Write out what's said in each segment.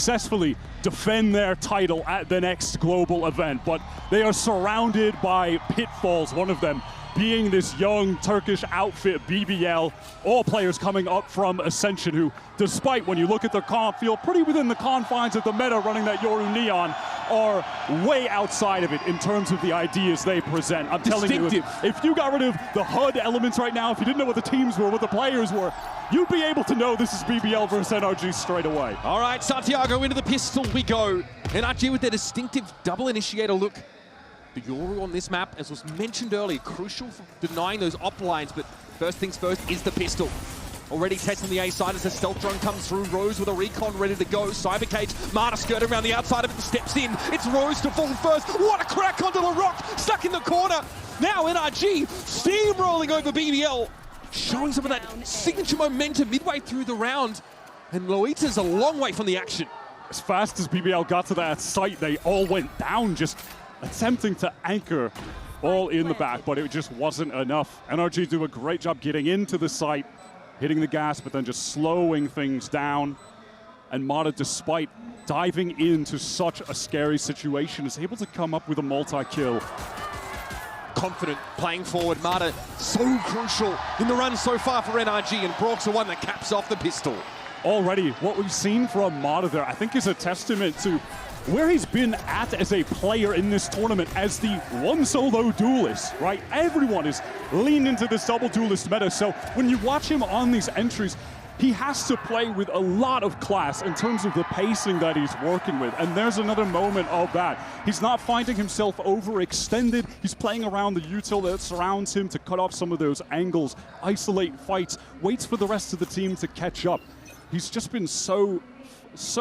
successfully defend their title at the next global event, but they are surrounded by pitfalls, one of them being this young Turkish outfit, BBL, all players coming up from Ascension, who, despite when you look at their comp, feel pretty within the confines of the meta running that Yoru Neon, are way outside of it in terms of the ideas they present. I'm telling you, if you got rid of the HUD elements right now, if you didn't know what the teams were, what the players were, you'd be able to know this is BBL versus NRG straight away. All right, Santiago into the pistol we go. NRG with their distinctive double initiator look. The Yoru on this map, as was mentioned earlier, crucial for denying those op lines, but first things first is the pistol. Already testing the A side as a stealth drone comes through. Rose with a recon ready to go. Cyber Cage, Marta skirting around the outside of it and steps in. It's Rose to fall first. What a crack onto the rock, stuck in the corner. Now NRG steamrolling over BBL, showing some of that signature momentum midway through the round. And Loita's a long way from the action. As fast as BBL got to that site, they all went down, just attempting to anchor all in the back, but it just wasn't enough. NRG do a great job getting into the site, hitting the gas, but then just slowing things down. And Mata, despite diving into such a scary situation, is able to come up with a multi-kill. Confident, playing forward. Mata so crucial in the run so far for NRG, and Brock's the one that caps off the pistol. Already, what we've seen from Mata there, I think is a testament to where he's been at as a player in this tournament as the one solo duelist, right? Everyone is leaning into this double duelist meta, so when you watch him on these entries, he has to play with a lot of class in terms of the pacing that he's working with, and there's another moment of that. He's not finding himself overextended, he's playing around the util that surrounds him to cut off some of those angles, isolate fights, waits for the rest of the team to catch up. He's just been so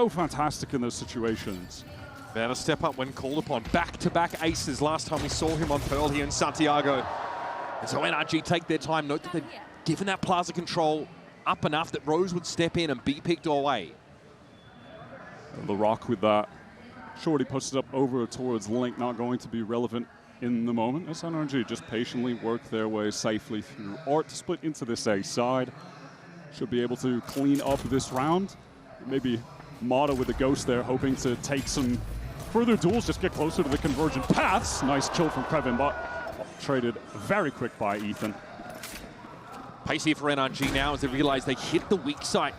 fantastic in those situations. About to step up when called upon. Back-to-back aces last time we saw him on Pearl here in Santiago. And so NRG take their time. Note that they've given that plaza control up enough that Rose would step in and be picked away. And the Rock with that. Shorty pushes it up over towards Link, not going to be relevant in the moment. As NRG just patiently work their way safely through Art to split into this A side. Should be able to clean up this round. Maybe Mata with the Ghost there, hoping to take some further duels, just get closer to the convergent paths. Nice kill from Krevin, but traded very quick by Ethan. Pace here for NRG now as they realize they hit the weak side.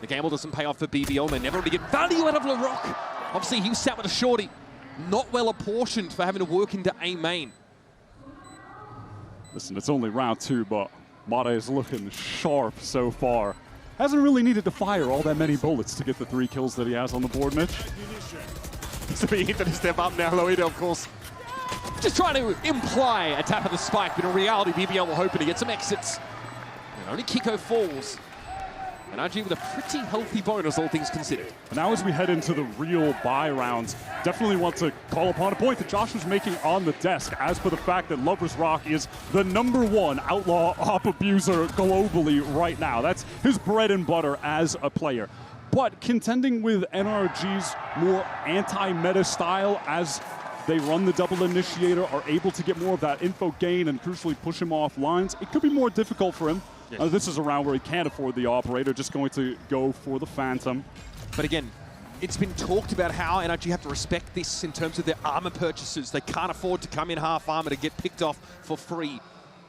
The gamble doesn't pay off for BBL. They never really get value out of LaRock. Obviously, he sat with a shorty. Not well apportioned for having to work into A main. Listen, it's only round 2, but Mata is looking sharp so far. Hasn't really needed to fire all that many bullets to get the 3 kills that he has on the board, Mitch. So he to step up now, Loita, of course. Just trying to imply a tap of the spike, but in reality, BBL were hoping to get some exits. And only Kiko falls. NRG with a pretty healthy bonus, all things considered. And now as we head into the real buy rounds, definitely want to call upon a point that Josh was making on the desk, as for the fact that Lovers Rock is the #1 outlaw op abuser globally right now. That's his bread and butter as a player. But contending with NRG's more anti-meta style as they run the double initiator, are able to get more of that info gain and crucially push him off lines, it could be more difficult for him. Yes. This is a round where he can't afford the operator, just going to go for the Phantom. But again, it's been talked about how NRG have to respect this in terms of their armor purchases. They can't afford to come in half armor to get picked off for free,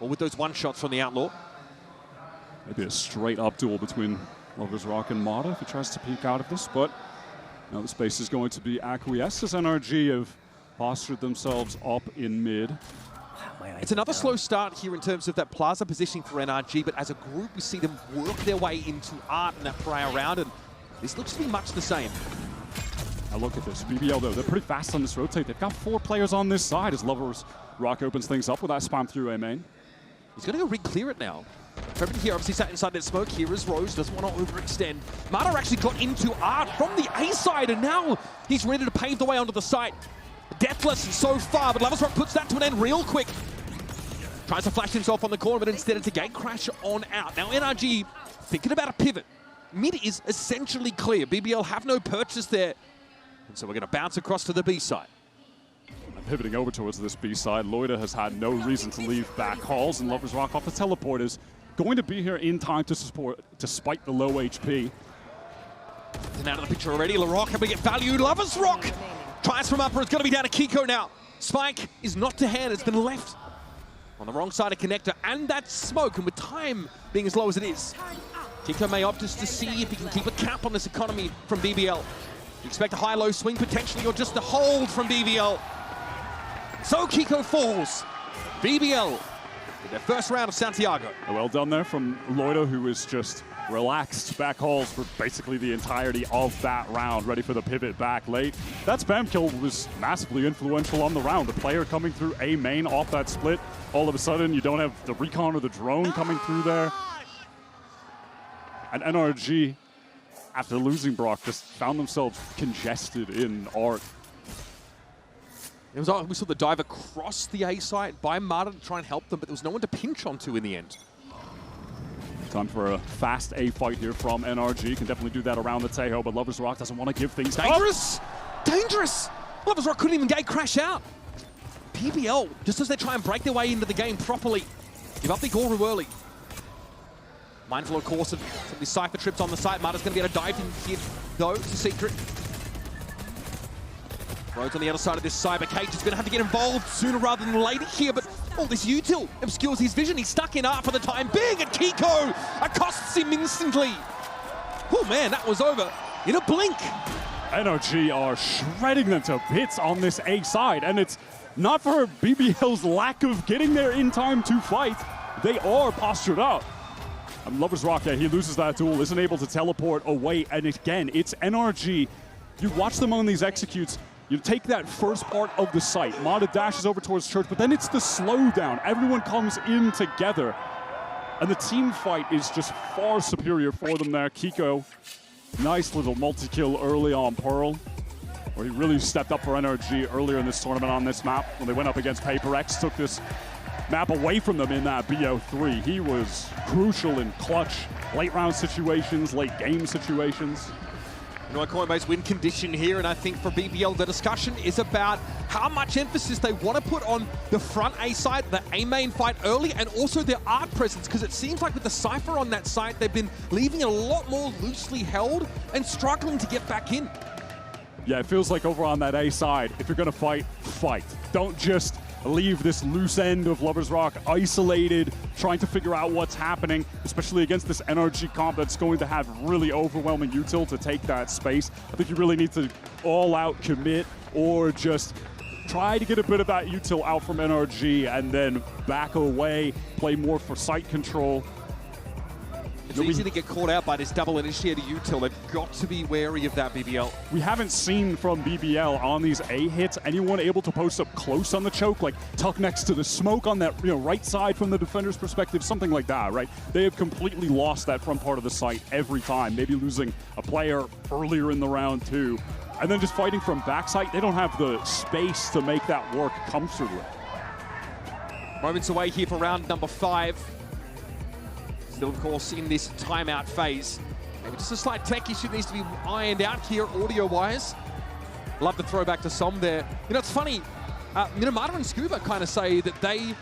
or with those one-shots from the Outlaw. Maybe a straight-up duel between Lovers Rock and Mata if he tries to peek out of this, but now the space is going to be acquiesced as NRG have postured themselves up in mid. It's another slow start here in terms of that plaza positioning for NRG, but as a group, we see them work their way into Art in that prior round, and this looks to be much the same. Now look at this. BBL, though, they're pretty fast on this rotate. They've got 4 players on this side as Lovers Rock opens things up with that spam through A main. He's going to go re-clear it now. Trevin here obviously sat inside that smoke. Here is Rose, doesn't want to overextend. Mata actually got into Art from the A side, and now he's ready to pave the way onto the site. Deathless so far, but Lovers Rock puts that to an end real quick. Tries to flash himself on the corner, but instead it's a gate crash on out. Now NRG thinking about a pivot. Mid is essentially clear. BBL have no purchase there. And so we're going to bounce across to the B side. Pivoting over towards this B side, Loita has had no reason to leave back halls, and Lovers Rock off the teleport is going to be here in time to support despite the low HP. And out of the picture already, LaRock, can we get value? Lovers Rock tries from upper, it's going to be down to Kiko now. Spike is not to hand, it's been left on the wrong side of connector, and that smoke, and with time being as low as it is, Kiko may opt just to see if he can keep a cap on this economy from BBL. You expect a high-low swing potentially, or just a hold from BBL. So Kiko falls. BBL with their first round of Santiago. Well done there from Loida, who was just relaxed back hauls for basically the entirety of that round, ready for the pivot back late. That spam kill was massively influential on the round. The player coming through A main off that split. All of a sudden, you don't have the recon or the drone coming through there. And NRG, after losing Brock, just found themselves congested in ARC. We saw the dive across the A site by Marta to try and help them, but there was no one to pinch onto in the end. Time for a fast A fight here from NRG. Can definitely do that around the Tejo, but Lovers Rock doesn't want to give things dangerous. Dangerous! Lovers Rock couldn't even gate crash out. BBL, just as they try and break their way into the game properly, give up the Goru early. Mindful, of course, of some of these Cypher trips on the site. Marta's going to be able to dive in here, though, to Secret. Rhodes on the other side of this cyber cage is going to have to get involved sooner rather than later here, but all this util obscures his vision. He's stuck in art for the time being, and Kiko accosts him instantly. Oh man, that was over in a blink. NRG are shredding them to bits on this A side, and it's not for BBL's lack of getting there in time to fight. They are postured up. And Lovers Rock, yeah, he loses that duel, isn't able to teleport away, and again, it's NRG. You watch them on these executes, you take that first part of the site. Mata dashes over towards Church, but then it's the slowdown. Everyone comes in together. And the team fight is just far superior for them there. Kiko, nice little multi-kill early on Pearl, where he really stepped up for NRG earlier in this tournament on this map. When they went up against HyperX, took this map away from them in that BO3. He was crucial in clutch, late round situations, late game situations. You know, a Coinbase win condition here, and I think for BBL, the discussion is about how much emphasis they want to put on the front A side, the A main fight early, and also their art presence, because it seems like with the Cypher on that side, they've been leaving it a lot more loosely held and struggling to get back in. Yeah, it feels like over on that A side, if you're going to fight, fight. Don't just leave this loose end of Lovers Rock isolated, trying to figure out what's happening, especially against this NRG comp that's going to have really overwhelming util to take that space. I think you really need to all-out commit or just try to get a bit of that util out from NRG and then back away, play more for site control. It's easy to get caught out by this double initiated util. They've got to be wary of that, BBL. We haven't seen from BBL on these A hits anyone able to post up close on the choke, like tuck next to the smoke on that right side from the defender's perspective, something like that, right? They have completely lost that front part of the site every time, maybe losing a player earlier in the round too. And then just fighting from backside, they don't have the space to make that work comfortably. Moments away here for round number 5. Still, of course, in this timeout phase. Maybe just a slight tech issue needs to be ironed out here, audio-wise. Love the throwback to Som there. You know, it's funny. Mata and Scuba kind of say that they,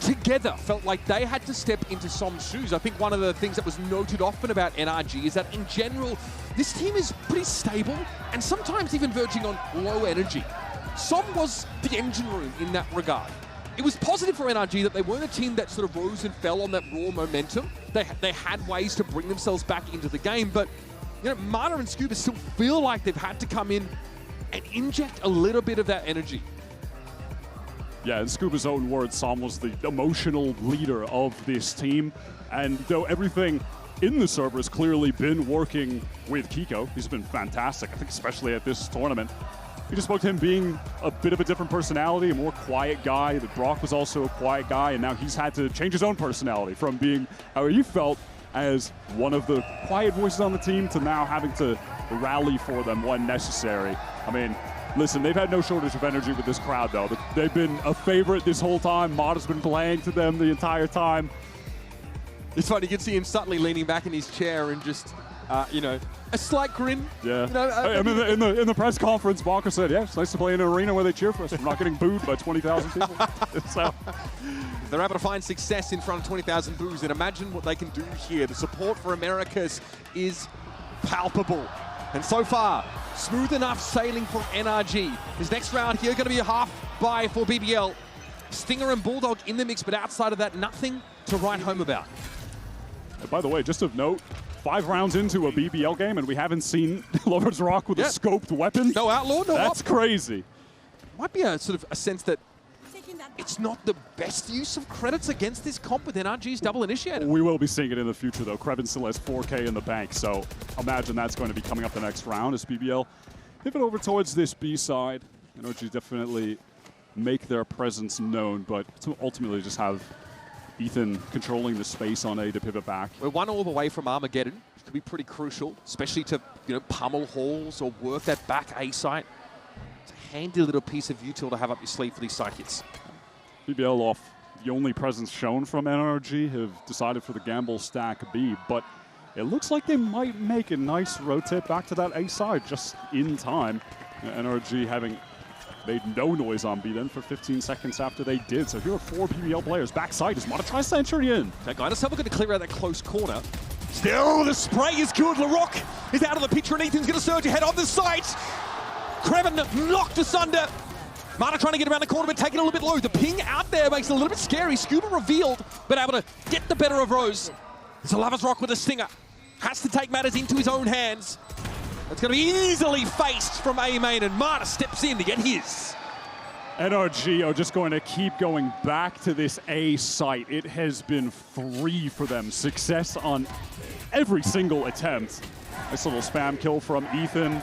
together, felt like they had to step into Som's shoes. I think one of the things that was noted often about NRG is that, in general, this team is pretty stable and sometimes even verging on low energy. Som was the engine room in that regard. It was positive for NRG that they weren't a team that sort of rose and fell on that raw momentum. They had ways to bring themselves back into the game, but you know, Mata and Scuba still feel like they've had to come in and inject a little bit of that energy. Yeah, in Scuba's own words, Som was the emotional leader of this team, and though everything in the server has clearly been working with Kiko, he's been fantastic, I think especially at this tournament. We just spoke to him being a bit of a different personality, a more quiet guy. That Brock was also a quiet guy, and now he's had to change his own personality from being how he felt as one of the quiet voices on the team to now having to rally for them when necessary. I mean, listen, they've had no shortage of energy with this crowd, though. They've been a favorite this whole time. Mata's been playing to them the entire time. It's funny, you can see him subtly leaning back in his chair and just, you know, a slight grin. Yeah. You know, I mean, in the press conference, Bonka said, yeah, it's nice to play in an arena where they cheer for us. We're not getting booed by 20,000 people. So they're able to find success in front of 20,000 boos, and imagine what they can do here. The support for Americas is palpable. And so far, smooth enough sailing from NRG. His next round here going to be a half bye for BBL. Stinger and Bulldog in the mix, but outside of that, nothing to write home about. And by the way, just of note, 5 rounds into a BBL game, and we haven't seen Lovers Rock with a scoped weapon. No Outlaw, no That's crazy. Might be a sort of a sense that it's not the best use of credits against this comp with NRG's double initiator. We will be seeing it in the future, though. Kreven still has 4K in the bank, so imagine that's going to be coming up the next round as BBL pivot over towards this B side. NRG definitely make their presence known, but to ultimately just have Ethan controlling the space on A to pivot back. We're 1 all away from Armageddon, which could be pretty crucial, especially to pummel halls or work that back A site. It's a handy little piece of util to have up your sleeve for these side hits. BBL off the only presence shown from NRG have decided for the gamble stack B, but it looks like they might make a nice rotate back to that A side just in time. NRG having made no noise on B then for 15 seconds after they did. So here are 4 BBL players. Backside is Mata tries Century in. That guy is going to clear out that close corner. Still, the spray is good. LaRock is out of the picture and Ethan's going to surge ahead on the site. Kreven knocked asunder. Mata trying to get around the corner, but taking it a little bit low. The ping out there makes it a little bit scary. Scuba revealed, but able to get the better of Rose. It's a Lovers Rock with a stinger. Has to take matters into his own hands. It's going to be easily faced from OMEN, and Mata steps in to get his. NRG are just going to keep going back to this A site. It has been free for them. Success on every single attempt. Nice little spam kill from Ethan.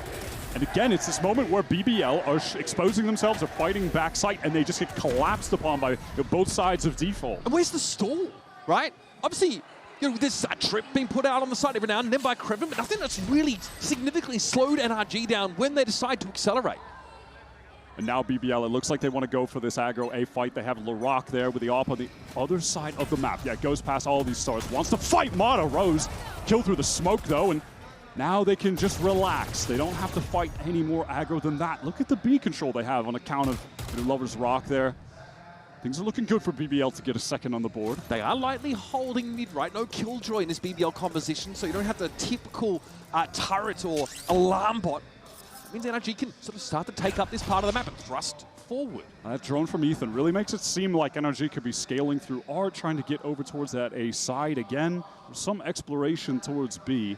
And again, it's this moment where BBL are exposing themselves, are fighting backside, and they just get collapsed upon by both sides of default. And where's the stall, right? Obviously, there's a trip being put out on the side every now and then by Kreven, but nothing that's really significantly slowed NRG down when they decide to accelerate. And now BBL, it looks like they want to go for this aggro A fight. They have LaRock there with the AWP on the other side of the map. Yeah, it goes past all these stars. Wants to fight Mata. Rose kill through the smoke, though, and now they can just relax. They don't have to fight any more aggro than that. Look at the B control they have on account of Lovers Rock there. Things are looking good for BBL to get a second on the board. They are lightly holding mid, right? No killjoy in this BBL composition, so you don't have the typical turret or alarm bot. It means NRG can sort of start to take up this part of the map and thrust forward. That drone from Ethan really makes it seem like NRG could be scaling through R, trying to get over towards that A side again. There's some exploration towards B.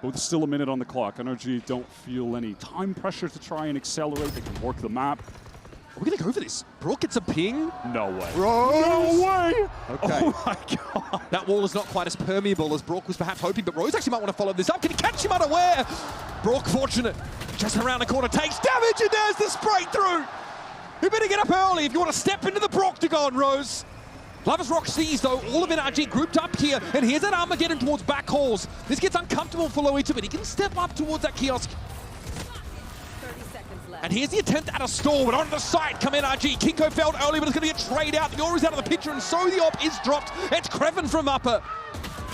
But still a minute on the clock. NRG don't feel any time pressure to try and accelerate. They can work the map. We're going to go for this. Brook gets a ping. No way. Rose. No way. Okay. Oh my God. That wall is not quite as permeable as Brook was perhaps hoping, but Rose actually might want to follow this up. Can he catch him unaware? Brook fortunate. Just around the corner, takes damage, and there's the spray through. You better get up early if you want to step into the Broctagon, Rose. Lovers Rock sees, though, all of NRG grouped up here, and here's that Armageddon towards back halls. This gets uncomfortable for Loita, but he can step up towards that kiosk. 30 seconds left. And here's the attempt at a stall, but onto the side come NRG. Kinko felt early, but it's going to get trade out. The Ori's out of the picture, and so the op is dropped. It's Kreven from upper.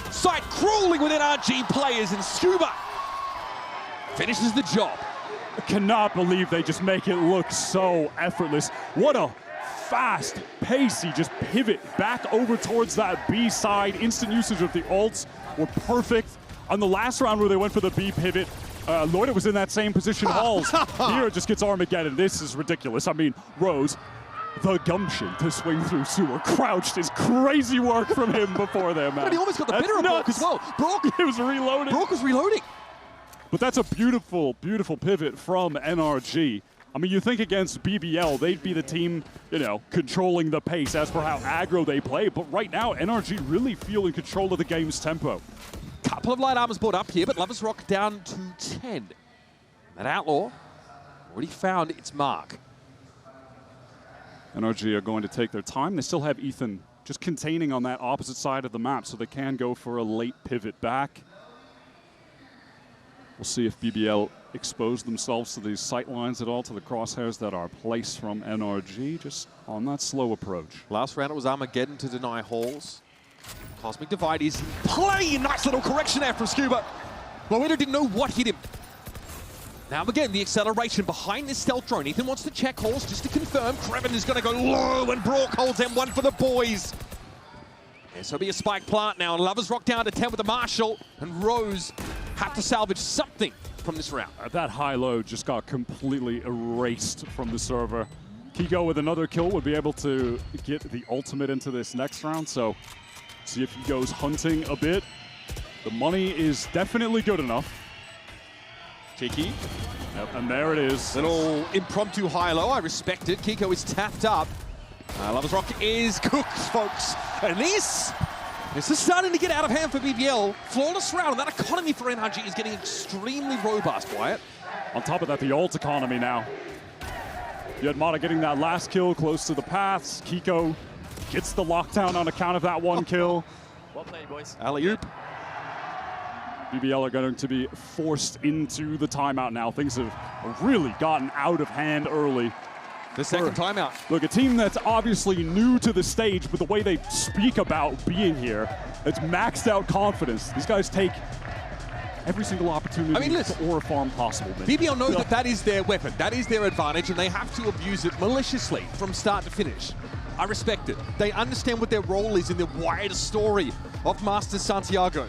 Site crawling with NRG players, and Scuba finishes the job. I cannot believe they just make it look so effortless. What a fast, pacey, just pivot back over towards that B side. Instant usage of the ults were perfect. On the last round where they went for the B pivot, Loita was in that same position. Halls. Here it just gets Armageddon. This is ridiculous. I mean, Rose, the gumption to swing through sewer. Crouched is crazy work from him before there, man. But he almost got the better of Brook as well. Brook was reloading. Brook was reloading. But that's a beautiful, beautiful pivot from NRG. I mean, you think against BBL, they'd be the team, controlling the pace as per how aggro they play. But right now, NRG really feel in control of the game's tempo. Couple of light armors brought up here, but Lovers Rock down to 10. That Outlaw already found its mark. NRG are going to take their time. They still have Ethan just containing on that opposite side of the map, so they can go for a late pivot back. We'll see if BBL expose themselves to these sight lines at all, to the crosshairs that are placed from NRG, just on that slow approach. Last round it was Armageddon to deny Halls. Cosmic Divide is in play. Nice little correction there from Scuba. Loita didn't know what hit him. Now again, the acceleration behind this stealth drone. Ethan wants to check Halls just to confirm. Kreven is going to go low, and Brook holds M1 for the boys. This will be a spike plant now, and Lovers Rock down to 10 with the Marshall, and Rose have to salvage something from this round. That high low just got completely erased from the server. Kiko with another kill would be able to get the ultimate into this next round, so see if he goes hunting a bit. The money is definitely good enough. Cheeky. Yep, and there it is. Little impromptu high-low, I respect it. Kiko is tapped up. Lovers Rock is cooked, folks. And this is starting to get out of hand for BBL. Flawless round, and that economy for NRG is getting extremely robust, Wyatt. On top of that, the ult economy now. You had Mata getting that last kill close to the paths. Kiko gets the lockdown on account of that one kill. Well played, boys. Alley-oop. BBL are going to be forced into the timeout now. Things have really gotten out of hand early. The second timeout. Look, a team that's obviously new to the stage, but the way they speak about being here, it's maxed out confidence. These guys take every single opportunity to aura farm possible. Man. BBL knows that that is their weapon, that is their advantage, and they have to abuse it maliciously from start to finish. I respect it. They understand what their role is in the wider story of Masters Santiago.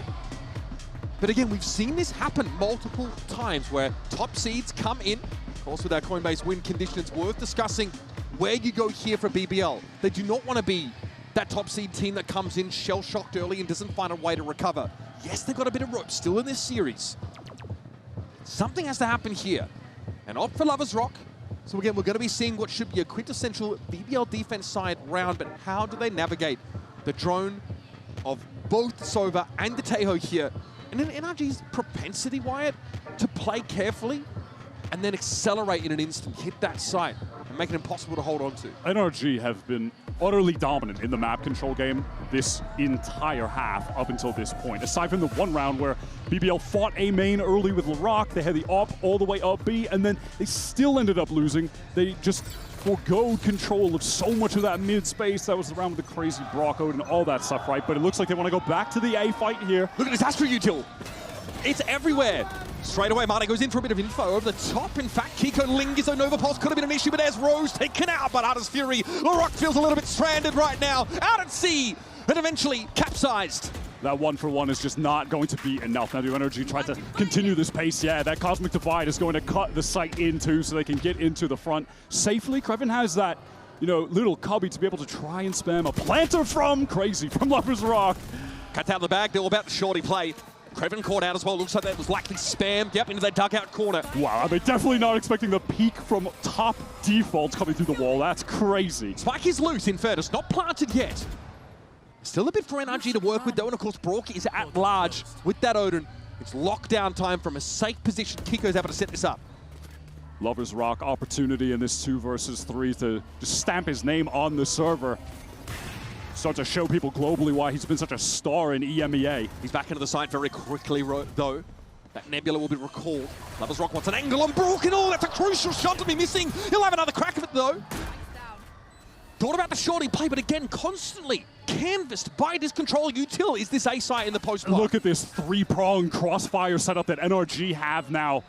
But again, we've seen this happen multiple times where top seeds come in. Of course, with our Coinbase win condition, it's worth discussing where you go here for BBL. They do not want to be that top seed team that comes in shell-shocked early and doesn't find a way to recover. Yes, they've got a bit of rope still in this series. Something has to happen here. And opt for Lovers Rock. So again, we're going to be seeing what should be a quintessential BBL defense side round, but how do they navigate the drone of both Sova and the Tejo here? And then NRG's propensity, Wyatt, to play carefully and then accelerate in an instant, hit that site, and make it impossible to hold on to. NRG have been utterly dominant in the map control game this entire half up until this point. Aside from the one round where BBL fought A main early with Larock, they had the op all the way up B, and then they still ended up losing. They just forgoed control of so much of that mid space. That was the round with the crazy Brock and all that stuff, right? But it looks like they want to go back to the A fight here. Look at this Astro util. It's everywhere. Straight away, Mate goes in for a bit of info over the top. In fact, Kiko lingers on Nova Pulse. Could have been an issue, but there's Rose taken out by Arta's Fury. Larock feels a little bit stranded right now. Out at sea, and eventually capsized. That 1-for-1 is just not going to be enough. Now, do NRG try to continue this pace? Yeah, that Cosmic Divide is going to cut the site in two so they can get into the front safely. Kreven has that, you know, little cubby to be able to try and spam a planter from Crazy from Lovers Rock. Cut out of the bag, they're all about the shorty play. Kreven caught out as well. Looks like that was likely spammed. Yep, into that dugout corner. Wow, they're definitely not expecting the peak from top defaults coming through the wall. That's crazy. Spike is loose in fairness, not planted yet. Still a bit for NRG to work with though, and of course Brock is at large with that Odin. It's lockdown time from a safe position. Kiko's able to set this up. Lovers Rock opportunity in this 2 versus 3 to just stamp his name on the server. Start to show people globally why he's been such a star in EMEA. He's back into the side very quickly though. That Nebula will be recalled. Lovers Rock wants an angle on Brock and all. That's a crucial shot to be missing. He'll have another crack of it though. Thought about the shorty play, but again, constantly canvassed by Discontrol util is this A site in the post block. Look at this 3-prong crossfire setup that NRG have now.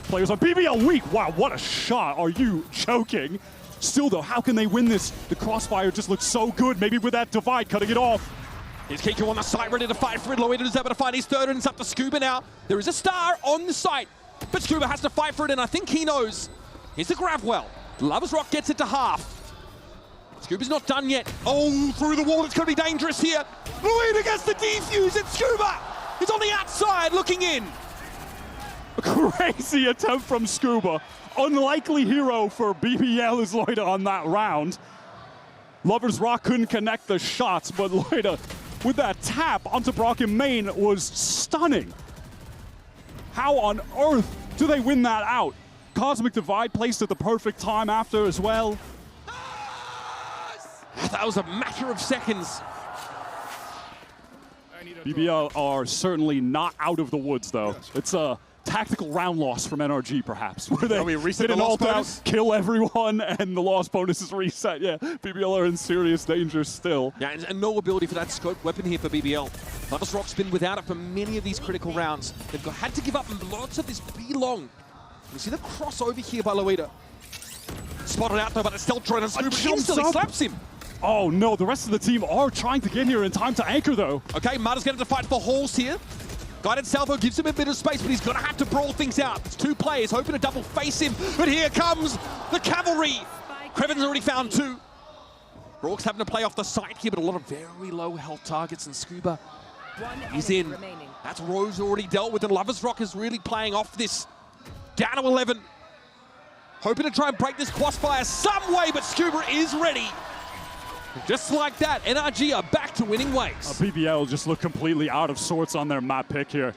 Players on BBL weak. Wow, what a shot. Are you joking? Still though, how can they win this? The crossfire just looks so good. Maybe with that divide, cutting it off. Here's Kiko on the site, ready to fight for it. Loida is able to find his third, and it's up to Scuba now. There is a star on the site, but Scuba has to fight for it, and I think he knows. Here's the grab well. Lovers Rock gets it to half. Scuba's not done yet. Oh, through the wall, it's going to be dangerous here. Loida gets the defuse, and Scuba is on the outside looking in. A crazy attempt from Scuba. Unlikely hero for BBL is Loida on that round. Lovers Rock couldn't connect the shots, but Loida, with that tap onto Brock in main, was stunning. How on earth do they win that out? Cosmic Divide placed at the perfect time after as well. That was a matter of seconds. BBL are certainly not out of the woods, though. It's a tactical round loss from NRG, perhaps, where they reset hit the an loss ult out, bonus? kill everyone, and the loss bonus is reset. Yeah, BBL are in serious danger still. Yeah, and no ability for that scope weapon here for BBL. Lovers Rock's been without it for many of these critical rounds. They've had to give up lots of this B-long. You see the crossover here by Loida. Spotted out though by the stealth drone, and Scuba instantly slaps him. Oh no, the rest of the team are trying to get here in time to anchor though. Okay, Mata's going to fight for halls here. Guided Salvo gives him a bit of space, but he's going to have to brawl things out. It's two players hoping to double face him, but here comes the cavalry. Creven's already found two. Rourke's having to play off the side here, but a lot of very low health targets, and Scuba is in. Remaining. That's Rose already dealt with, and Lovers Rock is really playing off this. Down to 11. Hoping to try and break this crossfire some way, but Scuba is ready. Just like that, NRG are back to winning ways. BBL just look completely out of sorts on their map pick here.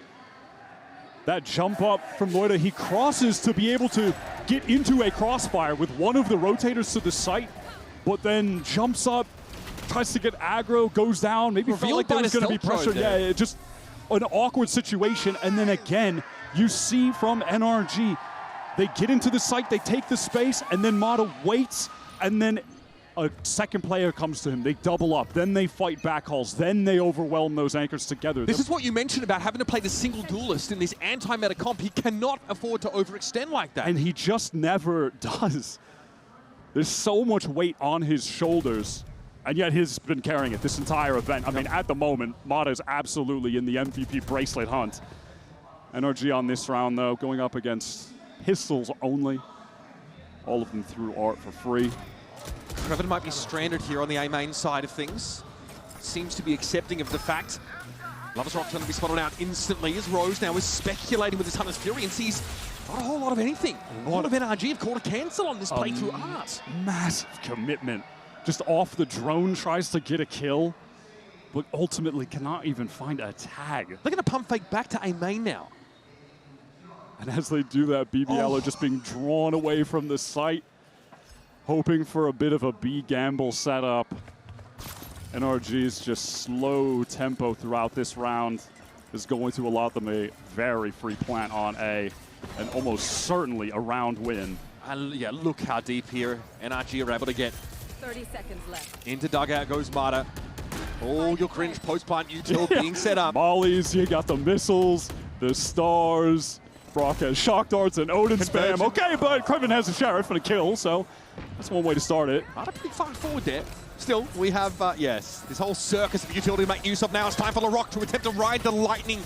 That jump up from Loida, he crosses to be able to get into a crossfire with one of the rotators to the site, but then jumps up, tries to get aggro, goes down, maybe felt like there was going to be pressure. Yeah, just an awkward situation. And then again, you see from NRG, they get into the site, they take the space, and then Mata waits, and then a second player comes to him. They double up, then they fight backhauls, then they overwhelm those anchors together. This is what you mentioned about having to play the single duelist in this anti-meta comp. He cannot afford to overextend like that. And he just never does. There's so much weight on his shoulders, and yet he's been carrying it this entire event. I mean, at the moment, Mata is absolutely in the MVP bracelet hunt. NRG on this round, though, going up against pistols only. All of them through art for free. Creven might be stranded here on the A main side of things. Seems to be accepting of the fact. Lovers Rock's going to be spotted out instantly as Rose now is speculating with his Hunter's Fury and sees not a whole lot of anything. A lot of NRG have called a cancel on this playthrough art. Massive commitment. Just off the drone, tries to get a kill, but ultimately cannot even find a tag. They're going to pump fake back to A main now. And as they do that, BBL are just being drawn away from the site, hoping for a bit of a B gamble setup. NRG's just slow tempo throughout this round is going to allow them a very free plant on A, and almost certainly a round win. Yeah, look how deep here NRG are able to get. 30 seconds left. Into dugout goes Mata. Oh, your cringe post-plant util being set up. Mollies, you got the missiles, the stars. Brock has shock darts and Odin spam. Okay, but Creven has a Sheriff and a kill, so that's one way to start it. Mata pretty far forward there. Still, we have, yes, this whole circus of utility to make use of now. It's time for LaRock to attempt to ride the lightning.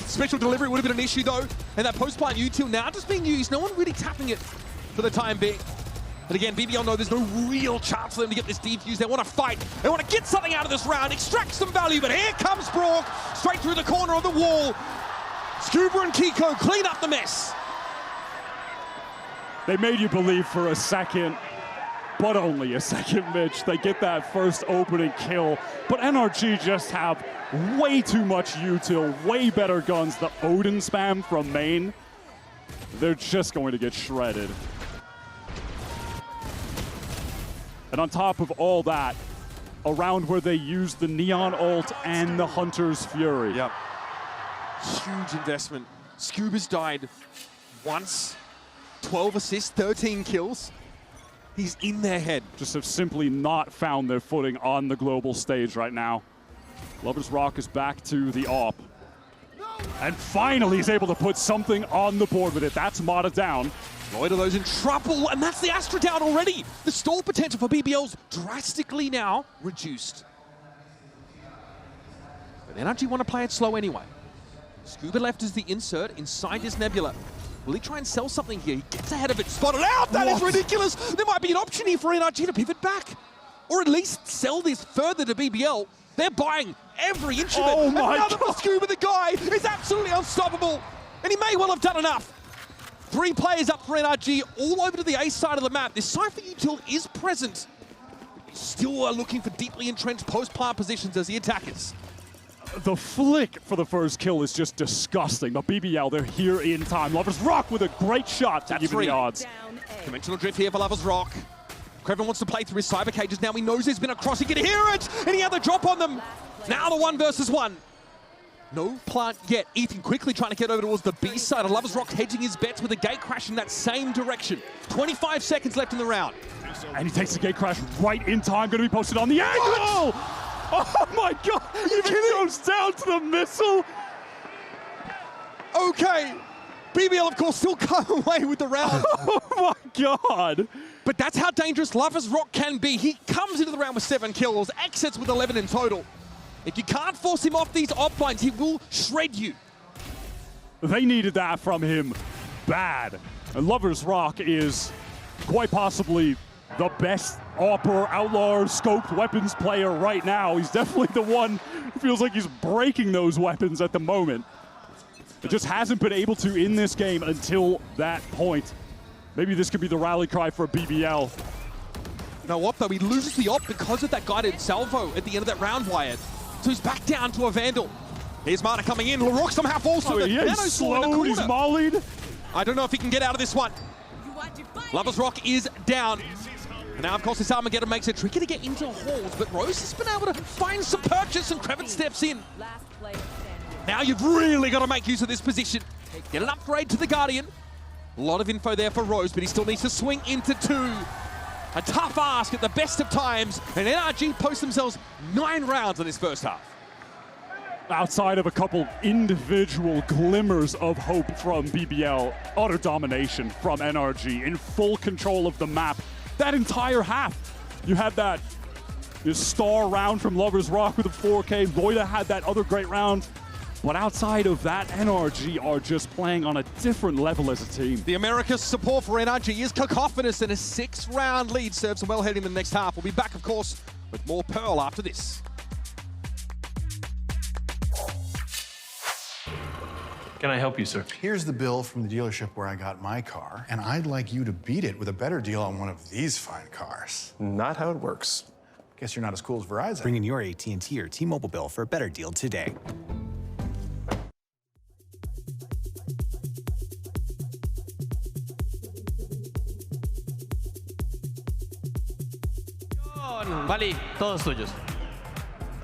Special delivery would have been an issue, though. And that post-plant util now just being used. No one really tapping it for the time being. But again, BBL know there's no real chance for them to get this defuse. They want to fight. They want to get something out of this round, extract some value. But here comes Brock, straight through the corner of the wall. Scuba and Kiko clean up the mess. They made you believe for a second, but only a second, Mitch. They get that first opening kill, but NRG just have way too much util, way better guns. The Odin spam from main, they're just going to get shredded. And on top of all that, a round where they use the Neon ult and the Hunter's Fury. Yep. Huge investment. Scuba's died once, 12 assists, 13 kills. He's in their head. Just have simply not found their footing on the global stage right now. Lovers Rock is back to the AWP. And finally he's able to put something on the board with it. That's Mata down. Lloyd of those in trouble, and that's the Astra down already. The stall potential for BBL's drastically now reduced. But NRG want to play it slow anyway. Scuba left as the insert inside this Nebula. Will he try and sell something here? He gets ahead of it, spotted out! That is ridiculous! There might be an option here for NRG to pivot back. Or at least sell this further to BBL. They're buying every inch of it. Oh my God. For Scuba, the guy is absolutely unstoppable. And he may well have done enough. 3 players up for NRG, all over to the A side of the map. This Cypher util is present. Still are looking for deeply entrenched post-plant positions as the attackers. The flick for the first kill is just disgusting, but BBL, they're here in time. Lovers Rock with a great shot to even the odds. Conventional drift here for Lovers Rock. Creven wants to play through his cyber cages now. He knows there's been a cross. He can hear it, and he had the drop on them. Now the 1 versus 1. No plant yet. Ethan quickly trying to get over towards the B side. And Lovers Rock hedging his bets with a gate crash in that same direction. 25 seconds left in the round. And he takes the gate crash right in time. Going to be posted on the angle. Oh my God! Even goes down to the missile. Okay. BBL, of course, still come away with the round. Oh my God! But that's how dangerous Lovers Rock can be. He comes into the round with 7 kills, exits with 11 in total. If you can't force him off these offlines, he will shred you. They needed that from him bad. And Lover's Rock is quite possibly the best AWP Outlaw scoped weapons player right now. He's definitely the one who feels like he's breaking those weapons at the moment. It just hasn't been able to in this game until that point. Maybe this could be the rally cry for BBL. You know what, though? He loses the op because of that guided salvo at the end of that round, Wyatt. So he's back down to a Vandal. Here's Marta coming in. LaRock somehow falls to the he's slowed, he's mollied. I don't know if he can get out of this one. Lover's Rock is down. And now, of course, this Armageddon makes it tricky to get into halls, but Rose has been able to find some purchase, and Kravitz steps in. Now you've really got to make use of this position. Get an upgrade to the Guardian. A lot of info there for Rose, but he still needs to swing into 2. A tough ask at the best of times, and NRG post themselves 9 rounds in this first half. Outside of a couple individual glimmers of hope from BBL, utter domination from NRG in full control of the map. That entire half, you had that star round from Lover's Rock with a 4K. Loida had that other great round. But outside of that, NRG are just playing on a different level as a team. The America's support for NRG is cacophonous, and a 6-round lead serves them well heading in the next half. We'll be back, of course, with more Pearl after this. Can I help you, sir? Here's the bill from the dealership where I got my car, and I'd like you to beat it with a better deal on one of these fine cars. Not how it works. Guess you're not as cool as Verizon. Bring in your AT&T or T-Mobile bill for a better deal today. Vale, todos tuyos.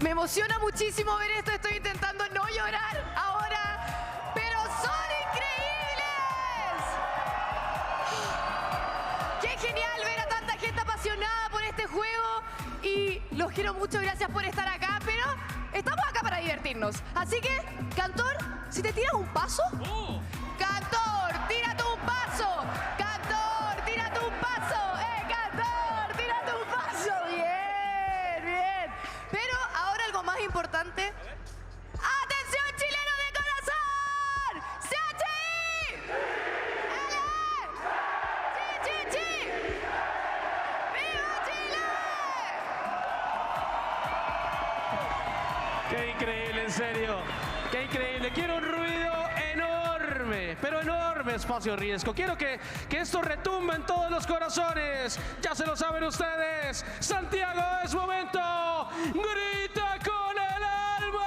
Me emociona muchísimo ver esto. Estoy intentando no llorar ahora, pero son increíbles. Qué genial ver a tanta gente apasionada por este juego y los quiero mucho. Gracias por estar acá, pero estamos acá para divertirnos. Así que, Cantor, si te tiras un paso. Cantor, tírate un paso. Cantor, tírate un paso. Cantor, tírate un paso. Bien, bien. Pero ahora algo más importante. ¡Atención, chileno de corazón! ¡CHI! ¡Ale! ¡Chi, chi, chi! ¡Viva Chile! Qué increíble, en serio. Qué increíble. Quiero un ruido enorme, pero enorme espacio riesgo. Quiero que esto retumbe en todos los corazones. Ya se lo saben ustedes. Santiago, es momento. Grita con el alma.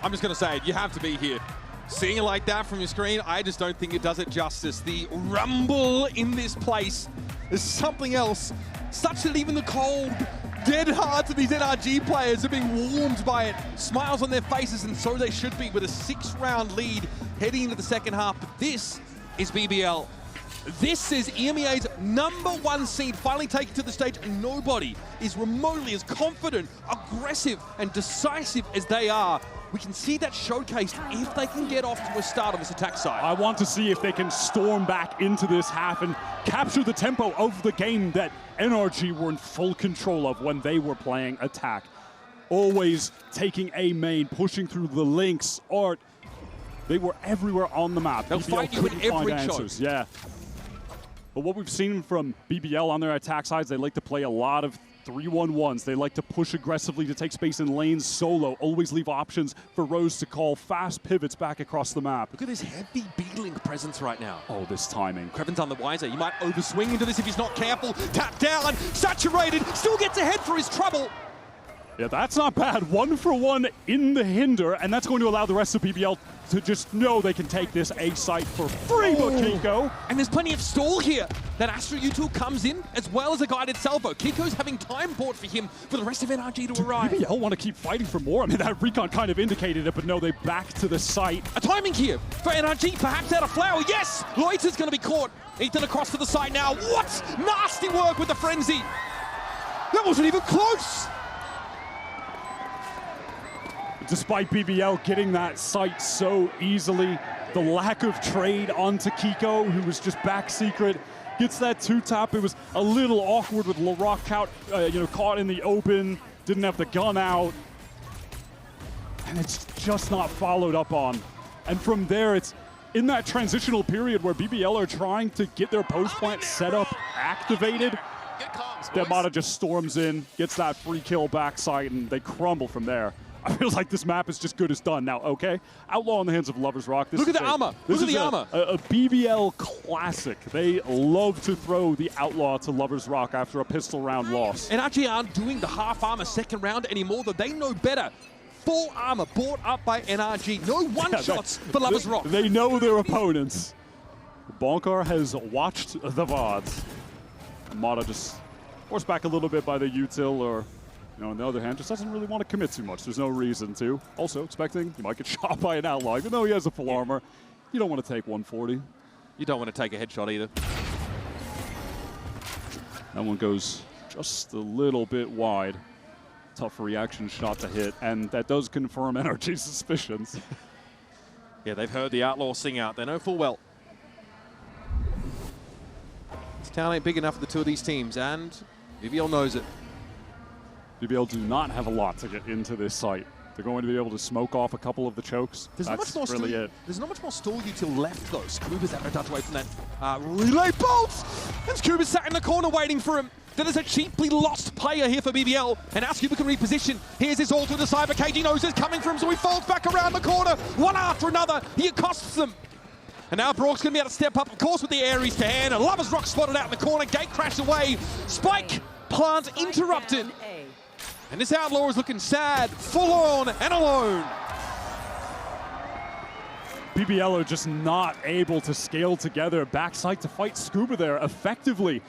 I'm just going to say it, you have to be here. Seeing it like that from your screen, I just don't think it does it justice. The rumble in this place is something else, such that even the cold, dead hearts of these NRG players are being warmed by it. Smiles on their faces, and so they should be, with a 6-round lead heading into the second half. But this is BBL. This is EMEA's #1 seed finally taken to the stage, and nobody is remotely as confident, aggressive, and decisive as they are. We can see that showcased if they can get off to a start on this attack side. I want to see if they can storm back into this half and capture the tempo of the game that NRG were in full control of when they were playing attack. Always taking A main, pushing through the links, Art. They were everywhere on the map. They'll fight you in every choke. Yeah. But what we've seen from BBL on their attack sides, they like to play a lot of 3-1-1s. They like to push aggressively to take space in lanes solo, always leave options for Rose to call fast pivots back across the map. Look at this heavy B-Link presence right now. Oh, this timing. Krevin's on the wiser. He might overswing into this if he's not careful. Tap down, saturated, still gets ahead for his trouble. Yeah, that's not bad. 1-for-1 in the hinder, and that's going to allow the rest of BBL to just know they can take this A site for free, but Kiko. And there's plenty of stall here. That Astra U2 comes in, as well as a guided salvo. Kiko's having time bought for him for the rest of NRG to arrive. BBL want to keep fighting for more. I mean, that recon kind of indicated it, but no, they back to the site. A timing here for NRG, perhaps out of flower. Yes, Loiter's going to be caught. Ethan across to the side now. What? Nasty work with the frenzy. That wasn't even close. Despite BBL getting that site so easily, the lack of trade onto Kiko, who was just back secret, gets that two-tap. It was a little awkward with LaRock caught in the open, didn't have the gun out. And it's just not followed up on. And from there, it's in that transitional period where BBL are trying to get their post plant set up, activated. Demata just storms in, gets that free kill backside, and they crumble from there. I feel like this map is just good as done. Now, okay, Outlaw in the hands of Lovers Rock. Look at the armor. Look at the armor. A BBL classic. They love to throw the Outlaw to Lovers Rock after a pistol round loss. And actually aren't doing the half armor second round anymore, though they know better. Full armor bought up by NRG. No one-shots for Lovers Rock. They know their opponents. Bonkar has watched the VODs. Mata just forced back a little bit by the util, or on the other hand, just doesn't really want to commit too much. There's no reason to. Also expecting he might get shot by an Outlaw, even though he has a full armor. You don't want to take 140. You don't want to take a headshot either. That one goes just a little bit wide. Tough reaction shot to hit, and that does confirm NRG's suspicions. Yeah, they've heard the Outlaw sing out. They know full well. This town ain't big enough for the two of these teams, and BBL knows it. BBL do not have a lot to get into this site. They're going to be able to smoke off a couple of the chokes. There's That's not much more really it. There's not much more stall util left, though. Scuba's out of touch away from that relay bolt! And Scuba's sat in the corner waiting for him. That is a cheaply lost player here for BBL, and now Scuba can reposition. Here's his ult with the Cyber Cage. He knows it's coming from him, so he falls back around the corner, one after another. He accosts them. And now Brock's going to be able to step up, of course, with the Ares to hand. And Lovers Rock spotted out in the corner. Gate crashed away. Spike plant interrupted. And this Outlaw is looking sad, full on and alone. BBL are just not able to scale together backside to fight Scuba there effectively.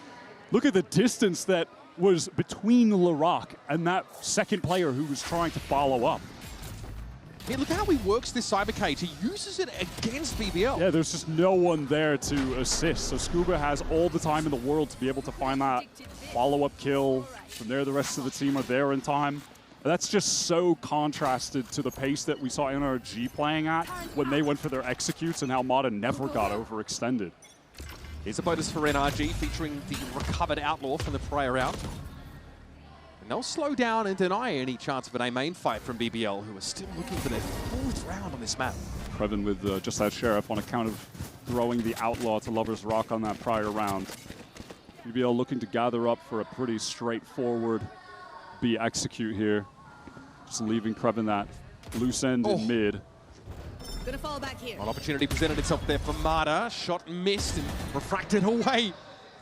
Look at the distance that was between LaRock and that second player who was trying to follow up. Hey, look how he works this Cyber Cage. He uses it against BBL. Yeah, there's just no one there to assist. So Scuba has all the time in the world to be able to find that follow-up kill. From there, the rest of the team are there in time. That's just so contrasted to the pace that we saw NRG playing at when they went for their executes and how Mata never got overextended. Here's a bonus for NRG featuring the recovered Outlaw from the prior round. And they'll slow down and deny any chance of an A main fight from BBL, who are still looking for their 4th round on this map. Previn with just that Sheriff on account of throwing the Outlaw to Lovers Rock on that prior round. BBL looking to gather up for a pretty straightforward B execute here. Just leaving Previn that loose end in mid. Gonna fall back here. An opportunity presented itself there for Mata. Shot missed and refracted away.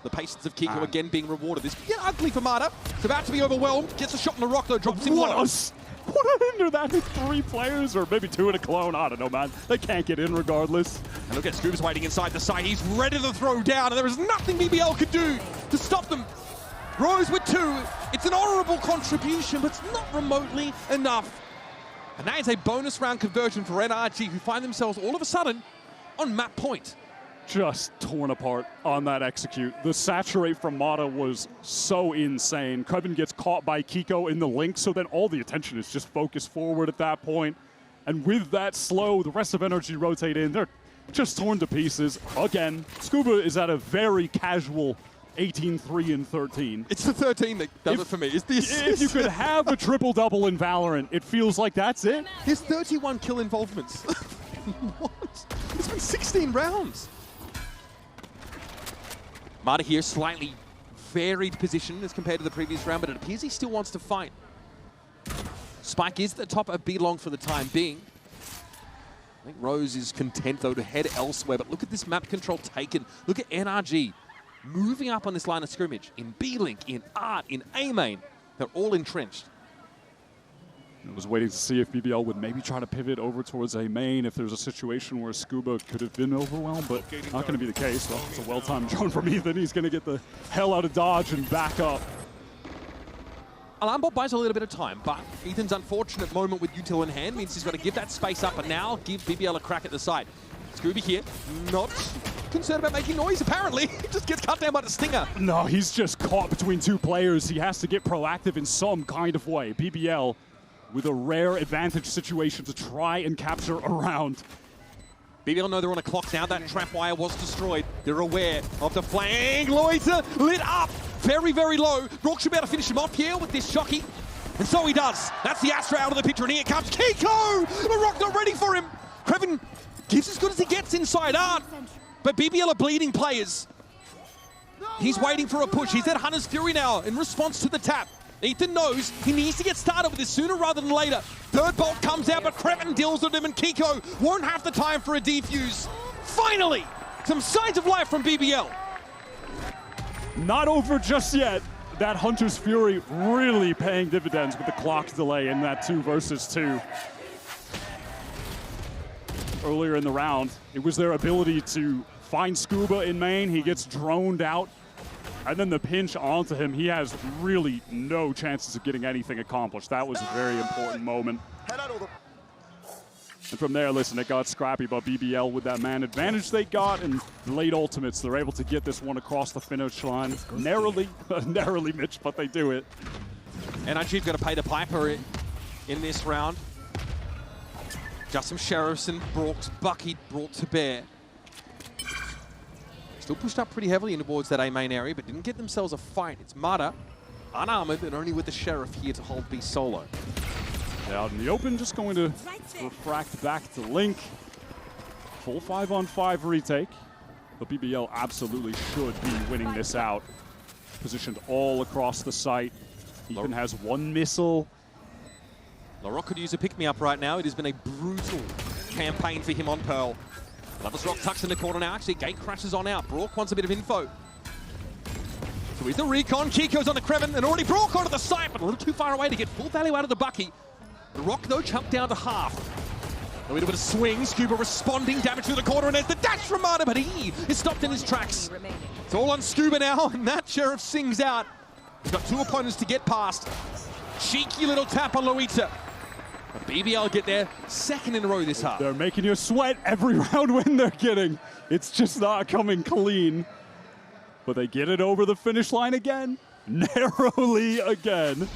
The patience of Kiko again being rewarded. This get ugly for Mata. It's about to be overwhelmed. Gets a shot in the rock though. Drops in one. What a hinder that is 3 players, or maybe 2 in a clone. I don't know, man. They can't get in regardless. And look at Scuba's waiting inside the site. He's ready to throw down, and there is nothing BBL could do to stop them. Rose with 2. It's an honorable contribution, but it's not remotely enough. And that is a bonus round conversion for NRG, who find themselves all of a sudden on map point. Just torn apart on that execute. The saturate from Mata was so insane. Krevin gets caught by Kiko in the link, so then all the attention is just focused forward at that point. And with that slow, the rest of NRG rotate in. They're just torn to pieces. Again, Scuba is at a very casual 18-3-13. It's the 13 that does it for me. It's the assist. If you could have a triple-double in Valorant, it feels like that's it. His 31 kill involvements. What? It's been 16 rounds. Mata here, slightly varied position as compared to the previous round, but it appears he still wants to fight. Spike is the top of B-Long for the time being. I think Rose is content, though, to head elsewhere, but look at this map control taken. Look at NRG moving up on this line of scrimmage in B-Link, in Art, in A-Main. They're all entrenched. I was waiting to see if BBL would maybe try to pivot over towards A main if there's a situation where Scuba could have been overwhelmed, but not going to be the case. Well, it's a well-timed drone from Ethan. He's going to get the hell out of dodge and back up. Alarm bot buys a little bit of time, but Ethan's unfortunate moment with util in hand means he's got to give that space up and now give BBL a crack at the side. Scooby here, not concerned about making noise, apparently. He just gets cut down by the Stinger. No, he's just caught between 2 players. He has to get proactive in some kind of way. BBL with a rare advantage situation to try and capture a round. BBL know they're on a clock now. That trap wire was destroyed. They're aware of the flank. Loiter lit up. Very, very low. Rock should be able to finish him off here with this shocky. And so he does. That's the Astra out of the picture, and here comes Kiko! The Rock not ready for him. Kreven gives as good as he gets inside Art. But BBL are bleeding players. He's waiting for a push. He's at Hunter's Fury now in response to the tap. Ethan knows he needs to get started with this sooner rather than later. Third bolt comes out, but Kreven deals with him, and Kiko won't have the time for a defuse. Finally, some signs of life from BBL. Not over just yet. That Hunter's Fury really paying dividends with the clock delay in that 2 versus 2. Earlier in the round, it was their ability to find Scuba in main. He gets droned out. And then the pinch onto him, he has really no chances of getting anything accomplished. That was a very important moment. And from there, listen, it got scrappy, but BBL with that man advantage they got and late ultimates, they're able to get this one across the finish line. Narrowly, Mitch, but they do it. NRG's got to pay the piper in this round. Just some Sheriffs and Brooks, Bucky brought to bear. Still pushed up pretty heavily in towards that A main area, but didn't get themselves a fight. It's Mata, unarmored, and only with the Sheriff here to hold B solo. Out in the open, just going to refract back to Link. Full 5-on-5 retake. But BBL absolutely should be winning this out. Positioned all across the site. Ethan has 1 missile. LaRock could use a pick-me-up right now. It has been a brutal campaign for him on Pearl. Lovers Rock tucks in the corner now. Actually, gate crashes on out. Brock wants a bit of info. So with the recon, Kiko's on the Kreven, and already Brock onto the site, but a little too far away to get full value out of the Bucky. The Rock, though, jumped down to half. A little bit of swing. Scuba responding, damage to the corner, and there's the dash from Mata, but he is stopped in his tracks. It's all on Scuba now, and that Sheriff sings out. He's got 2 opponents to get past. Cheeky little tap on Loita. But BBL get their 2nd in a row this half. They're making you sweat every round win they're getting. It's just not coming clean. But they get it over the finish line again. Narrowly again.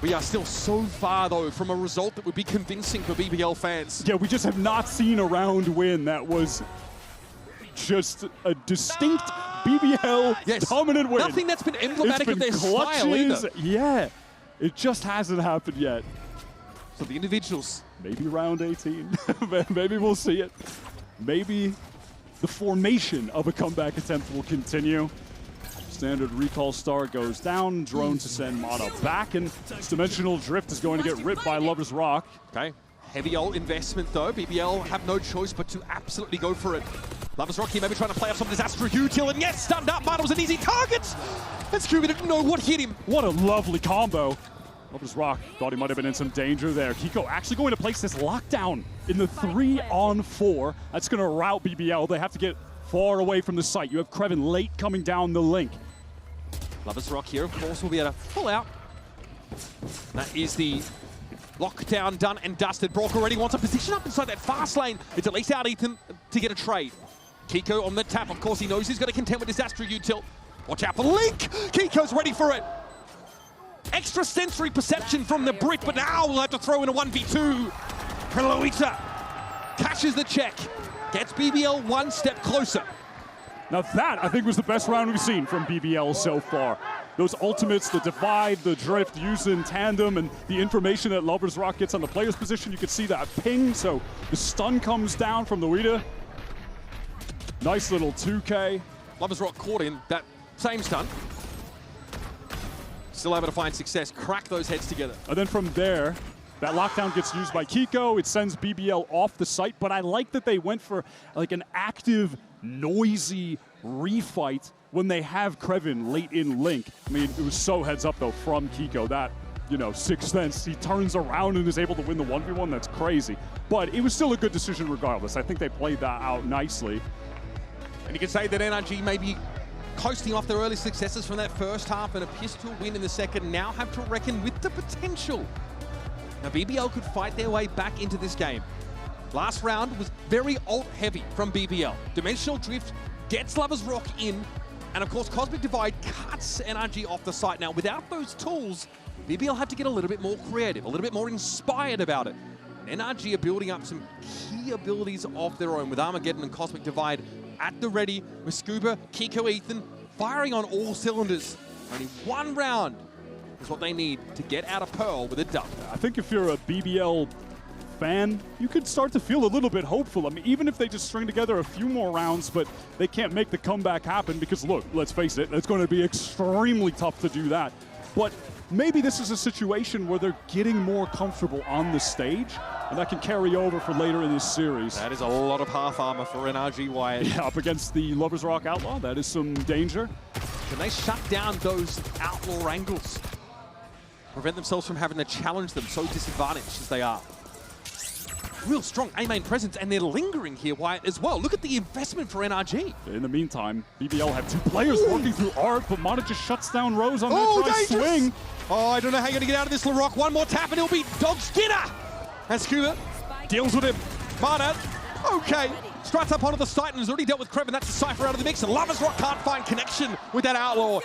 We are still so far, though, from a result that would be convincing for BBL fans. Yeah, we just have not seen a round win that was just a distinct BBL dominant win. Nothing that's been emblematic of their style either. Yeah, it just hasn't happened yet. So the individuals. Maybe round 18. Maybe we'll see it. Maybe the formation of a comeback attempt will continue. Standard recall star goes down. Drone to send Mata back. And this dimensional drift is going to get ripped by Lover's Rock. Okay. Heavy old investment, though. BBL have no choice but to absolutely go for it. Lover's Rock here maybe trying to play off some of this Astra util. And yes, stunned up. Mata was an easy target. And Scuba didn't know what hit him. What a lovely combo. Lover's Rock thought he might have been in some danger there. Kiko actually going to place this lockdown in the 3-on-4. That's going to rout BBL. They have to get far away from the site. You have Kreven late coming down the link. Lover's Rock here, of course, will be able to pull out. That is the lockdown done and dusted. Brock already wants a position up inside that fast lane. It's at least out Ethan to get a trade. Kiko on the tap. Of course, he knows he's got to contend with his Astra util. Watch out for Link. Kiko's ready for it. Extra sensory perception from the Brit, but now we'll have to throw in a 1v2. Loita cashes the check, gets BBL 1 step closer. Now that, I think, was the best round we've seen from BBL so far. Those ultimates, the divide, the drift, used in tandem, and the information that Lover's Rock gets on the player's position, you can see that ping, so the stun comes down from Loita. Nice little 2K. Lover's Rock caught in that same stun. Still able to find success, crack those heads together. And then from there, that lockdown gets used by Kiko. It sends BBL off the site, but I like that they went for like an active, noisy refight when they have Kreven late in Link. I mean, it was so heads up though from Kiko. That, you know, Sixth Sense, he turns around and is able to win the 1v1. That's crazy. But it was still a good decision regardless. I think they played that out nicely. And you can say that NRG maybe coasting off their early successes from that first half and a pistol win in the second, now have to reckon with the potential. Now BBL could fight their way back into this game. Last round was very ult-heavy from BBL. Dimensional Drift gets Lover's Rock in, and of course Cosmic Divide cuts NRG off the site. Now without those tools, BBL had to get a little bit more creative, a little bit more inspired about it. And NRG are building up some key abilities of their own with Armageddon and Cosmic Divide at the ready, with Scuba, Kiko, Ethan firing on all cylinders. Only one round is what they need to get out of Pearl with a dub. I think if you're a BBL fan, you could start to feel a little bit hopeful. I mean, even if they just string together a few more rounds, but they can't make the comeback happen because, look, let's face it, it's going to be extremely tough to do that. But maybe this is a situation where they're getting more comfortable on the stage, and that can carry over for later in this series. That is a lot of half armor for NRG, Wyatt. Yeah, up against the Lovers Rock Outlaw, that is some danger. Can they shut down those Outlaw angles? Prevent themselves from having to challenge them, so disadvantaged as they are. Real strong A-main presence, and they're lingering here, Wyatt, as well. Look at the investment for NRG. In the meantime, BBL have two players working through Art, but Mata just shuts down Rose on that try swing. Oh, I don't know how you're going to get out of this, LaRock. One more tap, and it'll be Dog Skinner. And Scuba deals with him. Mata, okay. Struts up onto the site and has already dealt with Krevin. That's a Cypher out of the mix, and Lovers Rock can't find connection with that Outlaw.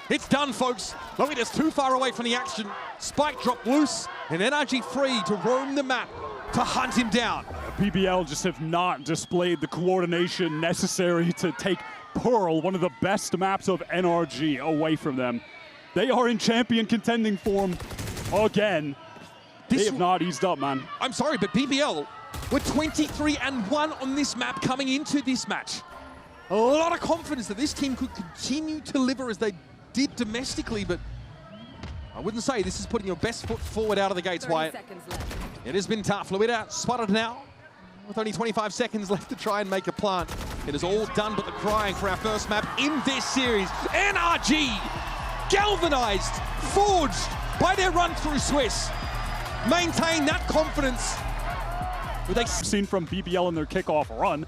It's done, folks. Lovida's too far away from the action. Spike dropped loose, and NRG free to roam the map to hunt him down. BBL just have not displayed the coordination necessary to take Pearl, one of the best maps of NRG, away from them. They are in champion contending form again. They have not eased up, man. I'm sorry, but BBL were 23-1 on this map coming into this match. A lot of confidence that this team could continue to deliver as they did domestically, but I wouldn't say this is putting your best foot forward out of the gates, Wyatt. It has been tough. Fluida spotted now with only 25 seconds left to try and make a plant. It is all done but the crying for our first map in this series. NRG, galvanized, forged by their run through Swiss. Maintain that confidence. They've seen from BBL in their kickoff run,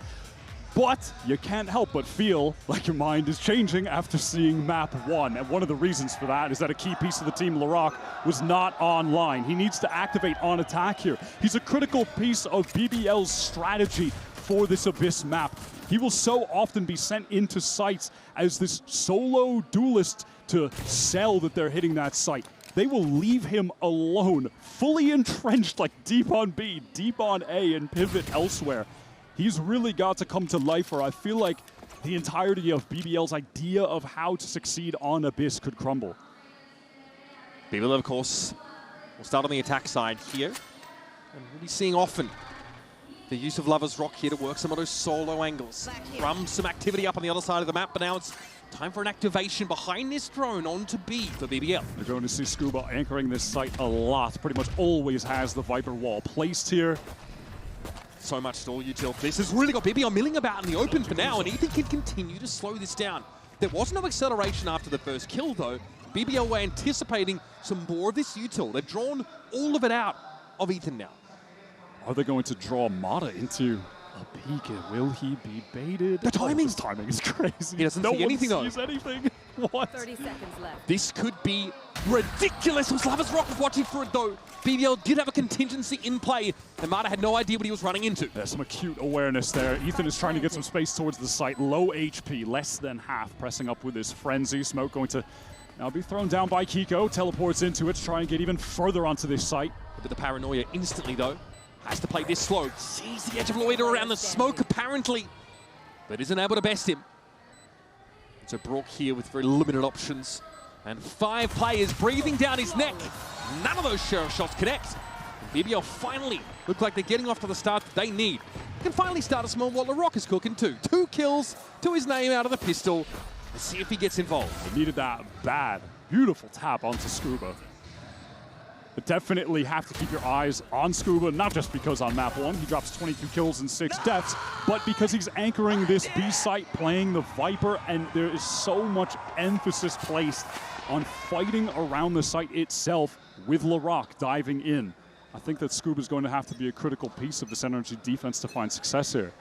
but you can't help but feel like your mind is changing after seeing map 1. And one of the reasons for that is that a key piece of the team, LaRock, was not online. He needs to activate on attack here. He's a critical piece of BBL's strategy for this Abyss map. He will so often be sent into sites as this solo duelist to sell that they're hitting that site. They will leave him alone, fully entrenched, like deep on B, deep on A, and pivot elsewhere. He's really got to come to life, or I feel like the entirety of BBL's idea of how to succeed on Abyss could crumble. BBL, of course, will start on the attack side here. And we'll be seeing often the use of Lovers Rock here to work some of those solo angles. Drum some activity up on the other side of the map, but now it's time for an activation behind this drone onto B for BBL. We're going to see Scuba anchoring this site a lot. Pretty much always has the Viper wall placed here. So much stall util. This has really got BBL milling about in the open for now, and Ethan can continue to slow this down. There was no acceleration after the first kill, though. BBL were anticipating some more of this util. They've drawn all of it out of Ethan now. Are they going to draw Mata into a peek? Will he be baited? The timing. His timing is crazy. He doesn't see anything, though. No one sees anything. What? 30 seconds left. This could be ridiculous. Lovers Rock was watching for it, though. BBL did have a contingency in play, and Mata had no idea what he was running into. There's some acute awareness there. Ethan is trying to get some space towards the site. Low HP, less than half, pressing up with his Frenzy. Smoke going to now be thrown down by Kiko. Teleports into it to try and get even further onto this site. A bit of paranoia instantly, though. Has to play this slow. Sees the edge of Loida around the smoke, apparently, but isn't able to best him. So Brock here with very limited options. And 5 players breathing down his neck. None of those sheriff shots connect. BBL finally look like they're getting off to the start that they need. Can finally start to smell what LaRock is cooking too. 2 kills to his name out of the pistol. Let's see if he gets involved. They needed that bad. Beautiful tap onto Scuba. But definitely have to keep your eyes on Scuba, not just because on map 1 he drops 22 kills and 6 deaths, but because he's anchoring this B site, playing the Viper, and there is so much emphasis placed on fighting around the site itself with LaRock diving in. I think that Scuba's going to have to be a critical piece of this NRG defense to find success here.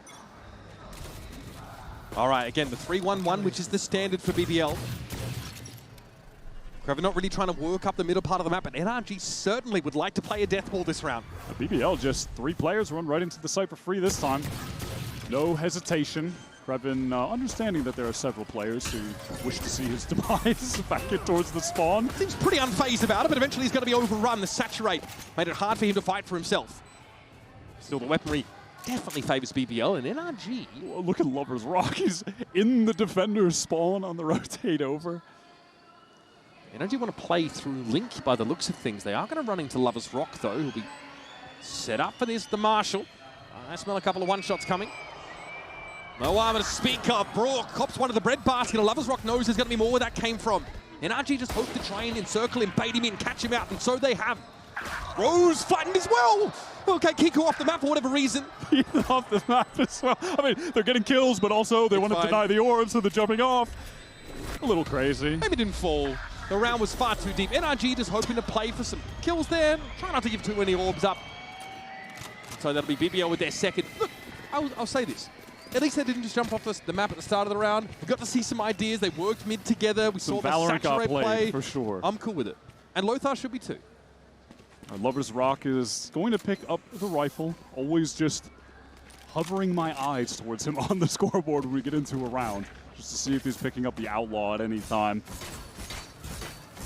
All right, again, the 3-1-1, which is the standard for BBL. Krevin not really trying to work up the middle part of the map, but NRG certainly would like to play a death ball this round. BBL, just 3 players run right into the site for free this time. No hesitation. Krevin understanding that there are several players who wish to see his demise back in towards the spawn. Seems pretty unfazed about it, but eventually he's going to be overrun. The saturate made it hard for him to fight for himself. Still, the weaponry definitely favors BBL, and NRG. Well, look at Lover's Rock. He's in the defender's spawn on the rotate over. NRG want to play through Link by the looks of things. They are going to run into Lover's Rock, though. He'll be set up for this, the Marshall. I smell a couple of one-shots coming. No armor to speak of. Brock cops one of the bread basket, and Lover's Rock knows there's going to be more where that came from. NRG just hoped to try and encircle him, bait him in, catch him out, and so they have. Rose flattened as well. Okay, Kiko off the map for whatever reason. Off the map as well. I mean, they're getting kills, but also they want to deny the orb, so they're jumping off. A little crazy. Maybe didn't fall. The round was far too deep. NRG just hoping to play for some kills there. Try not to give too many orbs up. So that'll be BBL with their second. Look, I'll say this. At least they didn't just jump off the map at the start of the round. We got to see some ideas. They worked mid together. We saw the saturate play. For sure. I'm cool with it. And Lothar should be too. Lover's Rock is going to pick up the rifle. Always just hovering my eyes towards him on the scoreboard when we get into a round, just to see if he's picking up the Outlaw at any time.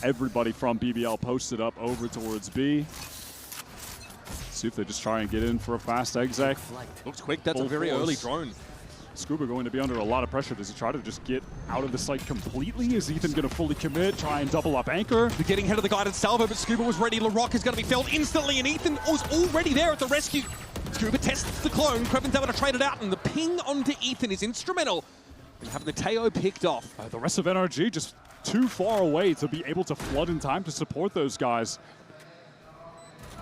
Everybody from BBL posted up over towards B. See if they just try and get in for a fast exec. Looks quick. That's a very early drone. Scuba going to be under a lot of pressure. Does he try to just get out of the site completely? Is Ethan going to fully commit, try and double up anchor? They're getting ahead of the guided salvo, but Scuba was ready. LaRock is going to be felled instantly, and Ethan was already there at the rescue. Scuba tests the clone. Krevin's able to trade it out, and the ping onto Ethan is instrumental in having the Teo picked off. The rest of NRG just too far away to be able to flood in time to support those guys.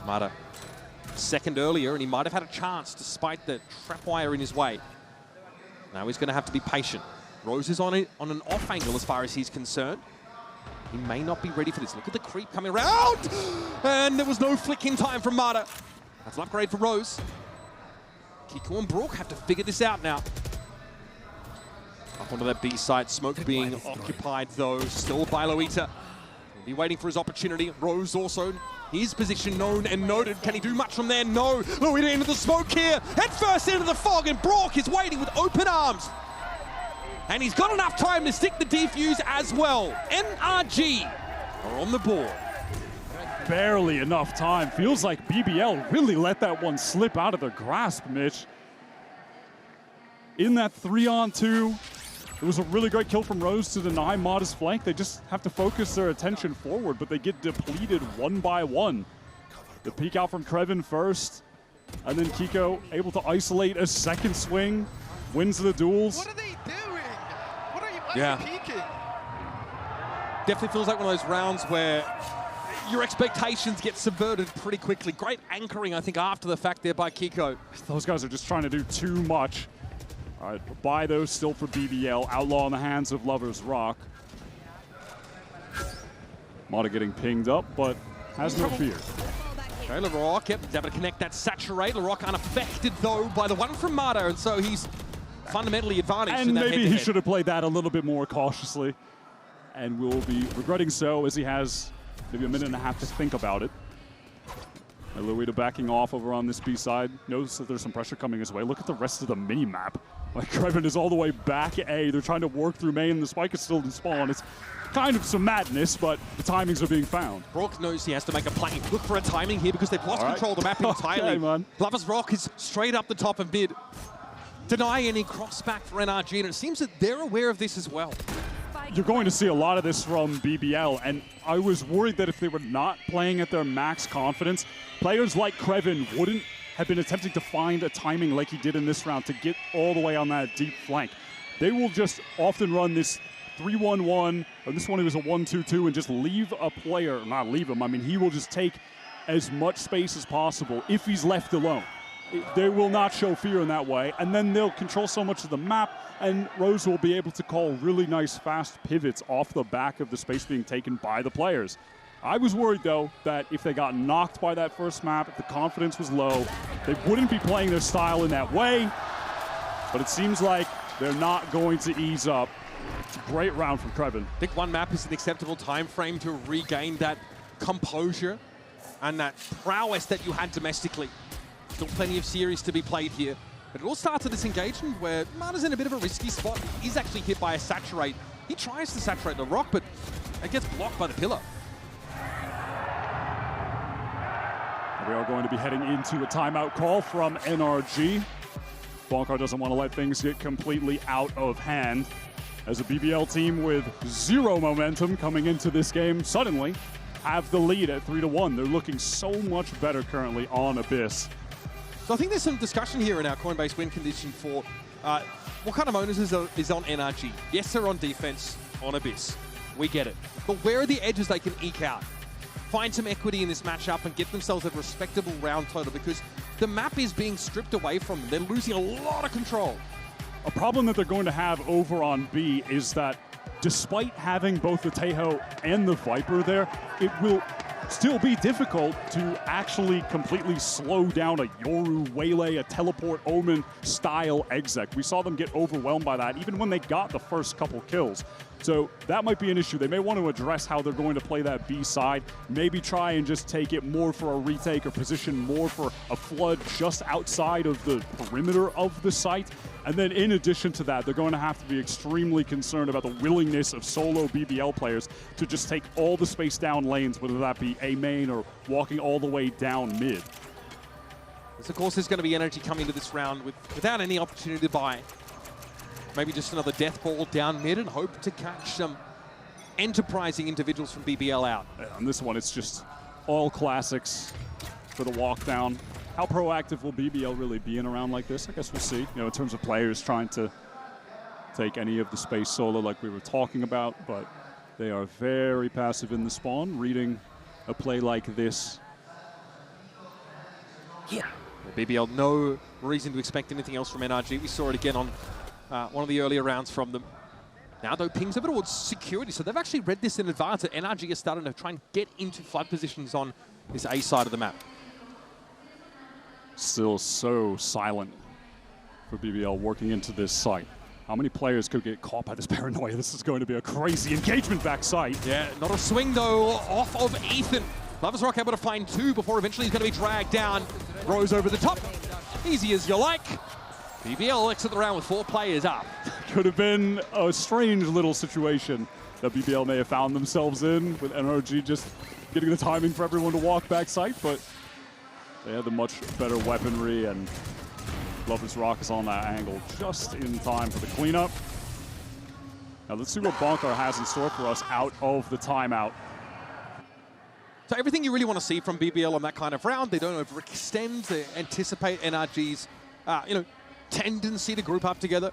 Mata second earlier, and he might have had a chance despite the trapwire in his way. Now he's going to have to be patient. Rose is on an off angle as far as he's concerned. He may not be ready for this. Look at the creep coming around! And there was no flick in time from Mata. That's an upgrade for Rose. Kiko and Brook have to figure this out now. Up onto that B site, Smoke being occupied though, still by Loita. He'll be waiting for his opportunity. Rose also, his position known and noted. Can he do much from there? No. Loita into the smoke here. Head first into the fog, and Brock is waiting with open arms. And he's got enough time to stick the defuse as well. NRG are on the board. Barely enough time. Feels like BBL really let that one slip out of their grasp, Mitch. In that 3-on-2, it was a really great kill from Rose to deny Mata's flank. They just have to focus their attention forward, but they get depleted one by one. The peek out from Krevin first, and then Kiko able to isolate a second swing, wins the duels. What are they doing? What are you peeking? Definitely feels like one of those rounds where your expectations get subverted pretty quickly. Great anchoring, I think, after the fact there by Kiko. Those guys are just trying to do too much. All right, buy those still for BBL. Outlaw in the hands of Lover's Rock. Mata getting pinged up, but has no fear. Okay, LaRock, yep, able to connect that saturate. LaRock unaffected, though, by the one from Mata, and so he's fundamentally advantaged and in that maybe he should have played that a little bit more cautiously, and will be regretting so, as he has maybe a minute and a half to think about it. And Loita backing off over on this B side. Knows that there's some pressure coming his way. Look at the rest of the mini-map. Like, Krevin is all the way back A. They're trying to work through main. The spike is still in spawn. It's kind of some madness, but the timings are being found. Brock knows he has to make a play. Look for a timing here because they've lost control of the map entirely. Okay, Lover's Rock is straight up the top of mid. Deny any cross-back for NRG, and it seems that they're aware of this as well. You're going to see a lot of this from BBL, and I was worried that if they were not playing at their max confidence, players like Krevin wouldn't have been attempting to find a timing like he did in this round to get all the way on that deep flank. They will just often run this 3-1-1, or this one it was a 1-2-2, and just leave a player, not leave him, I mean, he will just take as much space as possible if he's left alone. They will not show fear in that way, and then they'll control so much of the map, and Rose will be able to call really nice fast pivots off the back of the space being taken by the players. I was worried, though, that if they got knocked by that first map, if the confidence was low, they wouldn't be playing their style in that way, but it seems like they're not going to ease up. It's a great round from Krevin. I think one map is an acceptable time frame to regain that composure and that prowess that you had domestically. Still plenty of series to be played here. But it all starts at this engagement where Mata's in a bit of a risky spot. He's actually hit by a saturate. He tries to saturate the rock, but it gets blocked by the pillar. We are going to be heading into a timeout call from NRG. Bonkar doesn't want to let things get completely out of hand. As a BBL team with zero momentum coming into this game, suddenly have the lead at 3-1. They're looking so much better currently on Abyss. So I think there's some discussion here in our Coinbase win condition for what kind of owners is on NRG. Yes, they're on defense on Abyss. We get it. But where are the edges they can eke out? Find some equity in this matchup and get themselves a respectable round total, because the map is being stripped away from them. They're losing a lot of control. A problem that they're going to have over on B is that despite having both the Tejo and the Viper there, it will still be difficult to actually completely slow down a Yoru, Waylay, a Teleport, Omen style exec. We saw them get overwhelmed by that even when they got the first couple kills. So that might be an issue. They may want to address how they're going to play that B side, maybe try and just take it more for a retake or position more for a flood just outside of the perimeter of the site. And then in addition to that, they're going to have to be extremely concerned about the willingness of solo BBL players to just take all the space down lanes, whether that be A main or walking all the way down mid. Of course, there's going to be NRG coming into this round without any opportunity to buy. Maybe just another death ball down mid and hope to catch some enterprising individuals from BBL out. On this one, it's just all classics for the walk down. How proactive will BBL really be in a round like this? I guess we'll see. You know, in terms of players trying to take any of the space solo like we were talking about, but they are very passive in the spawn, reading a play like this. Yeah. BBL, no reason to expect anything else from NRG. We saw it again on one of the earlier rounds from them. Now, though, pings over towards security, so they've actually read this in advance that NRG is starting to try and get into flood positions on this A side of the map. Still so silent for BBL working into this site. How many players could get caught by this paranoia? This is going to be a crazy engagement backside. Yeah, not a swing, though, off of Ethan. Lovers Rock able to find two before eventually he's going to be dragged down. Rose over the top. Easy as you like. BBL exit the round with 4 players up. Could have been a strange little situation that BBL may have found themselves in, with NRG just getting the timing for everyone to walk backside, but they had the much better weaponry, and Lovers Rock is on that angle just in time for the cleanup. Now let's see what Bonkar has in store for us out of the timeout. So everything you really want to see from BBL on that kind of round, they don't overextend, they anticipate NRG's, tendency to group up together.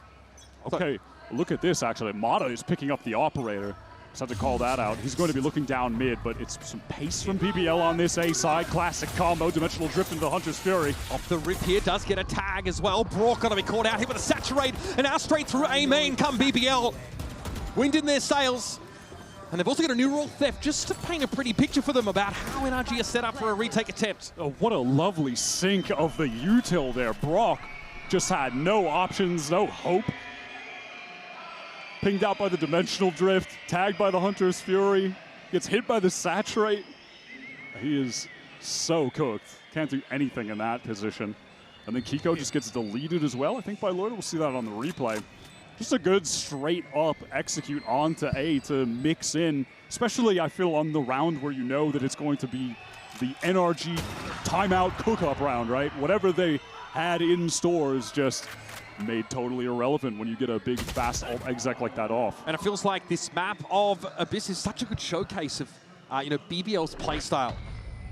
Okay, look at this actually. Mata is picking up the operator. Just have to call that out. He's going to be looking down mid, but it's some pace from BBL on this A side. Classic combo, dimensional drift into Hunter's Fury. Off the rip here, does get a tag as well. Brock going to be caught out here with a saturate, and now straight through A main come BBL. Wind in their sails. And they've also got a new rule theft, just to paint a pretty picture for them about how NRG is set up for a retake attempt. Oh, what a lovely sync of the util there. Brock just had no options, no hope. Pinged out by the dimensional drift, tagged by the Hunter's Fury, gets hit by the saturate. He is so cooked. Can't do anything in that position. And then Kiko just gets deleted as well. I think by Lord, we'll see that on the replay. Just a good straight up execute onto A to mix in, especially I feel on the round where you know that it's going to be the NRG timeout cook-up round, right? Whatever they had in stores just made totally irrelevant when you get a big fast alt exec like that off. And it feels like this map of Abyss is such a good showcase of BBL's playstyle.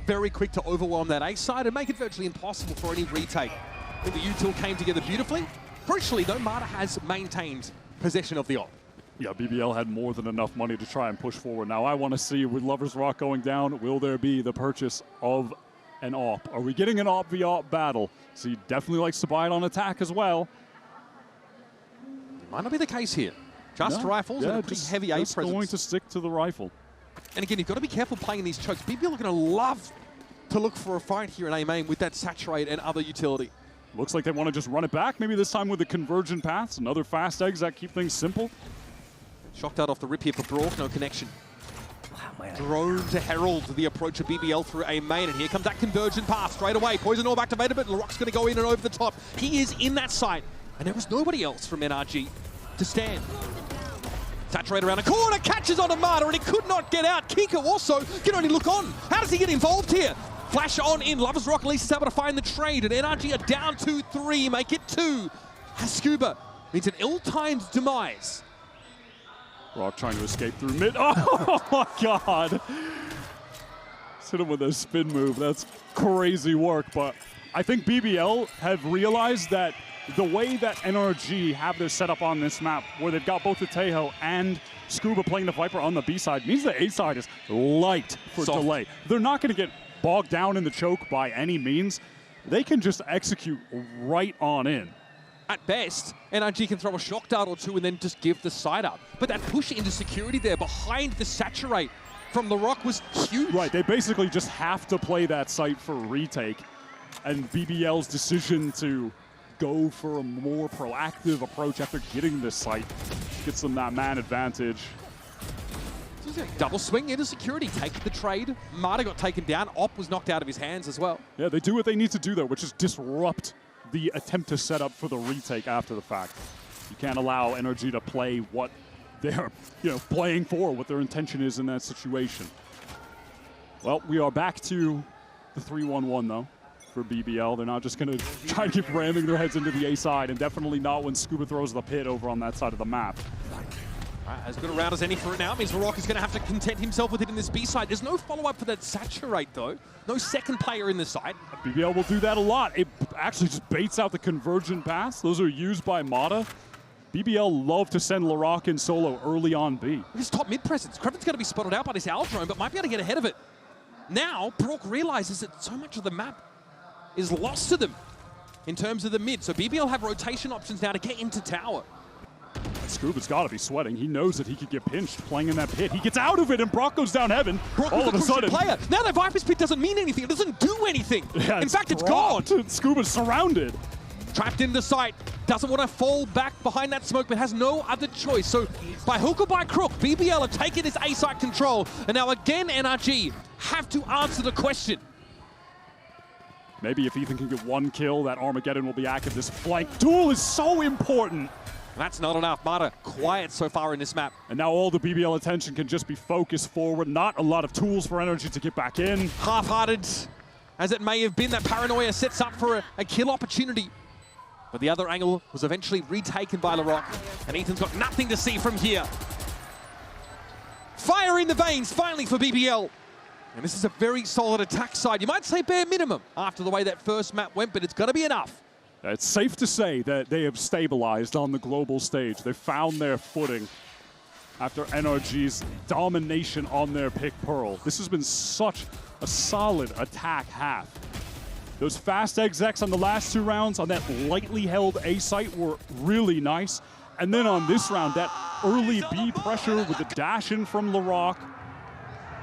Very quick to overwhelm that A side and make it virtually impossible for any retake. I think the util came together beautifully. Crucially though, Mata has maintained possession of the op. Yeah, BBL had more than enough money to try and push forward. Now I want to see, with Lovers Rock going down, will there be the purchase of an op? Are we getting an op v op battle? So he definitely likes to buy it on attack as well. Might not be the case here. Just rifles and a pretty heavy A presence. Going to stick to the rifle. And again, you've got to be careful playing these chokes. BBL are going to love to look for a fight here in A main with that saturate and other utility. Looks like they want to just run it back, maybe this time with the convergent paths. Another fast exec, keep things simple. Shocked out off the rip here for Brock, no connection. Drone to herald the approach of BBL through A main, and here comes that convergent path straight away. Poison Orb activated, but LaRock's going to go in and over the top. He is in that site, and there was nobody else from NRG to stand. Saturate around the corner, catches onto Mata, and he could not get out. Kiko also can only look on. How does he get involved here? Flash on in. Lovers Rock at least is able to find the trade. And NRG are down 2-3. Make it 2. Scuba means an ill-timed demise. Rock trying to escape through mid. Oh my god. Hit him with a spin move. That's crazy work. But I think BBL have realized that the way that NRG have their setup on this map, where they've got both the Tejo and Scuba playing the Viper on the B side, means the A side is light for delay. They're not going to get bogged down in the choke by any means. They can just execute right on in. At best, NRG can throw a shock dart or two and then just give the side up. But that push into security there behind the saturate from the Rock was huge. Right, they basically just have to play that site for retake. And BBL's decision to go for a more proactive approach after getting this site gets them that man advantage. Double swing into security, take the trade. Marta got taken down. Op was knocked out of his hands as well. Yeah, they do what they need to do there, which is disrupt the attempt to set up for the retake after the fact. You can't allow NRG to play what they're playing for, what their intention is in that situation. Well, we are back to the 3-1-1 though for BBL. They're not just going to try to keep ramming their heads into the A side, and definitely not when Scuba throws the pit over on that side of the map. As good a round as any for it now. It means Rock is going to have to content himself with it in this B side. There's no follow-up for that saturate, though. No second player in the side. BBL will do that a lot. It actually just baits out the convergent pass. Those are used by Mata. BBL love to send Larock in solo early on B. His top mid presence. Kreven's going to be spotted out by this Aldrome, but might be able to get ahead of it. Now, Brock realizes that so much of the map is lost to them in terms of the mid. So BBL have rotation options now to get into tower. Scuba's got to be sweating. He knows that he could get pinched playing in that pit. He gets out of it, and Brock goes down heaven. Brock all of a sudden, player. Now that Viper's pit doesn't mean anything. It doesn't do anything. Yeah, in fact, it's gone. Scuba's surrounded. Trapped in the site. Doesn't want to fall back behind that smoke, but has no other choice. So by hook or by crook, BBL are taking this A site control. And now again, NRG have to answer the question. Maybe if Ethan can get one kill, that Armageddon will be active. This flank duel is so important. That's not enough. Mata quiet so far in this map. And now all the BBL attention can just be focused forward. Not a lot of tools for NRG to get back in. Half-hearted as it may have been, that paranoia sets up for a kill opportunity. But the other angle was eventually retaken by Larock, and Ethan's got nothing to see from here. Fire in the veins, finally, for BBL. And this is a very solid attack side. You might say bare minimum after the way that first map went, but it's got to be enough. It's safe to say that they have stabilized on the global stage. They found their footing after NRG's domination on their pick Pearl. This has been such a solid attack half. Those fast execs on the last two rounds on that lightly held A site were really nice. And then on this round, that early B pressure with the dash in from Larock,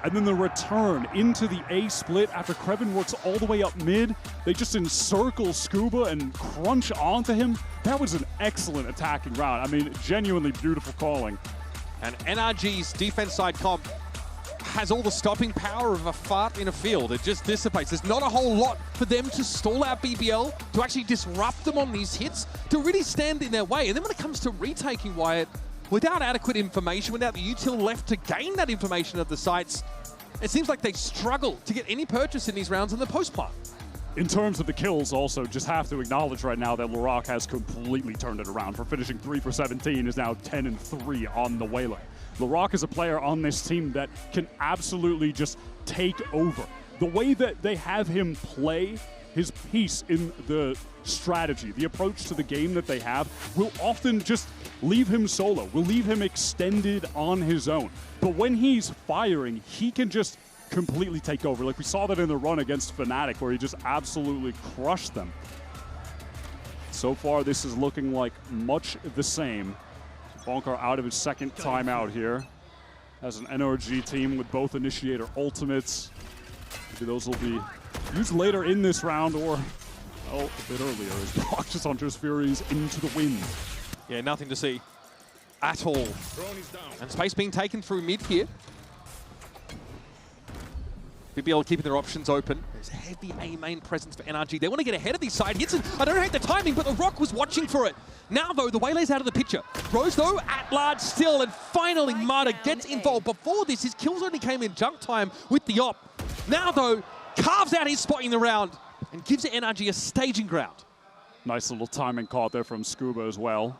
and then the return into the A split after Kreven works all the way up mid. They just encircle Scuba and crunch onto him. That was an excellent attacking round. I mean, genuinely beautiful calling. And NRG's defense side comp has all the stopping power of a fart in a field. It just dissipates. There's not a whole lot for them to stall out BBL, to actually disrupt them on these hits, to really stand in their way. And then when it comes to retaking Wyatt, without adequate information, without the util left to gain that information of the sites, it seems like they struggle to get any purchase in these rounds in the post-plant. In terms of the kills, also, just have to acknowledge right now that Larock has completely turned it around. For finishing 3 for 17 is now 10-3 on the Waylay. Larock is a player on this team that can absolutely just take over. The way that they have him play his piece in the strategy, the approach to the game that they have, will often just leave him solo, will leave him extended on his own. But when he's firing, he can just completely take over. Like we saw that in the run against Fnatic, where he just absolutely crushed them. So far, this is looking like much the same. Bonkar out of his second timeout here. Has an NRG team with both initiator ultimates. Maybe those will be used later in this round, or a bit earlier as Brock just Hunter's Furies into the wind. Yeah, nothing to see at all. And space being taken through mid here. BBL keeping their options open. There's heavy A main presence for NRG. They want to get ahead of these side hits, and I don't hate the timing, but the Rock was watching for it. Now, though, the Waylay's out of the picture. Rose, though, at large still, and finally Mata gets involved. Before this, his kills only came in junk time with the op. Now, though, carves out his spot in the round and gives NRG a staging ground. Nice little timing caught there from Scuba as well.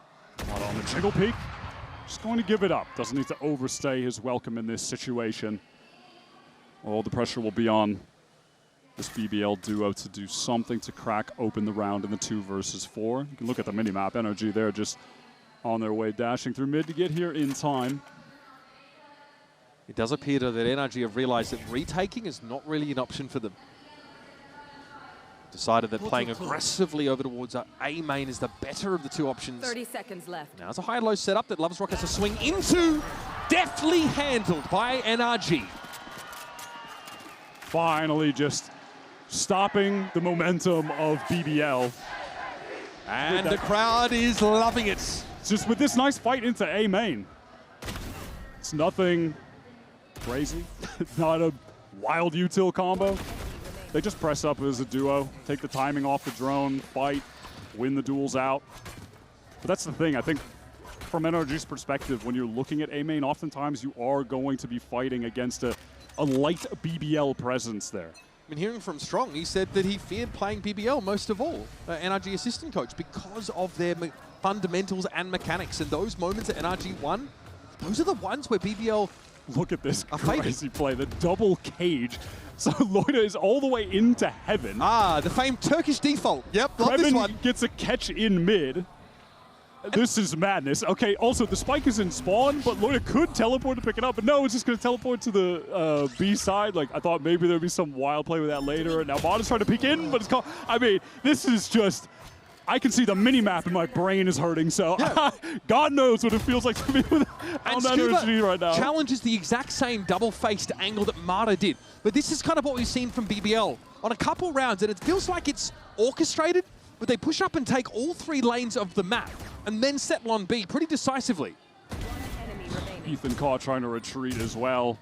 Not on the jiggle peek. Just going to give it up. Doesn't need to overstay his welcome in this situation. All the pressure will be on this BBL duo to do something to crack open the round in the 2 versus 4. You can look at the mini-map. NRG there just on their way, dashing through mid to get here in time. It does appear that NRG have realized that retaking is not really an option for them. Decided that playing aggressively over towards A main is the better of the 2 options. 30 seconds left. Now it's a high-low setup that LoversRock has to swing into. Deftly handled by NRG. Finally just stopping the momentum of BBL. And the crowd is loving it. Just with this nice fight into A main. It's nothing crazy. It's not a wild util combo. They just press up as a duo, take the timing off the drone, fight, win the duels out. But that's the thing, I think from NRG's perspective, when you're looking at A main, oftentimes you are going to be fighting against a light BBL presence there. I mean, hearing from Strong, he said that he feared playing BBL most of all, NRG assistant coach, because of their fundamentals and mechanics. And those moments that NRG won, those are the ones where BBL look at this crazy play, the double cage. So Loida is all the way into heaven. Ah, the famed Turkish default. Yep, love this one. Gets a catch in mid. This is madness. Okay, also the spike is in spawn, but Loida could teleport to pick it up, but no, it's just going to teleport to the B side. Like, I thought maybe there'd be some wild play with that later, and now Bot is trying to peek in, but it's called. I mean, this is just. I can see the mini-map and my brain is hurting, so yeah. God knows what it feels like to be with on that energy right now. Challenges the exact same double-faced angle that Mata did. But this is kind of what we've seen from BBL on a couple rounds, and it feels like it's orchestrated, but they push up and take all 3 lanes of the map and then settle on B pretty decisively. Ethan Kaw trying to retreat as well.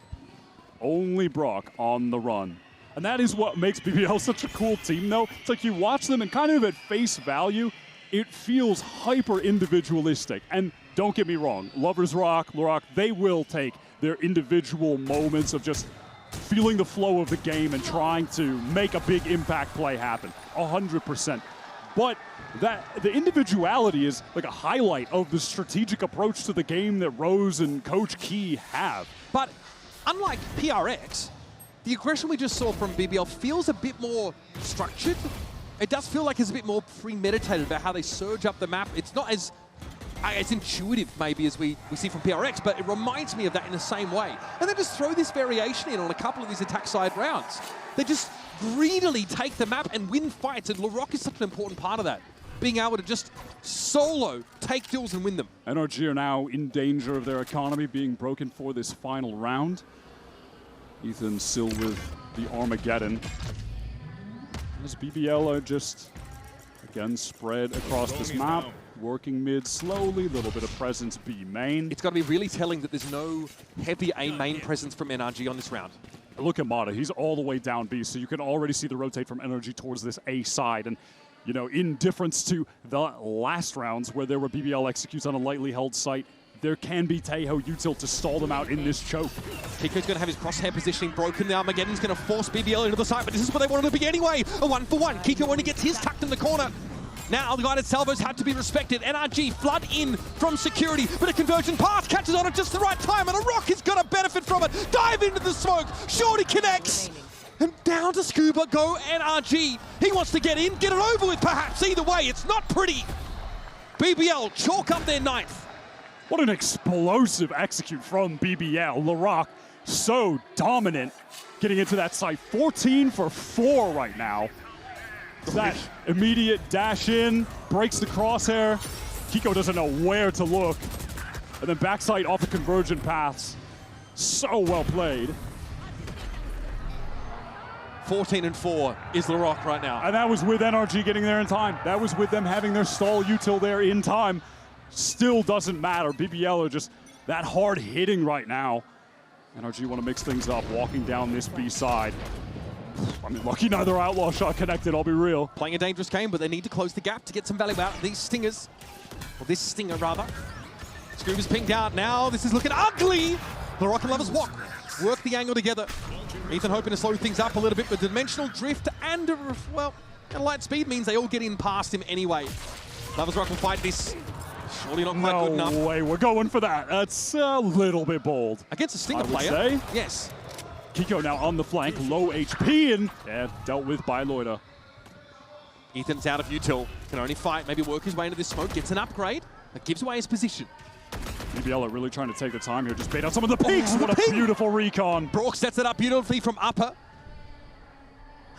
Only Brock on the run. And that is what makes BBL such a cool team, though. It's like you watch them and kind of at face value, it feels hyper individualistic. And don't get me wrong, LoversRock, they will take their individual moments of just feeling the flow of the game and trying to make a big impact play happen, 100%. But the individuality is like a highlight of the strategic approach to the game that Rose and Coach Key have. But unlike PRX, the aggression we just saw from BBL feels a bit more structured. It does feel like it's a bit more premeditated about how they surge up the map. It's not as intuitive maybe as we see from PRX, but it reminds me of that in the same way. And then just throw this variation in on a couple of these attack side rounds. They just greedily take the map and win fights, and LaRock is such an important part of that. Being able to just solo take duels and win them. NRG are now in danger of their economy being broken for this final round. Ethan still with the Armageddon. As BBL are just, again, spread across this map, working mid slowly, little bit of presence B main. It's got to be really telling that there's no heavy A main presence from NRG on this round. Look at Mata, he's all the way down B, so you can already see the rotate from NRG towards this A side. And, you know, in difference to the last rounds where there were BBL executes on a lightly held site, there can be Taeho util to stall them out in this choke. Kiko's going to have his crosshair positioning broken now. Armageddon's going to force BBL into the side, but this is what they wanted to be anyway. A 1-for-1. Kiko only gets his tucked in the corner. Now the guided salvos have to be respected. NRG flood in from security, but a convergent path catches on at just the right time, and a rock is going to benefit from it. Dive into the smoke. Shorty connects. And down to Scuba go NRG. He wants to get in, get it over with perhaps. Either way, it's not pretty. BBL chalk up their 9th. What an explosive execute from BBL. LaRock so dominant getting into that site. 14 for 4 right now. That immediate dash in, breaks the crosshair. Kiko doesn't know where to look. And then backside off the convergent paths. So well played. 14-4 is LaRock right now. And that was with NRG getting there in time. That was with them having their stall util there in time. Still doesn't matter. BBL are just that hard hitting right now. NRG want to mix things up, walking down this B side. I mean, lucky neither outlaw shot connected, I'll be real. Playing a dangerous game, but they need to close the gap to get some value out of these stingers. Or this stinger, rather. Scuba's pinged out now. This is looking ugly. LaRock and Lovers work the angle together. Ethan hoping to slow things up a little bit with dimensional drift and, well, and light speed means they all get in past him anyway. Lovers Rock will fight this. Surely not quite good enough. No way, we're going for that. That's a little bit bold. Against a Stinger player. Say. Yes. Kiko now on the flank, low HP, and dealt with by Loida. Ethan's out of util. Can only fight, maybe work his way into this smoke, gets an upgrade, that gives away his position. BBL are really trying to take the time here, just bait out some of the peaks. What a beautiful recon. Brock sets it up beautifully from upper.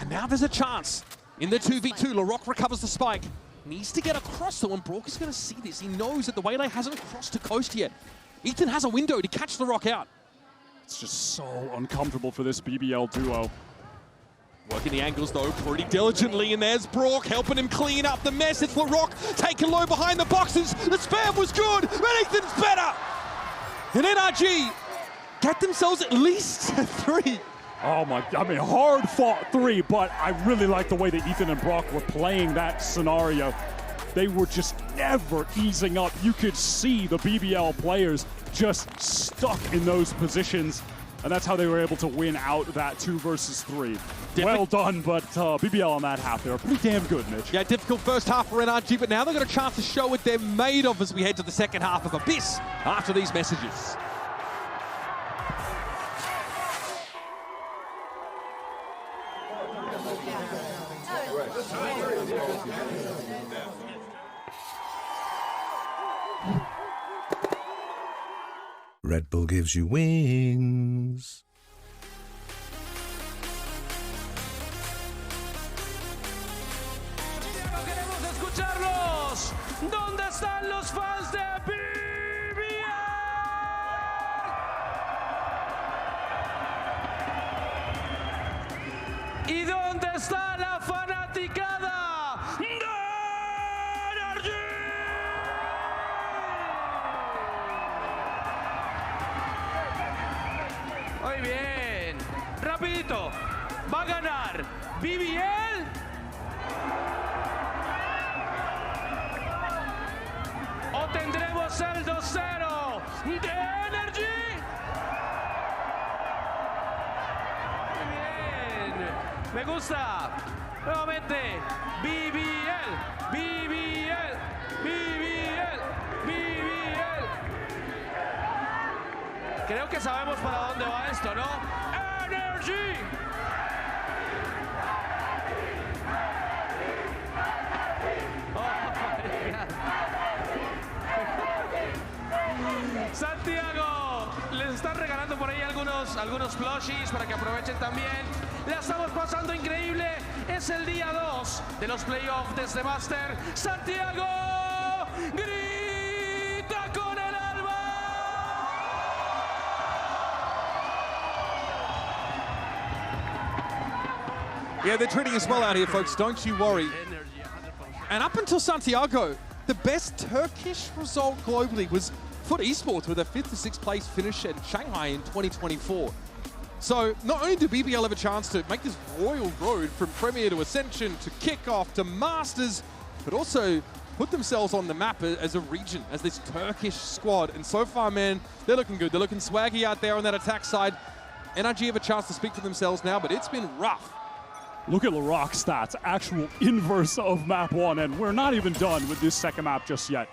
And now there's a chance. In the 2v2, LaRock recovers the spike. Needs to get across though, and Brock is going to see this. He knows that the Waylay hasn't crossed to coast yet. Ethan has a window to catch LaRock out. It's just so uncomfortable for this BBL duo. Working the angles though pretty diligently, and there's Brock helping him clean up the mess. It's LaRock taken low behind the boxes. The spam was good, but Ethan's better. And NRG get themselves at least a 3. Oh my, I mean, hard fought 3, but I really like the way that Ethan and Brock were playing that scenario. They were just never easing up. You could see the BBL players just stuck in those positions, and that's how they were able to win out that 2 versus 3. Well done, but BBL on that half, they were pretty damn good, Mitch. Yeah, difficult first half for NRG, but now they've got a chance to show what they're made of as we head to the second half of Abyss after these messages. Red Bull gives you wings. Queremos escucharlos. ¿Dónde están los fans de BBL? ¿Y dónde está la fanaticada de NRG? Muy bien. Rapidito. ¿Va a ganar BBL? ¿O tendremos el 2-0 de NRG? Muy bien. Me gusta. Nuevamente. BBL. BBL. BBL. BBL. Creo que sabemos para dónde va esto, ¿no? NRG. Santiago, les están regalando por ahí algunos plushies para que aprovechen también. La estamos pasando increíble. Es el día 2 de los playoffs desde Master. Santiago, grita con el alma. Yeah, they're treating us well out here, folks. Don't you worry. And up until Santiago, the best Turkish result globally was FUT Esports with a 5th to 6th place finish at Shanghai in 2024. So not only do BBL have a chance to make this royal road from Premier to Ascension to Kickoff to Masters, but also put themselves on the map as a region, as this Turkish squad. And so far, man, they're looking good. They're looking swaggy out there on that attack side. NRG have a chance to speak for themselves now, but it's been rough. Look at LaRock's stats, actual inverse of map 1, and we're not even done with this second map just yet.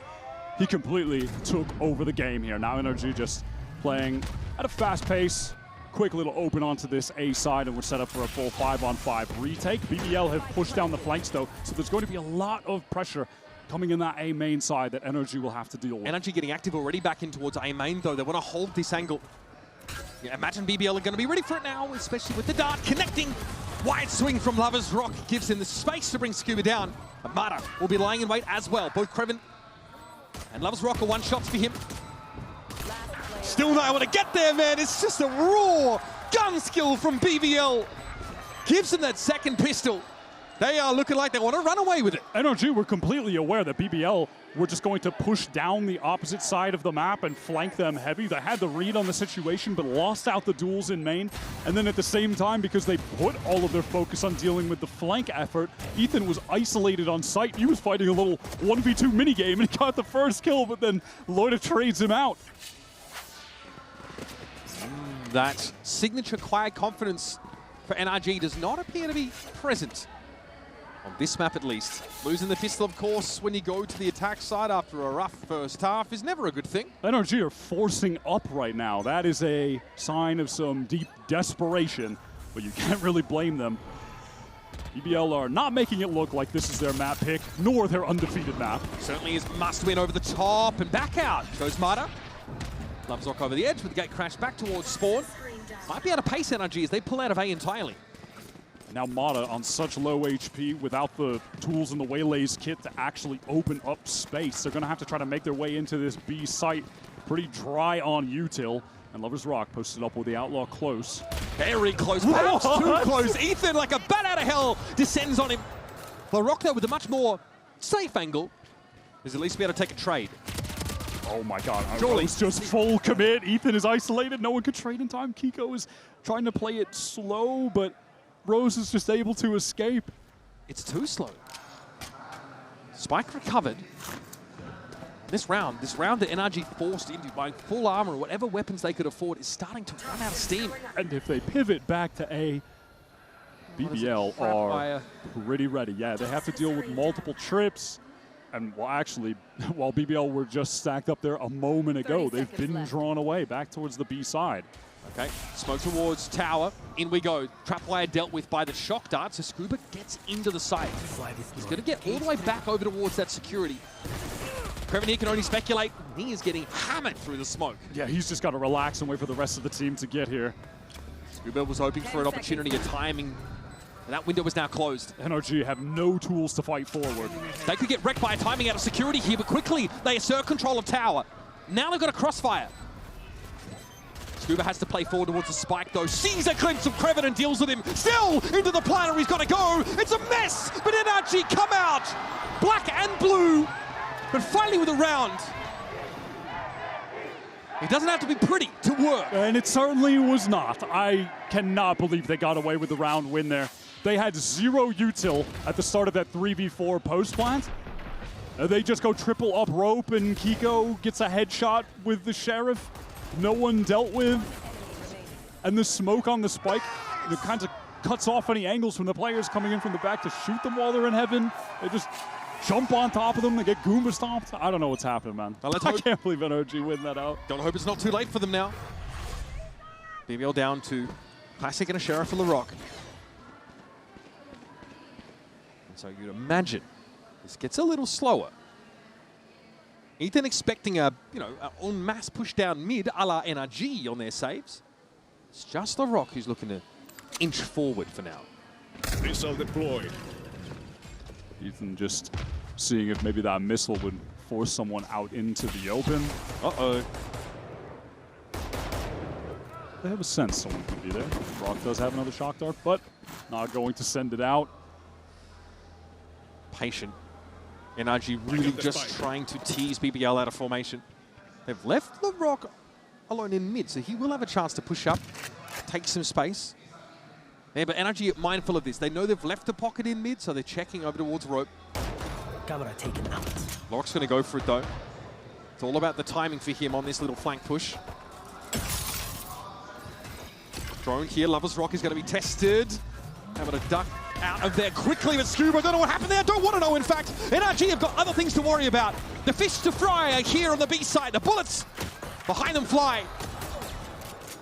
He completely took over the game here. Now NRG just playing at a fast pace. Quick little open onto this A side, and we're set up for a full 5-on-5 retake. BBL have pushed down the flanks though, so there's going to be a lot of pressure coming in that A main side that NRG will have to deal with. NRG getting active already back in towards A main though. They want to hold this angle. Yeah, imagine BBL are going to be ready for it now, especially with the dart connecting. Wide swing from Lovers Rock gives him the space to bring Scuba down. Amada will be lying in wait as well. Both Creven and Lovers Rock are one shots for him. Still not able to get there, man. It's just a raw gun skill from BBL. Gives him that second pistol. They are looking like they want to run away with it. NRG were completely aware that BBL were just going to push down the opposite side of the map and flank them heavy. They had the read on the situation, but lost out the duels in main. And then at the same time, because they put all of their focus on dealing with the flank effort, Ethan was isolated on site. He was fighting a little 1v2 minigame and he got the first kill, but then Loida trades him out. That signature quiet confidence for NRG does not appear to be present. On this map at least. Losing the pistol, of course, when you go to the attack side after a rough first half is never a good thing. NRG are forcing up right now. That is a sign of some deep desperation, but you can't really blame them. BBL are not making it look like this is their map pick, nor their undefeated map. Certainly is must win over the top and back out. Goes Mata. Lovezock over the edge with the gate crash back towards spawn. Might be able to pace NRG as they pull out of A entirely. Now Mata on such low HP without the tools in the Waylays kit to actually open up space. They're going to have to try to make their way into this B site. Pretty dry on util. And Lover's Rock posted up with the Outlaw close. Very close, perhaps too close. Ethan, like a bat out of hell, descends on him. But Rock, though, with a much more safe angle, is at least be able to take a trade. Oh my god, Surely. Rose just full commit. Ethan is isolated. No one could trade in time. Kiko is trying to play it slow, but Rose is just able to escape. It's too slow. Spike recovered. This round that NRG forced into buying full armor or whatever weapons they could afford is starting to run out of steam. And if they pivot back to A, BBL are pretty ready. Yeah, they have to deal with multiple trips. And well, actually, while BBL were just stacked up there a moment ago, they've been drawn away back towards the B side. Okay, smoke towards tower. In we go. Trapwire dealt with by the shock dart, so Scuba gets into the site. He's going to get all the way back over towards that security. Kreven here can only speculate. He is getting hammered through the smoke. Yeah, he's just got to relax and wait for the rest of the team to get here. Scuba was hoping for an opportunity, a timing, and that window was now closed. NRG have no tools to fight forward. They could get wrecked by a timing out of security here, but quickly they assert control of tower. Now they've got a crossfire. Scuba has to play forward towards the spike, though. Sees a glimpse of Kreven and deals with him. Still into the planter, he's got to go. It's a mess, but NRG come out. Black and blue, but finally with a round. It doesn't have to be pretty to work. And it certainly was not. I cannot believe they got away with the round win there. They had 0 util at the start of that 3v4 post plant. They just go triple up rope and Kiko gets a headshot with the Sheriff. No one dealt with. And the smoke on the spike, it kind of cuts off any angles from the players coming in from the back to shoot them while they're in heaven. They just jump on top of them, they get Goomba stomped. I don't know what's happening, man. I can't believe NRG win that out. Don't hope it's not too late for them now. BBL down to Classic and a Sheriff for the Rock. And so you'd imagine this gets a little slower. Ethan expecting a, en masse push down mid a la NRG on their saves. It's just the Rock who's looking to inch forward for now. Missile deployed. Ethan just seeing if maybe that missile would force someone out into the open. Uh-oh. They have a sense someone could be there. Rock does have another shock dart, but not going to send it out. Patient. NRG really just trying to tease BBL out of formation. They've left the Rock alone in mid, so he will have a chance to push up, take some space. Yeah, but NRG are mindful of this. They know they've left a pocket in mid, so they're checking over towards rope. Camera taken out. Lork's going to go for it, though. It's all about the timing for him on this little flank push. Drone here. Lover's Rock is going to be tested. Able to duck out of there quickly, but Scuba, don't know what happened there. Don't want to know, in fact. NRG have got other things to worry about. The fish to fry are here on the B side. The bullets behind them fly.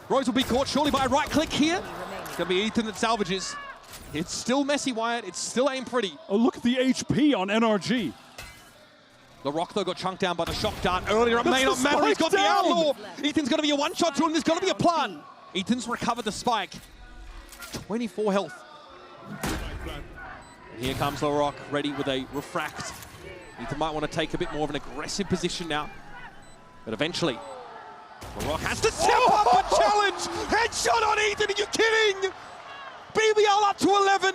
Rose will be caught surely by a right click here. It's going to be Ethan that salvages. It's still messy, Wyatt. It's still ain't pretty. Oh, look at the HP on NRG. The Rock, though, got chunked down by the shock dart earlier. It may not matter. He's got the Outlaw. Ethan's going to be a one-shot to him. There's got to be a plant. Ethan's recovered the spike. 24 health. And here comes the Rock, ready with a refract. Ethan might want to take a bit more of an aggressive position now. But eventually, the Rock has to step up and challenge. Headshot on Ethan, are you kidding? BBL up to 11.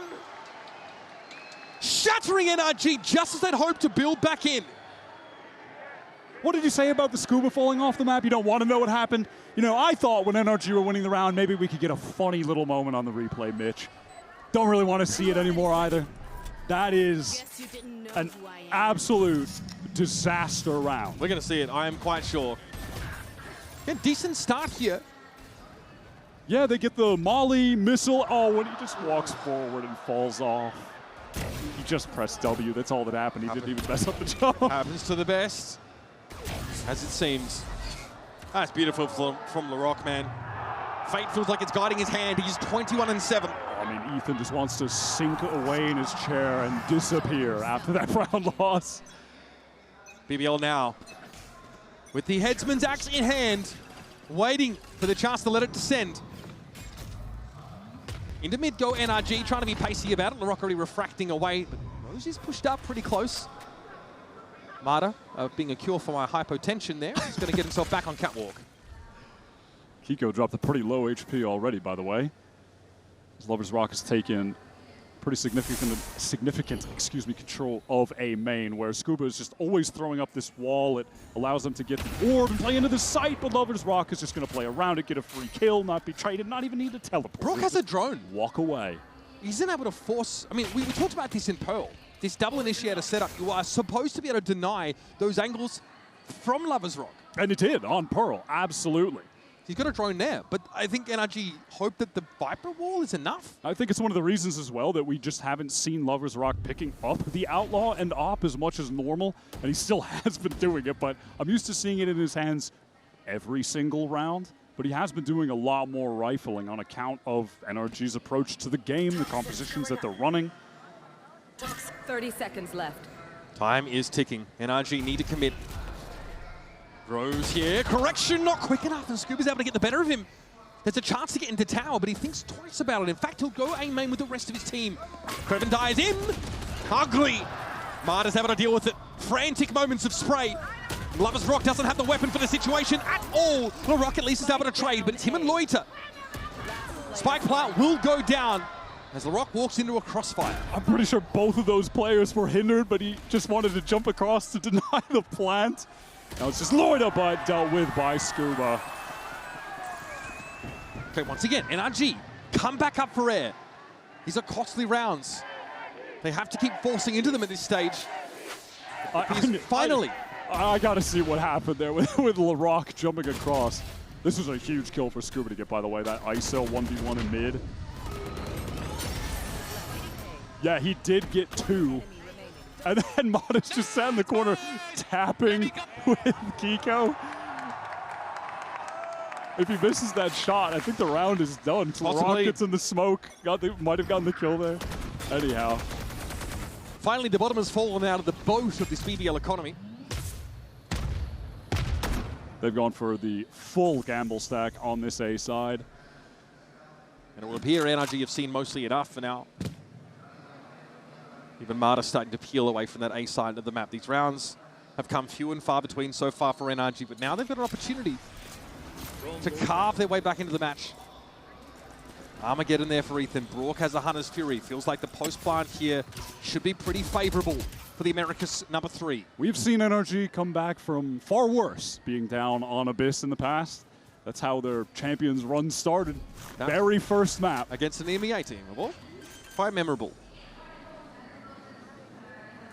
Shattering NRG just as they'd hoped to build back in. What did you say about the Scuba falling off the map? You don't want to know what happened? I thought when NRG were winning the round, maybe we could get a funny little moment on the replay, Mitch. Don't really want to see it anymore either. That is an absolute disaster round. We're going to see it, I am quite sure. Yeah, decent start here. Yeah, they get the Molly missile. Oh, when he just walks forward and falls off. He just pressed W. That's all that happened. He didn't even mess up the jump. Happens to the best, as it seems. That's beautiful from LaRock, man. Fate feels like it's guiding his hand. He's 21-7. I mean, Ethan just wants to sink away in his chair and disappear after that round loss. BBL now, with the headsman's axe in hand, waiting for the chance to let it descend. Into mid go NRG, trying to be pacey about it. LaRock already refracting away, but Rose is pushed up pretty close. Mata being a cure for my hypotension there. He's going to get himself back on catwalk. Kiko dropped a pretty low HP already, by the way. His Lover's Rock has taken pretty significant control of a main, where Scuba is just always throwing up this wall. It allows them to get the orb and play into the site, but Lover's Rock is just going to play around it, get a free kill, not be traded, not even need to teleport. Brock has a drone. Walk away. He's able to force, I mean, we talked about this in Pearl. This double initiator setup, you are supposed to be able to deny those angles from Lover's Rock. And it did on Pearl, absolutely. He's got a drone there, but I think NRG hope that the Viper wall is enough. I think it's one of the reasons as well that we just haven't seen Lover's Rock picking up the Outlaw and Op as much as normal, and he still has been doing it, but I'm used to seeing it in his hands every single round. But he has been doing a lot more rifling on account of NRG's approach to the game, the compositions that they're running. 30 seconds left. Time is ticking. NRG need to commit. Rose here. Correction, not quick enough, and Scuba's able to get the better of him. There's a chance to get into tower, but he thinks twice about it. In fact, he'll go aim main with the rest of his team. Creven dies in. Ugly. Mata's able to deal with it. Frantic moments of spray. Lover's Rock doesn't have the weapon for the situation at all. LaRock at least is able to trade, but it's him and Loiter. Spike plant will go down as LaRock walks into a crossfire. I'm pretty sure both of those players were hindered, but he just wanted to jump across to deny the plant. Now it's just Loiter, but dealt with by Scuba. Okay, once again, NRG come back up for air. These are costly rounds. They have to keep forcing into them at this stage. Finally. I got to see what happened there with LaRock jumping across. This was a huge kill for Scuba to get, by the way, that ISO 1v1 in mid. Yeah, he did get 2. And then Mata's just sat in the corner tapping with Kiko. If he misses that shot, I think the round is done. LaRock gets in the smoke. Might have gotten the kill there. Anyhow. Finally, the bottom has fallen out of the boat of this BBL economy. They've gone for the full gamble stack on this A side. And it will appear NRG have seen mostly enough for now. Even Mata starting to peel away from that A side of the map. These rounds have come few and far between so far for NRG, but now they've got an opportunity to carve their way back into the match. Armageddon there for Ethan. Brock has a Hunter's Fury. Feels like the post plant here should be pretty favorable for the Americas #3. We've seen NRG come back from far worse, being down on Abyss in the past. That's how their Champions run started. Very first map. Against an EMEA team, well, quite memorable.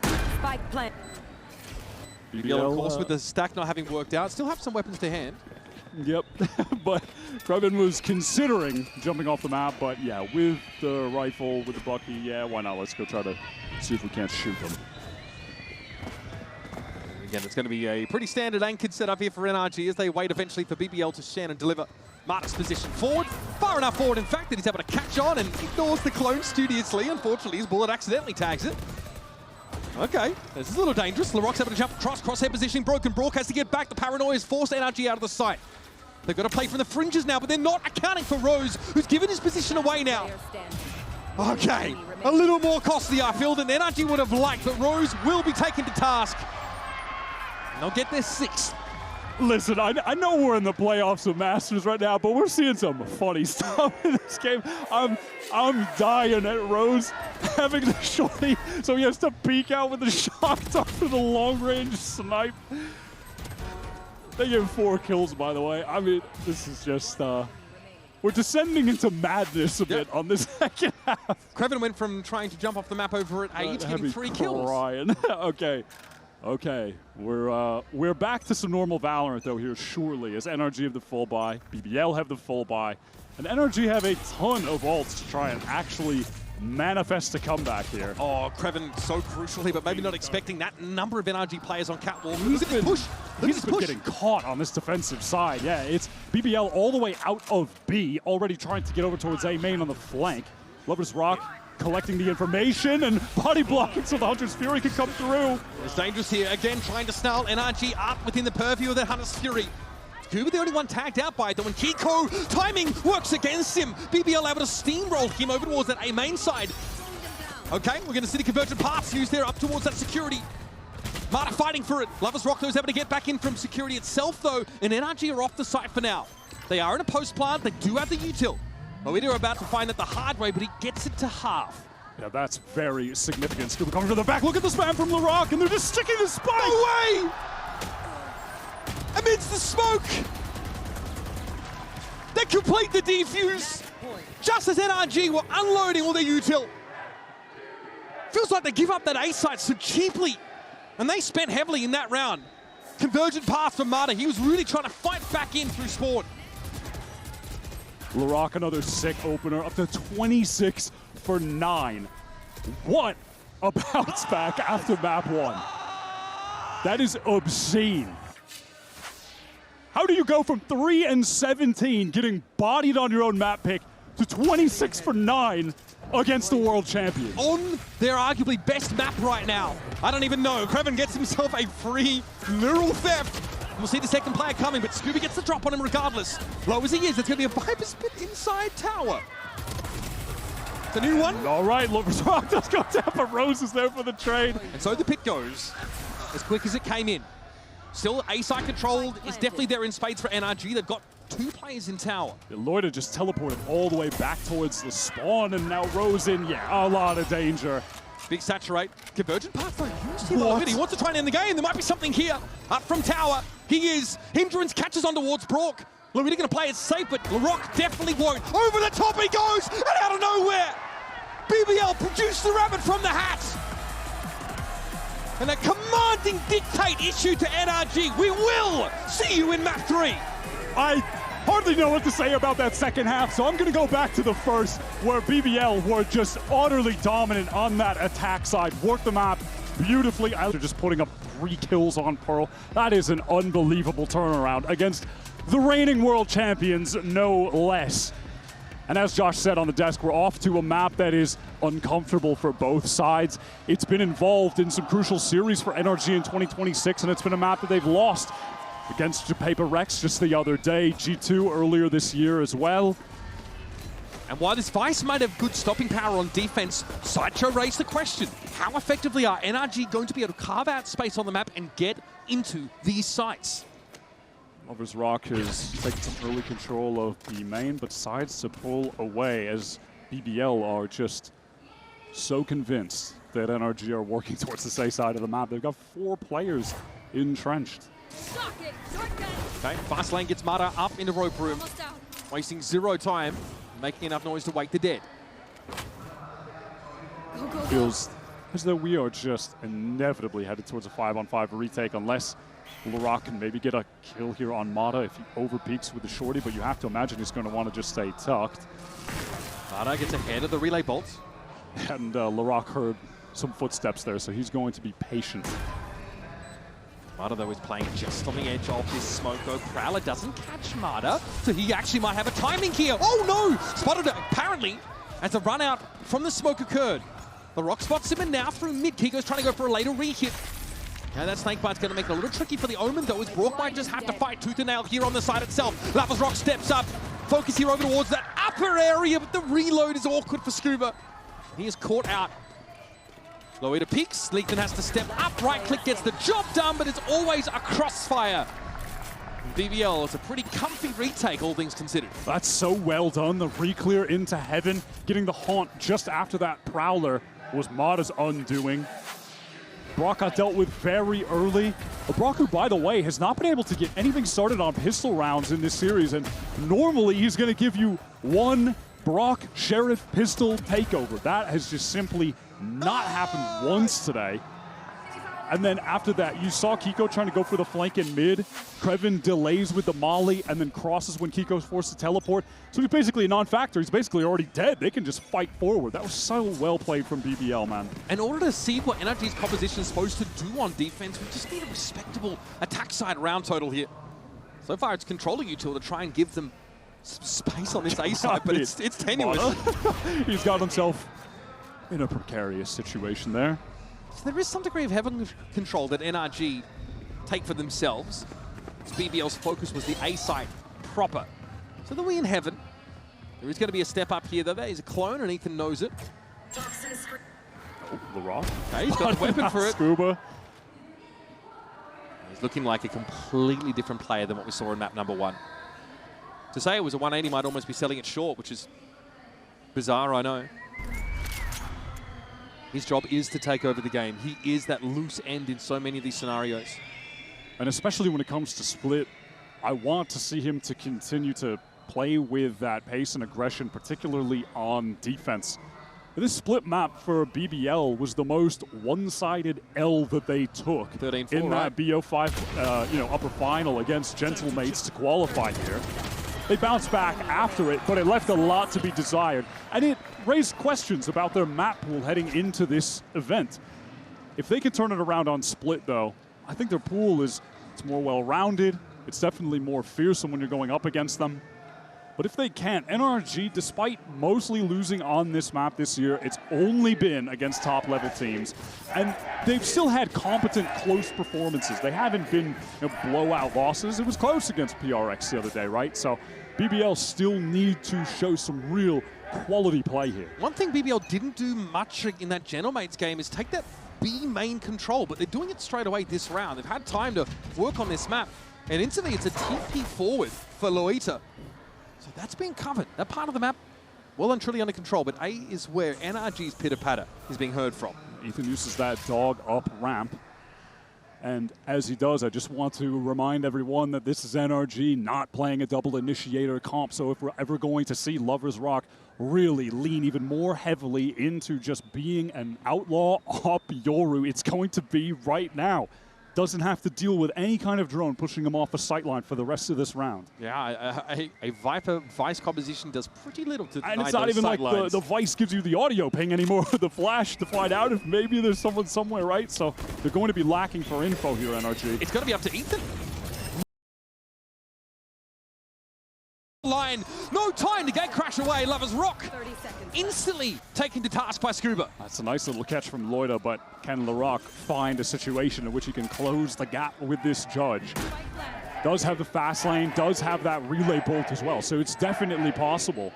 Spike plant. BBL, of course, with the stack not having worked out, still have some weapons to hand. Yep, but Creven was considering jumping off the map, but yeah, with the rifle, with the Bucky, yeah, why not? Let's go try to see if we can't shoot them. Again, it's going to be a pretty standard anchored setup here for NRG as they wait eventually for BBL to shan and deliver. Mata's position forward, far enough forward, in fact, that he's able to catch on and ignores the clone studiously. Unfortunately, his bullet accidentally tags it. Okay, this is a little dangerous. LaRock's able to jump across, crosshair positioning broken. Brock has to get back. The paranoia has forced NRG out of the sight. They've got to play from the fringes now, but they're not accounting for Rose, who's given his position away now. Okay, a little more costly, I feel, than NRG would have liked, but Rose will be taken to task. And they'll get their 6th. Listen, I know we're in the playoffs of Masters right now, but we're seeing some funny stuff in this game. I'm dying at Rose having the shorty, so he has to peek out with the shots after the long-range snipe. They give 4 kills, by the way. I mean, this is just, we're descending into madness a bit on this second half. Creven went from trying to jump off the map over at A to getting 3 kills. Okay, we're back to some normal Valorant though here, surely, as NRG have the full buy, BBL have the full buy. And NRG have a ton of ults to try and actually manifest a comeback here. Oh, Kreven so crucial here, but maybe not expecting that number of NRG players on catwalk. Look at this push. Look at this push. Getting caught on this defensive side. Yeah, it's BBL all the way out of B, already trying to get over towards A main on the flank. Lover's Rock collecting the information and body blocking so the Hunter's Fury can come through. It's dangerous here. Again, trying to snarl NRG up within the purview of the Hunter's Fury. Kuba the only one tagged out by it, though when Kiko, timing works against him. BBL able to steamroll him over towards that A main side. Okay, we're going to see the convergent paths used there up towards that security. Marta fighting for it. Lover's Rock, though, is able to get back in from security itself, though, and NRG are off the site for now. They are in a post plant. They do have the util. Moedo are about to find it the hard way, but he gets it to half. Yeah, that's very significant. Scuba coming to the back. Look at the spam from LaRock, and they're just sticking the spike. No way! Amidst the smoke, they complete the defuse just as NRG were unloading all their util. Feels like they give up that A site so cheaply, and they spent heavily in that round. Convergent path for Marta. He was really trying to fight back in through spawn. LaRock, another sick opener, up to 26 for 9. What a bounce back after map 1. That is obscene. How do you go from 3 and 17 getting bodied on your own map pick to 26 for 9 against the world champions? On their arguably best map right now. I don't even know. Kreven gets himself a free neural theft. We'll see the second player coming, but Scooby gets the drop on him regardless. Low as he is, it's going to be a Viper Spit inside tower. It's a new one. All right, Lover's Rock does go down for Roses there for the trade. And so the pit goes as quick as it came in. Still, A-side controlled is definitely there in spades for NRG. They've got 2 players in tower. Loida just teleported all the way back towards the spawn, and now Rose in, yeah, a lot of danger. Big saturate. Convergent path though. He wants to try and end the game. There might be something here. Up from tower. He is. Hindrance catches on towards Brock. Loida going to play it safe, but LaRock definitely won't. Over the top he goes, and out of nowhere, BBL produced the rabbit from the hat. And a commanding dictate issued to NRG. We will see you in map 3. I hardly know what to say about that second half, so I'm going to go back to the first, where BBL were just utterly dominant on that attack side, worked the map beautifully. They're just putting up 3 kills on Pearl. That is an unbelievable turnaround against the reigning world champions, no less. And as Josh said on the desk, we're off to a map that is uncomfortable for both sides. It's been involved in some crucial series for NRG in 2026, and it's been a map that they've lost against HyperX just the other day, G2 earlier this year as well. And while this Vice might have good stopping power on defense, Sideshow raised the question, how effectively are NRG going to be able to carve out space on the map and get into these sites? Lover's Rock has taken some early control of the main, but decides to pull away as BBL are just so convinced that NRG are working towards the safe side of the map. They've got 4 players entrenched. Okay, fast lane gets Mata up in the rope room, wasting 0 time, making enough noise to wake the dead. Feels as though we are just inevitably headed towards a 5-on-5 retake unless LaRock can maybe get a kill here on Mata if he overpeaks with the shorty, but you have to imagine he's going to want to just stay tucked. Mata gets ahead of the relay bolts. And LaRock heard some footsteps there, so he's going to be patient. Mata, though, is playing just on the edge of this smoke, though. Prowler doesn't catch Mata, so he actually might have a timing here. Oh, no! Spotted it, apparently, as a run out from the smoke occurred. LaRock spots him, and now through mid, Kiko's trying to go for a later re-hit. Now that snakebite's going to make it a little tricky for the Omen, though, as Brock might just have to fight tooth and nail here on the side itself. Lover's Rock steps up, focus here over towards that upper area, but the reload is awkward for Scuba. He is caught out. Loida peeks, Leekton has to step up, right click gets the job done, but it's always a crossfire. BBL is a pretty comfy retake, all things considered. That's so well done, the re-clear into heaven, getting the haunt just after that Prowler was Mata's undoing. Brock got dealt with very early. Brock, who, by the way, has not been able to get anything started on pistol rounds in this series, and normally he's going to give you 1 Brock Sheriff pistol takeover. That has just simply not happened once today. And then after that, you saw Kiko trying to go for the flank in mid. Krevin delays with the molly and then crosses when Kiko's forced to teleport. So he's basically a non-factor. He's basically already dead. They can just fight forward. That was so well played from BBL, man. In order to see what NRG's composition is supposed to do on defense, we just need a respectable attack side round total here. So far, it's controlling util to try and give them some space on this A side, but it's tenuous. He's got himself in a precarious situation there. So there is some degree of heaven control that NRG take for themselves. BBL's focus was the A site proper. So they'll be in heaven. There is going to be a step up here, though. There is a clone, and Ethan knows it. Oh, the rock. Okay, he's got the weapon for it. Scuba. He's looking like a completely different player than what we saw in map number 1. To say it was a 180 might almost be selling it short, which is bizarre, I know. His job is to take over the game. He is that loose end in so many of these scenarios. And especially when it comes to Split, I want to see him to continue to play with that pace and aggression, particularly on defense. This Split map for BBL was the most one-sided L that they took 13-4, in that right? BO5 upper final against Gentlemates to qualify here. They bounced back after it, but it left a lot to be desired. And it raised questions about their map pool heading into this event. If they can turn it around on Split, though, I think their pool it's more well-rounded. It's definitely more fearsome when you're going up against them. But if they can't, NRG, despite mostly losing on this map this year, it's only been against top-level teams. And they've still had competent, close performances. They haven't been blowout losses. It was close against PRX the other day, right? So BBL still need to show some real quality play here. One thing BBL didn't do much in that Gentlemates game is take that B main control, but they're doing it straight away this round. They've had time to work on this map. And instantly, it's a TP forward for Loita. So that's been covered. That part of the map, well and truly under control, but A is where NRG's pitter-patter is being heard from. Ethan uses that dog up ramp. And as he does, I just want to remind everyone that this is NRG not playing a double initiator comp. So if we're ever going to see Lovers Rock really lean even more heavily into just being an outlaw op Yoru, it's going to be right now. Doesn't have to deal with any kind of drone pushing him off a sightline for the rest of this round. Yeah, a Viper Vice composition does pretty little to deny and it's not even like the Vice gives you the audio ping anymore, the flash to find out if maybe there's someone somewhere, right? So they're going to be lacking for info here, NRG. It's going to be up to Ethan. Line, no time to gate crash away. Lovers Rock 30 seconds. instantly taken to task by Scuba. That's a nice little catch from Loida, but can LaRock find a situation in which he can close the gap with this judge? Does have the fast lane, does have that relay bolt as well, so it's definitely possible.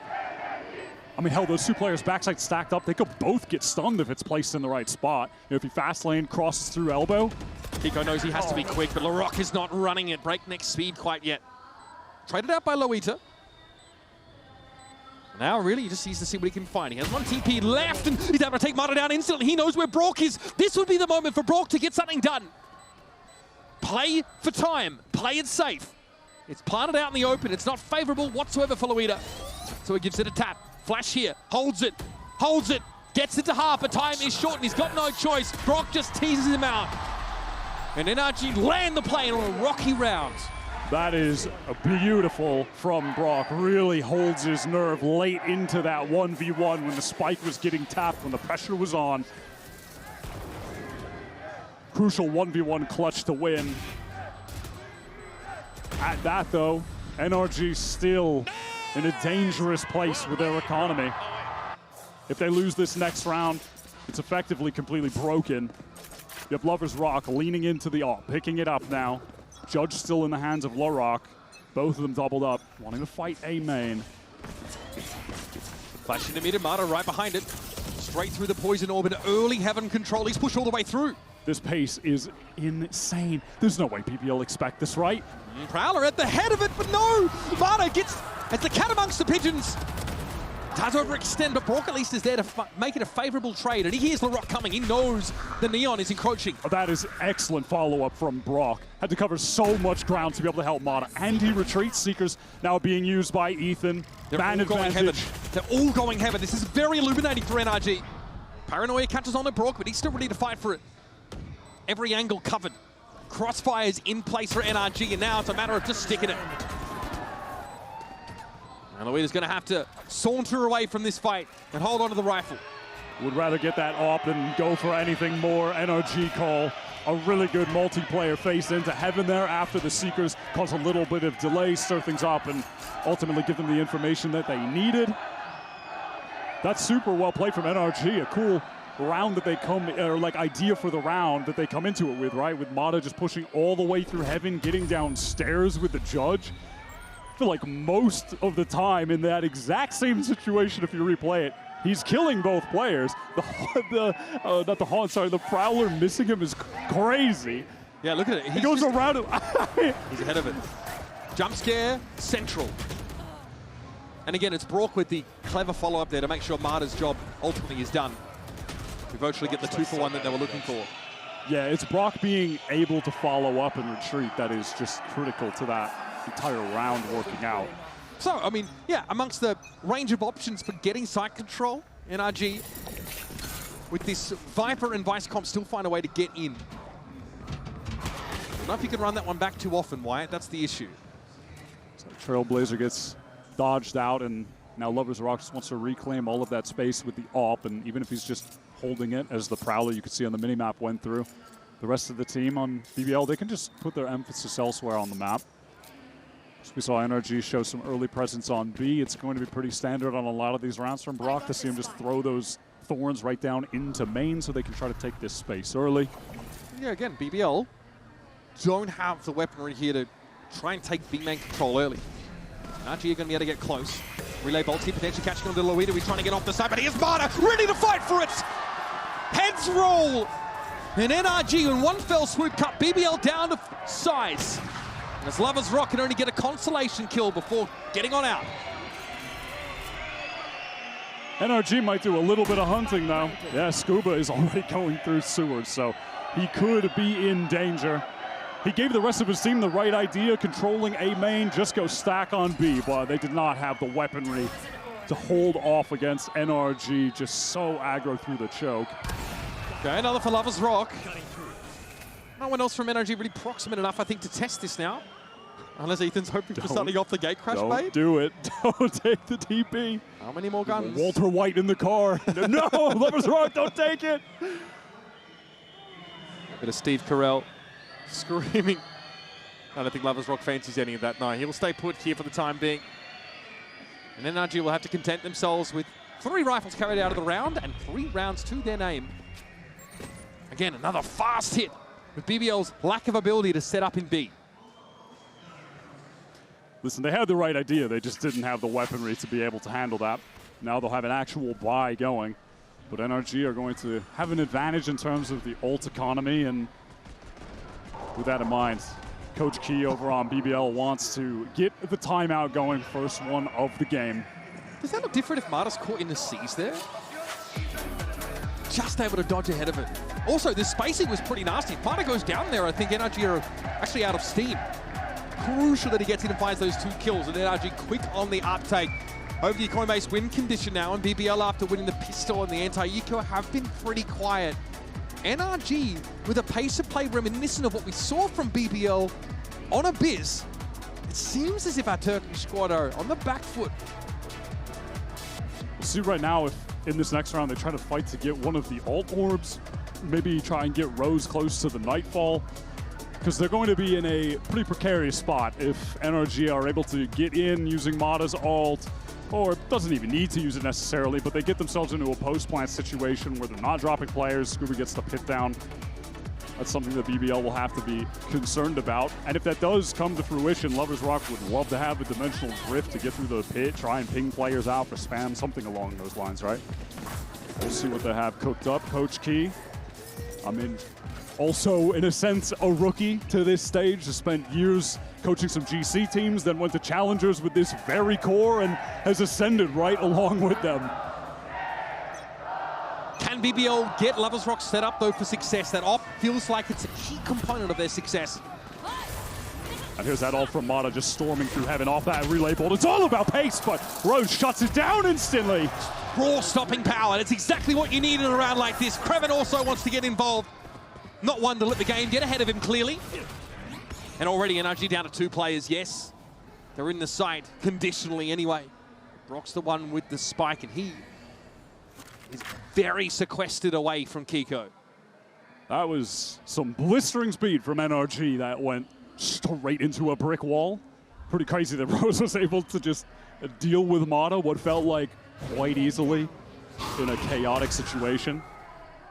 I mean, hell, those two players backside stacked up, they could both get stunned if it's placed in the right spot. If he fast lane crosses through elbow. Kiko knows he has to be quick, but LaRock is not running at breakneck speed quite yet. Traded out by Loita. Now, really, he just needs to see what he can find. He has one TP left, and he's able to take Mata down instantly. He knows where Brock is. This would be the moment for Brock to get something done. Play for time. Play it safe. It's planted out in the open. It's not favorable whatsoever for Loita. So he gives it a tap. Flash here. Holds it. Holds it. Gets it to half, but time is short, and he's got no choice. Brock just teases him out. And NRG land the play on a rocky round. That is beautiful from Brock. Really holds his nerve late into that 1v1 when the spike was getting tapped, when the pressure was on. Crucial 1v1 clutch to win. At that, though, NRG still in a dangerous place with their economy. If they lose this next round, it's effectively completely broken. You have Lovers Rock leaning into the AWP, picking it up now. Judge still in the hands of LaRock. Both of them doubled up, wanting to fight A main. Flash into mid, Mata right behind it. Straight through the poison orb and early heaven control. He's pushed all the way through. This pace is insane. There's no way BBL expect this, right? Prowler at the head of it, but no! Mata gets, it's the cat amongst the pigeons. Does overextend, but Brock at least is there to make it a favorable trade. And he hears LaRock coming. He knows the Neon is encroaching. That is excellent follow-up from Brock. Had to cover so much ground to be able to help Mata. And he retreats. Seekers now being used by Ethan. They're all going heaven. They're all going heaven. This is very illuminating for NRG. Paranoia catches on to Brock, but he's still ready to fight for it. every angle covered. Crossfire's in place for NRG, and now it's a matter of just sticking it. And Louita's going to have to saunter away from this fight and hold on to the rifle. Would rather get that op than go for anything more. NRG call a really good multiplayer face into heaven there after the Seekers cause a little bit of delay, stir things up, and ultimately give them the information that they needed. That's super well played from NRG. A cool round that they come, or like idea for the round that they come into it with, right? With Mata just pushing all the way through heaven, getting downstairs with the judge. I feel like most of the time in that exact same situation, if you replay it, he's killing both players. The Prowler missing him is crazy. Yeah, look at it. He goes around him. He's ahead of it. Jump scare, central. And again, it's Brock with the clever follow-up there to make sure Mata's job ultimately is done. We virtually get the 2-for-1 that they were looking for. Yeah, it's Brock being able to follow up and retreat that is just critical to that entire round working out. So, I mean, yeah, amongst the range of options for getting site control, NRG, with this Viper and Vice Comp still find a way to get in. I don't know if you can run that one back too often, Wyatt. That's the issue. So Trailblazer gets dodged out, and now Lovers Rock just wants to reclaim all of that space with the AWP, and even if he's just holding it, as the Prowler you could see on the minimap went through, the rest of the team on BBL, they can just put their emphasis elsewhere on the map. We saw NRG show some early presence on B. It's going to be pretty standard on a lot of these rounds from Brock to see him just throw those thorns right down into main so they can try to take this space early. Yeah, again, BBL don't have the weaponry here to try and take B-main control early. NRG are going to be able to get close. Relay bolts here, potentially catching on to Louita. We're trying to get off the side, but here's Mata, ready to fight for it! Heads roll! And NRG in one fell swoop cut BBL down to size. And as Lovers Rock can only get a consolation kill before getting on out. NRG might do a little bit of hunting though. Yeah, Scuba is already going through sewers, so he could be in danger. He gave the rest of his team the right idea, controlling A main, just go stack on B, but they did not have the weaponry to hold off against NRG, just so aggro through the choke. Okay, another for Lovers Rock. No one else from NRG really proximate enough, I think, to test this now. Unless Ethan's hoping for something off the gate crash bait. Don't do it. Don't take the TP. How many more guns? Walter White in the car. No, Lovers Rock, don't take it. Bit of Steve Carell screaming. I don't think Lovers Rock fancies any of that. No, he will stay put here for the time being. And NRG will have to content themselves with 3 rifles carried out of the round and 3 rounds to their name. Again, another fast hit with BBL's lack of ability to set up in B. Listen, they had the right idea. They just didn't have the weaponry to be able to handle that. Now they'll have an actual buy going. But NRG are going to have an advantage in terms of the ult economy. And with that in mind, Coach Key over on BBL wants to get the timeout going, first one of the game. Does that look different if Mata's caught in the C's there? Just able to dodge ahead of it. Also, the spacing was pretty nasty. If Mata goes down there, I think NRG are actually out of steam. Crucial that he gets in and finds those 2 kills, and NRG quick on the uptake. Over the Coinbase win condition now, and BBL after winning the pistol and the anti-eco have been pretty quiet. NRG with a pace of play reminiscent of what we saw from BBL on Abyss. It seems as if our Turkish squad are on the back foot. We'll see right now if in this next round they try to fight to get one of the alt orbs, maybe try and get Rose close to the Nightfall, because they're going to be in a pretty precarious spot if NRG are able to get in using Mata's alt, or doesn't even need to use it necessarily, but they get themselves into a post-plant situation where they're not dropping players. Scuba gets the pit down. That's something that BBL will have to be concerned about. And if that does come to fruition, Lovers Rock would love to have a dimensional drift to get through the pit, try and ping players out for spam, something along those lines, right? We'll see what they have cooked up. Coach Key, I mean, also, in a sense, a rookie to this stage. Has spent years coaching some GC teams, then went to Challengers with this very core and has ascended right along with them. Can BBL get Lovers Rock set up, though, for success? That op feels like it's a key component of their success. And here's that ult from Mata just storming through heaven off that relay bolt. It's all about pace, but Rose shuts it down instantly. Raw stopping power. That's exactly what you need in a round like this. Kreven also wants to get involved. not one to let the game get ahead of him clearly. And already NRG down to 2 players, yes. They're in the site, conditionally anyway. Brock's the one with the spike, and he is very sequestered away from Kiko. That was some blistering speed from NRG that went straight into a brick wall. Pretty crazy that Rose was able to just deal with Mata what felt like quite easily in a chaotic situation.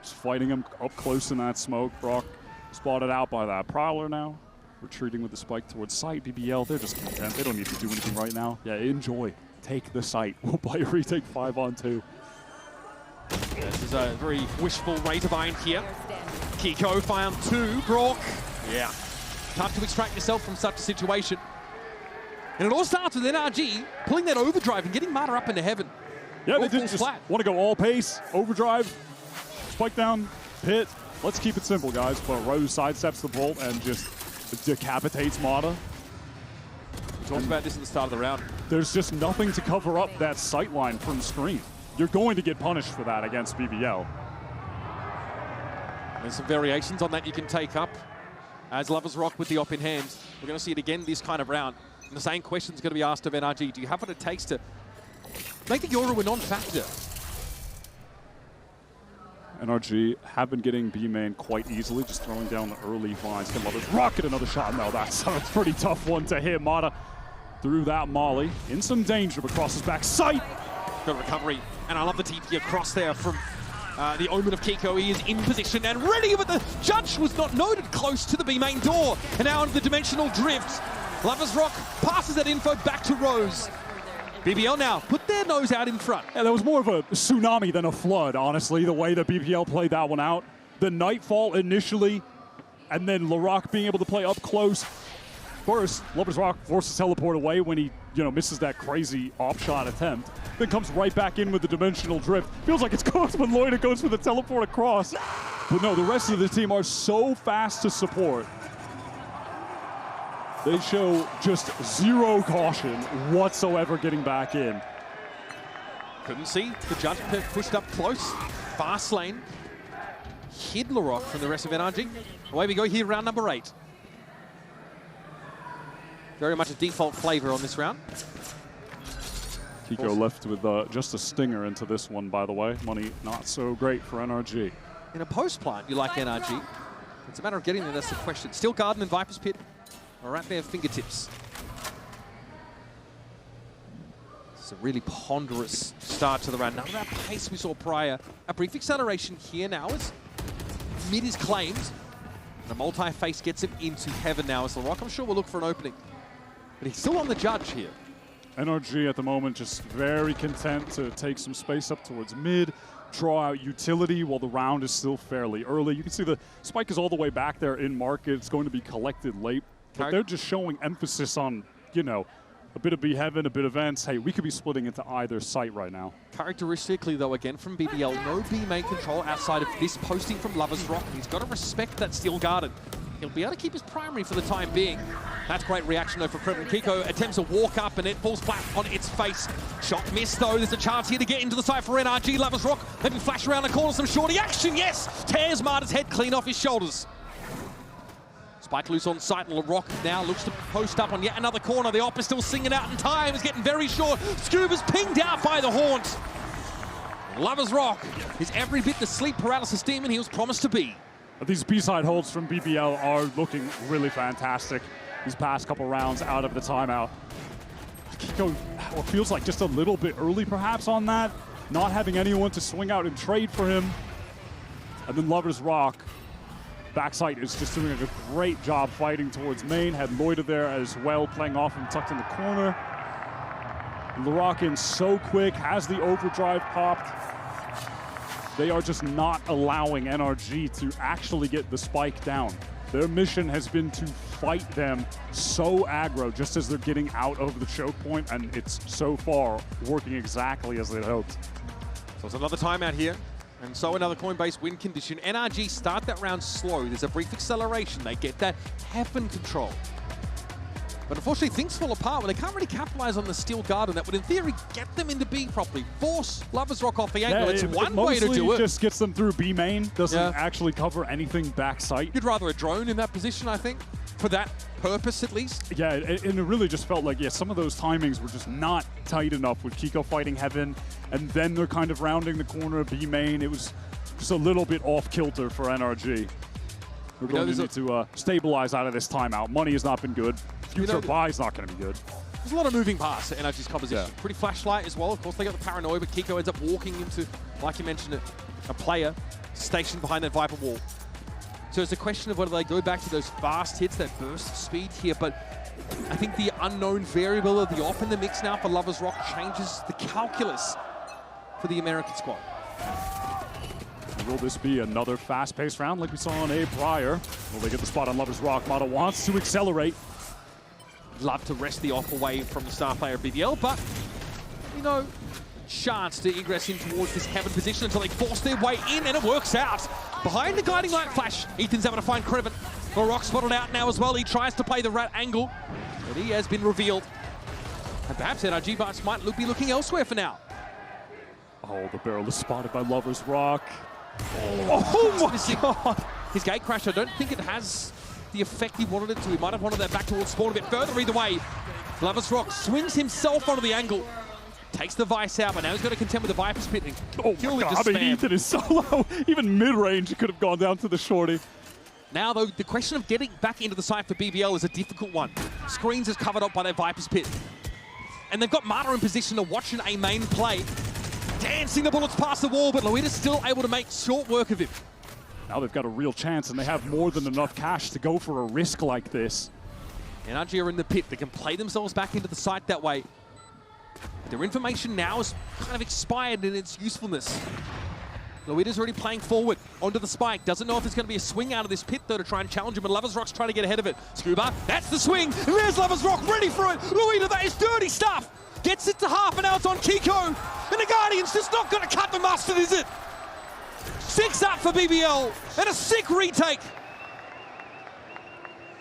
Just fighting him up close in that smoke. Brock spotted out by that Prowler now. Retreating with the spike towards site. BBL, they're just content. They don't need to do anything right now. Yeah, enjoy. Take the site. We'll play a retake 5-on-2. This is a very wishful rate of bind here. Kiko found 2. Brock. Yeah. Tough to extract yourself from such a situation. And it all starts with NRG pulling that overdrive and getting Mata up into heaven. Yeah, they did just want to go all pace, overdrive, spike down, pit. Let's keep it simple, guys. But Rose sidesteps the bolt and just decapitates Mata. We talked about this at the start of the round. There's just nothing to cover up that sight line from screen. You're going to get punished for that against BBL. There's some variations on that you can take up. As Lovers Rock with the op in hand, we're going to see it again this kind of round. And the same question is going to be asked of NRG. Do you have what it takes to make the Yoru a non-factor? NRG have been getting B main quite easily, just throwing down the early vines. Can Lovers rocket another shot? No, that's a pretty tough one to hit. Mata through that molly. In some danger, but crosses back. Sight! Good recovery. And I love the TP across there from the Omen of Kiko. He is in position and ready, but the judge was not noted close to the B main door. And now into the dimensional drift. Lovers Rock passes that info back to Rose. BBL now put their nose out in front. Yeah, there was more of a tsunami than a flood, honestly, the way that BBL played that one out. The Nightfall initially, and then LaRock being able to play up close. First, Lovers Rock forces teleport away when he, misses that crazy off-shot attempt. Then comes right back in with the dimensional drift. Feels like it's close when Loida goes for the teleport across. But no, the rest of the team are so fast to support. They show just zero caution whatsoever getting back in. Couldn't see. The judge pushed up close. Fast lane. Hid LaRock from the rest of NRG. Away we go here, round number 8. Very much a default flavor on this round. Kiko left with just a stinger into this one, by the way. Money not so great for NRG. In a post plant, you like NRG. It's a matter of getting there, that's the question. Steel Garden and Viper's Pit are at their fingertips. It's a really ponderous start to the round. None of that pace we saw prior. A brief acceleration here now as mid is claimed. The multi-face gets him into heaven now as LaRock. I'm sure we'll look for an opening. But he's still on the judge here. NRG at the moment just very content to take some space up towards mid, draw out utility while the round is still fairly early. You can see the spike is all the way back there in market. It's going to be collected late. But they're just showing emphasis on, a bit of B heaven, a bit of Vents. Hey, we could be splitting into either site right now. Characteristically, though, again from BBL, no B main control outside of this posting from Lovers Rock. He's got to respect that Steel Garden. He'll be able to keep his primary for the time being. That's great reaction, though, for Kremlin. Kiko attempts to walk up, and it falls flat on its face. Shot missed, though. There's a chance here to get into the site for NRG. Lovers Rock, maybe flash around the corner, some shorty action, yes! Tears Mata's head clean off his shoulders. Spike loose on site, and LaRock now looks to post up on yet another corner. The op is still singing out in time, is getting very short. Scuba's pinged out by the haunt. Lovers Rock is every bit the sleep paralysis demon he was promised to be. These B-side holds from BBL are looking really fantastic these past couple rounds out of the timeout. Kiko, what feels like just a little bit early perhaps on that, not having anyone to swing out and trade for him. And then Lovers Rock, backside is just doing a great job fighting towards main. Had Loida there as well, playing off him tucked in the corner. And LaRock in so quick, has the overdrive popped. They are just not allowing NRG to actually get the spike down. Their mission has been to fight them so aggro just as they're getting out of the choke point, and it's so far working exactly as they hoped. So it's another timeout here. And so another Coinbase win condition. NRG start that round slow. There's a brief acceleration. They get that heaven control. But unfortunately, things fall apart when they can't really capitalize on the steel garden that would, in theory, get them into B properly. Force Lovers Rock off the angle. It's one way to do it. Just gets them through B main. Doesn't actually cover anything backside. You'd rather a drone in that position, I think, for that purpose at least. Yeah, and it really just felt like, some of those timings were just not tight enough with Kiko fighting Heaven, and then they're kind of rounding the corner of B main. It was just a little bit off kilter for NRG. We're going to need to stabilize out of this timeout. Money has not been good. Future buy's not going to be good. There's a lot of moving parts at NRG's composition. Yeah. Pretty flashlight as well. Of course, they got the paranoia, but Kiko ends up walking into, like you mentioned, a player stationed behind that Viper wall. So it's a question of whether they go back to those fast hits, that burst of speed here. But I think the unknown variable of the off in the mix now for Lovers Rock changes the calculus for the American squad. Will this be another fast-paced round like we saw on A prior? Will they get the spot on Lovers Rock? Mata wants to accelerate. Love to rest the off away from the star player of BBL, but, you know, chance to egress in towards this Heaven position until they force their way in, and it works out. Behind the guiding light flash, Ethan's able to find Kreven. LaRock spotted out now as well. He tries to play the rat angle, but he has been revealed. And perhaps NRG Bites might be looking elsewhere for now. Oh, the barrel is spotted by Lovers Rock. Oh my God. His gate crash, I don't think it has the effect he wanted it to. He might have wanted that back towards spawn a bit further either way. Lovers Rock swings himself onto the angle. Takes the Vice out, but now he's got to contend with the Viper's pitting. Oh my God, I mean, Ethan is so low. Even mid-range, he could have gone down to the shorty. Now, though, the question of getting back into the side for BBL is a difficult one. Screens is covered up by their Viper's pit. And they've got Mata in position to watch an A main play. Dancing the bullets past the wall, but Loita's still able to make short work of him. Now they've got a real chance, and they have more than enough cash to go for a risk like this. NRG are in the pit. They can play themselves back into the site that way. Their information now is kind of expired in its usefulness. Loita's already playing forward onto the spike. Doesn't know if there's going to be a swing out of this pit, though, to try and challenge him, but Lovers Rock's trying to get ahead of it. Scuba, that's the swing, and there's Lovers Rock ready for it. Loita, that is dirty stuff. Gets it to half, and now it's on Kiko. And the Guardian's just not going to cut the mustard, is it? 6 up for BBL, and a sick retake.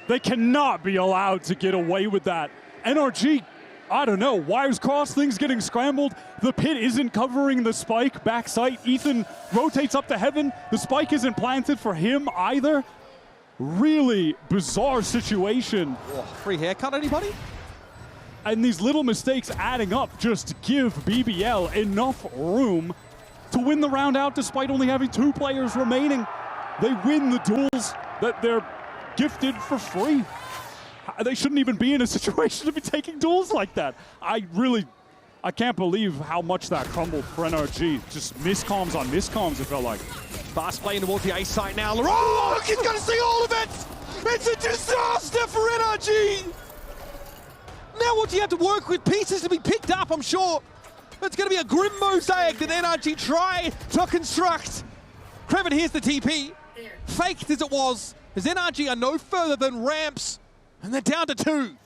They cannot be allowed to get away with that. NRG, I don't know, wires crossed, things getting scrambled. The pit isn't covering the spike backside. Ethan rotates up to Heaven. The spike isn't planted for him either. Really bizarre situation. Oh, free haircut, anybody? And these little mistakes adding up just give BBL enough room to win the round out despite only having 2 players remaining. They win the duels that they're gifted for free. They shouldn't even be in a situation to be taking duels like that. I can't believe how much that crumbled for NRG. Just miscomms on miscomms, it felt like. Fast play towards the A site now. LaRock is going to see all of it! It's a disaster for NRG! Now what do you have to work with? Pieces to be picked up, I'm sure. It's going to be a grim mosaic that NRG try to construct. Kreven, here's the TP. Faked as it was, as NRG are no further than ramps, and they're down to 2.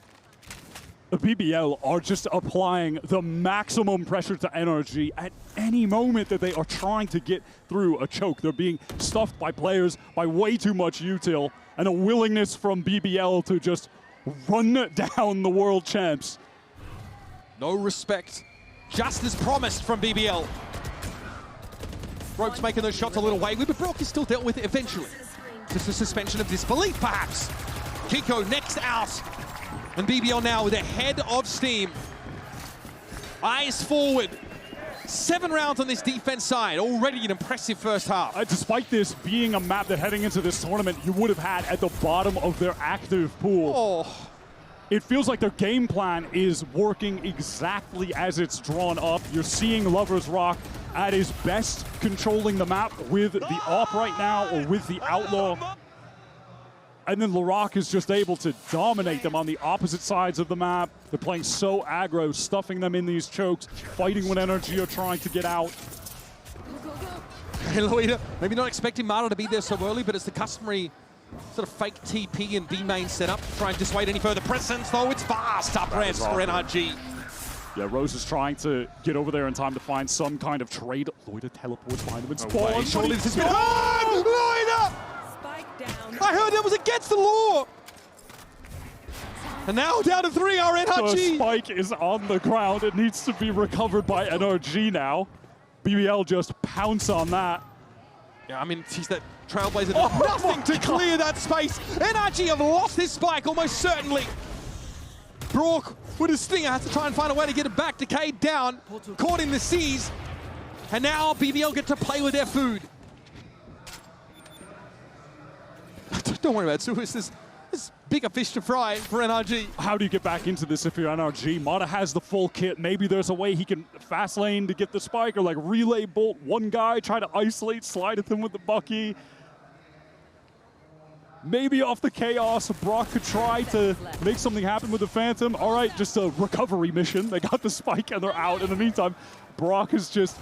The BBL are just applying the maximum pressure to NRG at any moment that they are trying to get through a choke. They're being stuffed by players by way too much util, and a willingness from BBL to just run down the world champs. No respect, just as promised from BBL. Ropes making those shots a little wayward, but Brock is still dealt with it eventually. Just a suspension of disbelief, perhaps. Kiko next out, and BBL now with a head of steam. Eyes forward. 7 rounds on this defense side, already an impressive first half. Despite this being a map that heading into this tournament you would have had at the bottom of their active pool. Oh. It feels like their game plan is working exactly as it's drawn up. You're seeing Lovers Rock at his best controlling the map with the AWP right now, or with the Outlaw. And then LaRock is just able to dominate them on the opposite sides of the map. They're playing so aggro, stuffing them in these chokes, fighting when NRG are trying to get out. Hey, Loita, maybe not expecting Mata to be there so early, but it's the customary sort of fake TP and B main setup to try and dissuade any further presence, though it's fast up ramps for NRG. Yeah, Rose is trying to get over there in time to find some kind of trade. Loita teleports behind him and spawns. Surely this is good. Loita! Spike down. I heard that was against the law! And now down to 3 are The NRG. spike is on the ground. It needs to be recovered by NRG now. BBL just pounce on that. Yeah, I mean, he's that Trailblazer. Nothing to clear that space. NRG have lost this spike almost certainly. Brock with his stinger has to try and find a way to get it back. Decayed down, caught in the seas. And now BBL get to play with their food. Don't worry about it, Suis. There's bigger fish to fry for NRG. How do you get back into this if you're NRG? Mata has the full kit. Maybe there's a way he can fast lane to get the spike or like relay bolt one guy, try to isolate, slide at him with the Bucky. Maybe off the chaos, Brock could try to make something happen with the Phantom. All right, just a recovery mission. They got the spike and they're out. In the meantime, Brock is just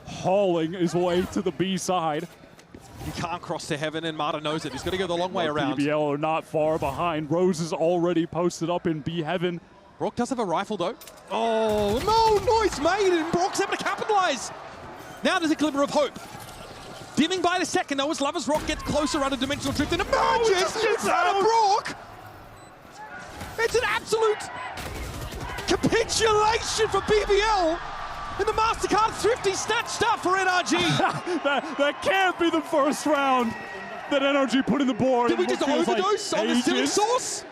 hauling his way to the B side. He can't cross to heaven, and Mata knows it. He's got to go the long way around. BBL are not far behind. Rose is already posted up in B heaven. Brock does have a rifle, though. Oh, no, noise made, and Brock's able to capitalize. Now there's a glimmer of hope. Dimming by the second, though, as Lovers Rock gets closer under Dimensional Drift and emerges out of Brock. It's an absolute capitulation for BBL. And the Mastercard thrifty snatched up for NRG. that can't be the first round that NRG put in the board. Did we just overdose on the silly sauce?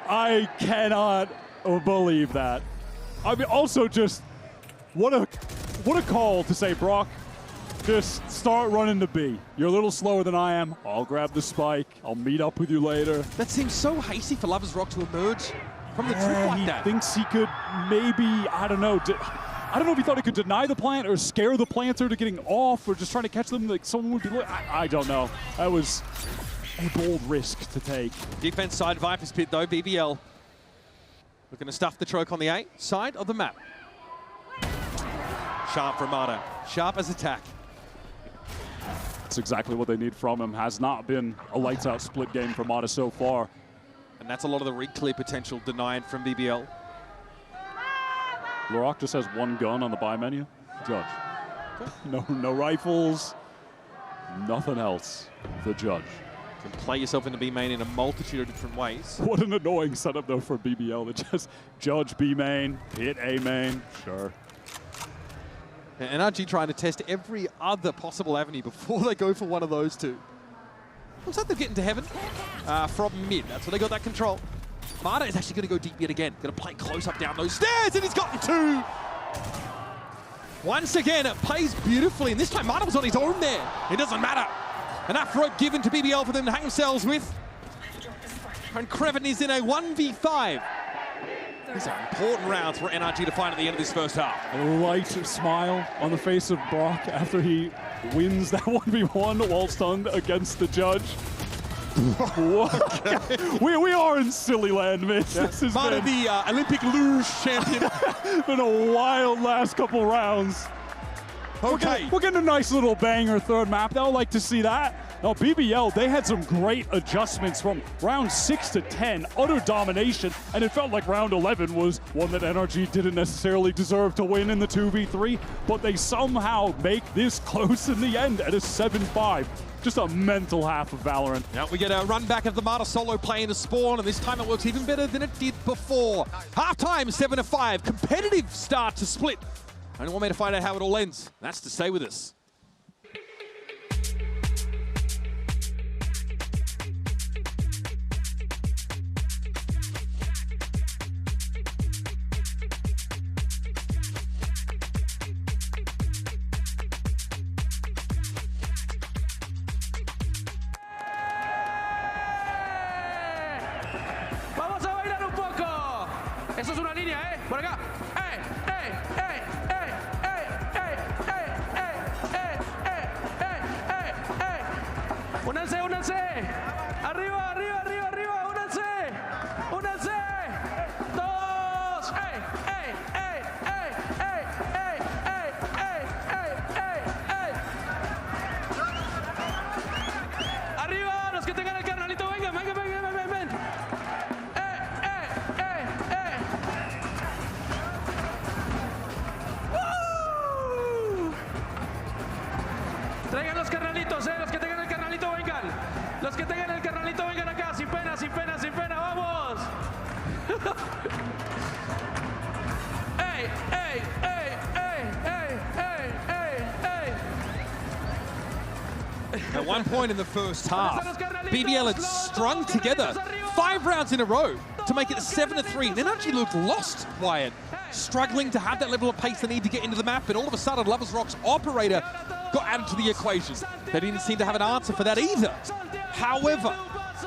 I cannot believe that. I mean, also just what a call to say, Brock, just start running to B. You're a little slower than I am. I'll grab the spike. I'll meet up with you later. That seems so hasty for Lovers Rock to emerge from the drift like that. He thinks he could maybe, I don't know if he thought he could deny the plant or scare the planter to getting off or just trying to catch them like someone would be, I don't know. That was a bold risk to take. Defense side, Viper's Pit though, BBL looking to stuff the choke on the A side of the map. Sharp for Mata, sharp as attack. That's exactly what they need from him. Has not been a lights out split game for Mata so far. And that's a lot of the rig clear potential denied from BBL. Laroc just has one gun on the buy menu. Judge. No rifles, nothing else. The Judge. You can play yourself into B main in a multitude of different ways. What an annoying setup though for BBL to just Judge B main, hit A main, sure. And NRG trying to test every other possible avenue before they go for one of those two. Looks like they're getting to heaven from mid. That's where they got that control. Mata is actually going to go deep yet again. Going to play close up down those stairs, and he's gotten two. Once again, it plays beautifully, and this time Mata was on his own there. It doesn't matter. Enough rope given to BBL for them to hang themselves with. And Creven is in a 1v5. These are important rounds for NRG to find at the end of this first half. A light smile on the face of Brock after he wins that 1v1 while stunned against the Judge. we are in silly land, Mitch. Yeah. This has Mata, been the Olympic luge champion. been a wild last couple rounds. Okay. We're getting a nice little banger third map. They'll like to see that. Now, BBL, they had some great adjustments from round 6 to 10, utter domination, and it felt like round 11 was one that NRG didn't necessarily deserve to win in the 2v3, but they somehow make this close in the end at a 7-5. Just a mental half of Valorant. Now we get a run back of the Mata solo play into spawn, and this time it works even better than it did before. Halftime, 7-5, competitive start to split. Only one way to find out how it all ends. That's to stay with us. Vamos a bailar un poco. Eso es una línea, ¿eh? Por acá. Únanse, únanse. Arriba, arriba, arriba, arriba. Únanse. Únanse. Todos. Arriba, los que tengan el carnalito, vengan, vengan, vengan, vengan, vengan. Traigan los carnalitos, los que tengan el carnalito vengan. Los que tengan el carnalito vengan acá. point in the first half. BBL had strung together 5 rounds in a row to make it 7-3. And NRG looked lost, Wyatt, struggling to have that level of pace they need to get into the map. And all of a sudden, Lovers Rock's operator got added to the equation. They didn't seem to have an answer for that either. However,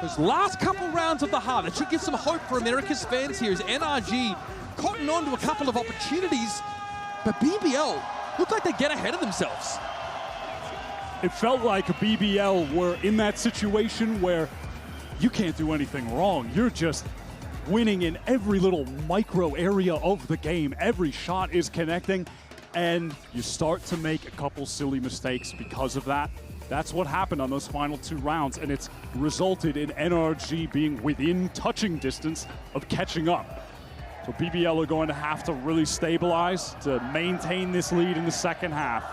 those last couple rounds of the half, that should give some hope for America's fans here as NRG cotton on to a couple of opportunities, but BBL looked like they get ahead of themselves. It felt like BBL were in that situation where you can't do anything wrong. You're just winning in every little micro area of the game. Every shot is connecting, and you start to make a couple silly mistakes because of that. That's what happened on those final 2 rounds, and it's resulted in NRG being within touching distance of catching up. So BBL are going to have to really stabilize to maintain this lead in the second half.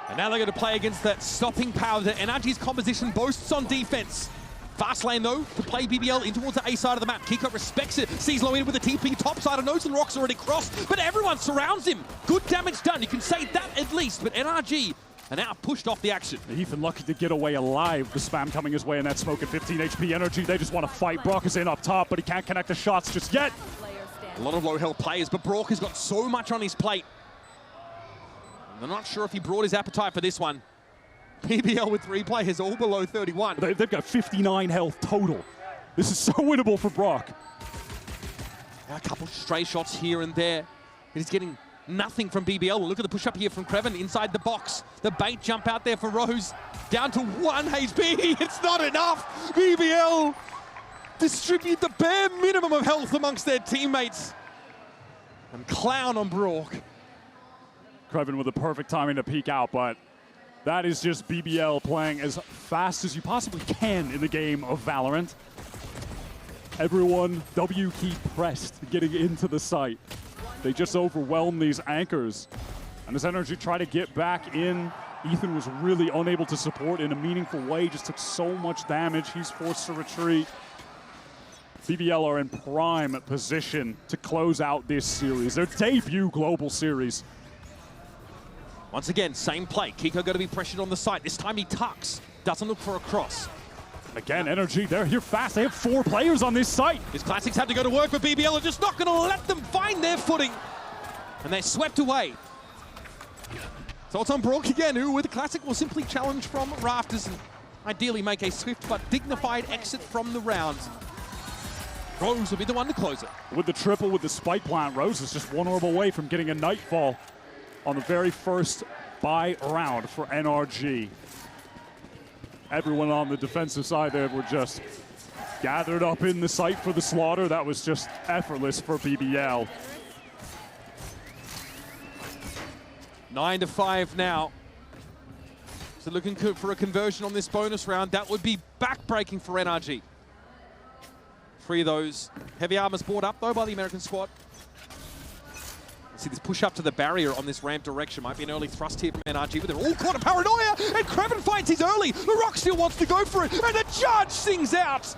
And now they're going to play against that stopping power that NRG's composition boasts on defense. Fast lane, though, to play BBL in towards the A side of the map. Kiko respects it, sees low in with the TP top side, and knows the rock's already crossed, but everyone surrounds him. Good damage done, you can say that at least, but NRG are now pushed off the action. Ethan lucky to get away alive. The spam coming his way in that smoke at 15 HP. NRG, they just want to fight. Brock is in up top, but he can't connect the shots just yet. A lot of low health players, but Brock has got so much on his plate. I'm not sure if he brought his appetite for this one. BBL with 3 players all below 31. They've got 59 health total. This is so winnable for Brock. A couple stray shots here and there. He's getting nothing from BBL. Look at the push up here from Kreven inside the box. The bait jump out there for Rose. Down to 1 HP. It's not enough. BBL distribute the bare minimum of health amongst their teammates. And clown on Brock. Kreven with the perfect timing to peek out, but that is just BBL playing as fast as you possibly can in the game of Valorant. Everyone W key pressed getting into the site. They just overwhelm these anchors. And as NRG try to get back in, Ethan was really unable to support in a meaningful way, just took so much damage. He's forced to retreat. BBL are in prime position to close out this series, their debut global series. Once again, same play. Kiko going to be pressured on the side. This time he tucks. Doesn't look for a cross. Again, NRG, they're here fast. They have 4 players on this site. His classics have to go to work, but BBL are just not going to let them find their footing. And they're swept away. So it's on Brock again, who with the classic will simply challenge from rafters and ideally make a swift but dignified exit from the round. Rose will be the one to close it. With the triple, with the spike plant, Rose is just 1 orb away from getting a nightfall on the very first buy round for NRG. Everyone on the defensive side there were just gathered up in the site for the slaughter. That was just effortless for BBL. 9-5 now. So looking for a conversion on this bonus round. That would be backbreaking for NRG. 3 of those. Heavy armors brought up though by the American squad. See this push up to the barrier on this ramp direction. Might be an early thrust here from NRG, but they're all caught in paranoia, and Kreven finds his early. The Rock still wants to go for it, and the judge sings out.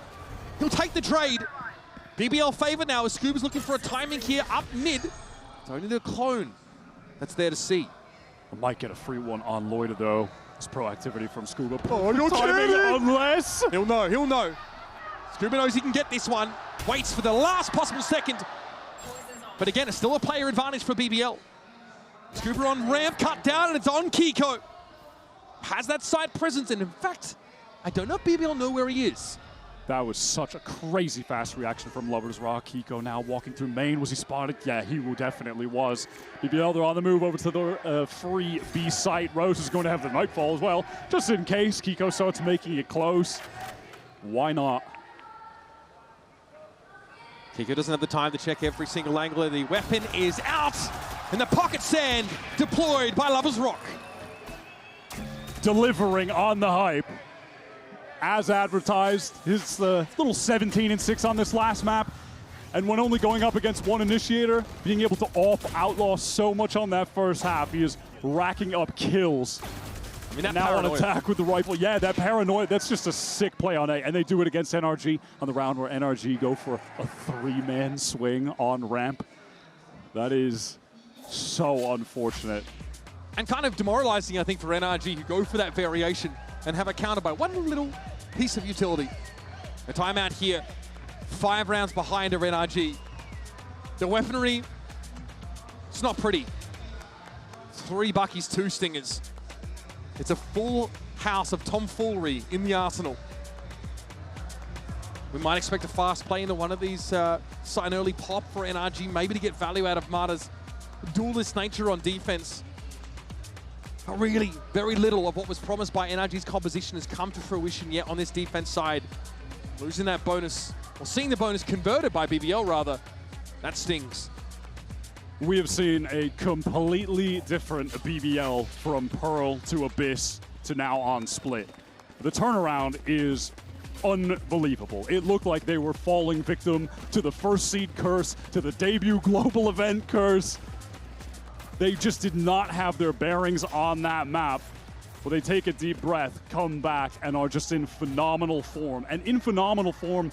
He'll take the trade. BBL favor now as Scuba's looking for a timing here up mid. It's only the clone that's there to see. I might get a free one on Loida though. It's proactivity from Scuba. Oh, you're timing unless... He'll know, he'll know. Scuba knows he can get this one. Waits for the last possible second. But again, it's still a player advantage for BBL. Scuba on ramp, cut down, and it's on Kiko. Has that side presence, and in fact, I don't know if BBL know where he is. That was such a crazy fast reaction from Lovers Rock. Kiko now walking through main. Was he spotted? Yeah, he definitely was. BBL, they're on the move over to the free B site. Rose is going to have the nightfall as well, just in case Kiko starts making it close. Why not? Kiko doesn't have the time to check every single angle. The weapon is out, and the pocket sand deployed by Lovers Rock. Delivering on the hype. As advertised, his little 17-6 on this last map. And when only going up against 1 initiator, being able to outlaw so much on that first half, he is racking up kills. I mean, that now paranoia. on attack with the rifle. Yeah, that paranoia, that's just a sick play on A. And they do it against NRG on the round where NRG go for a 3-man swing on ramp. That is so unfortunate. And kind of demoralizing, I think, for NRG, who go for that variation and have it countered by one little piece of utility. A timeout here. 5 rounds behind of NRG. The weaponry, it's not pretty. 3 Buckies, 2 Stingers. It's a full house of tomfoolery in the arsenal. We might expect a fast play into one of these, an early pop for NRG, maybe to get value out of Mata's duelist nature on defense. But really, very little of what was promised by NRG's composition has come to fruition yet on this defense side. Losing that bonus, or seeing the bonus converted by BBL rather, that stings. We have seen a completely different BBL from Pearl to Abyss to now on Split. The turnaround is unbelievable. It looked like they were falling victim to the first seed curse, to the debut global event curse. They just did not have their bearings on that map. Well, they take a deep breath, come back, and are just in phenomenal form. And in phenomenal form,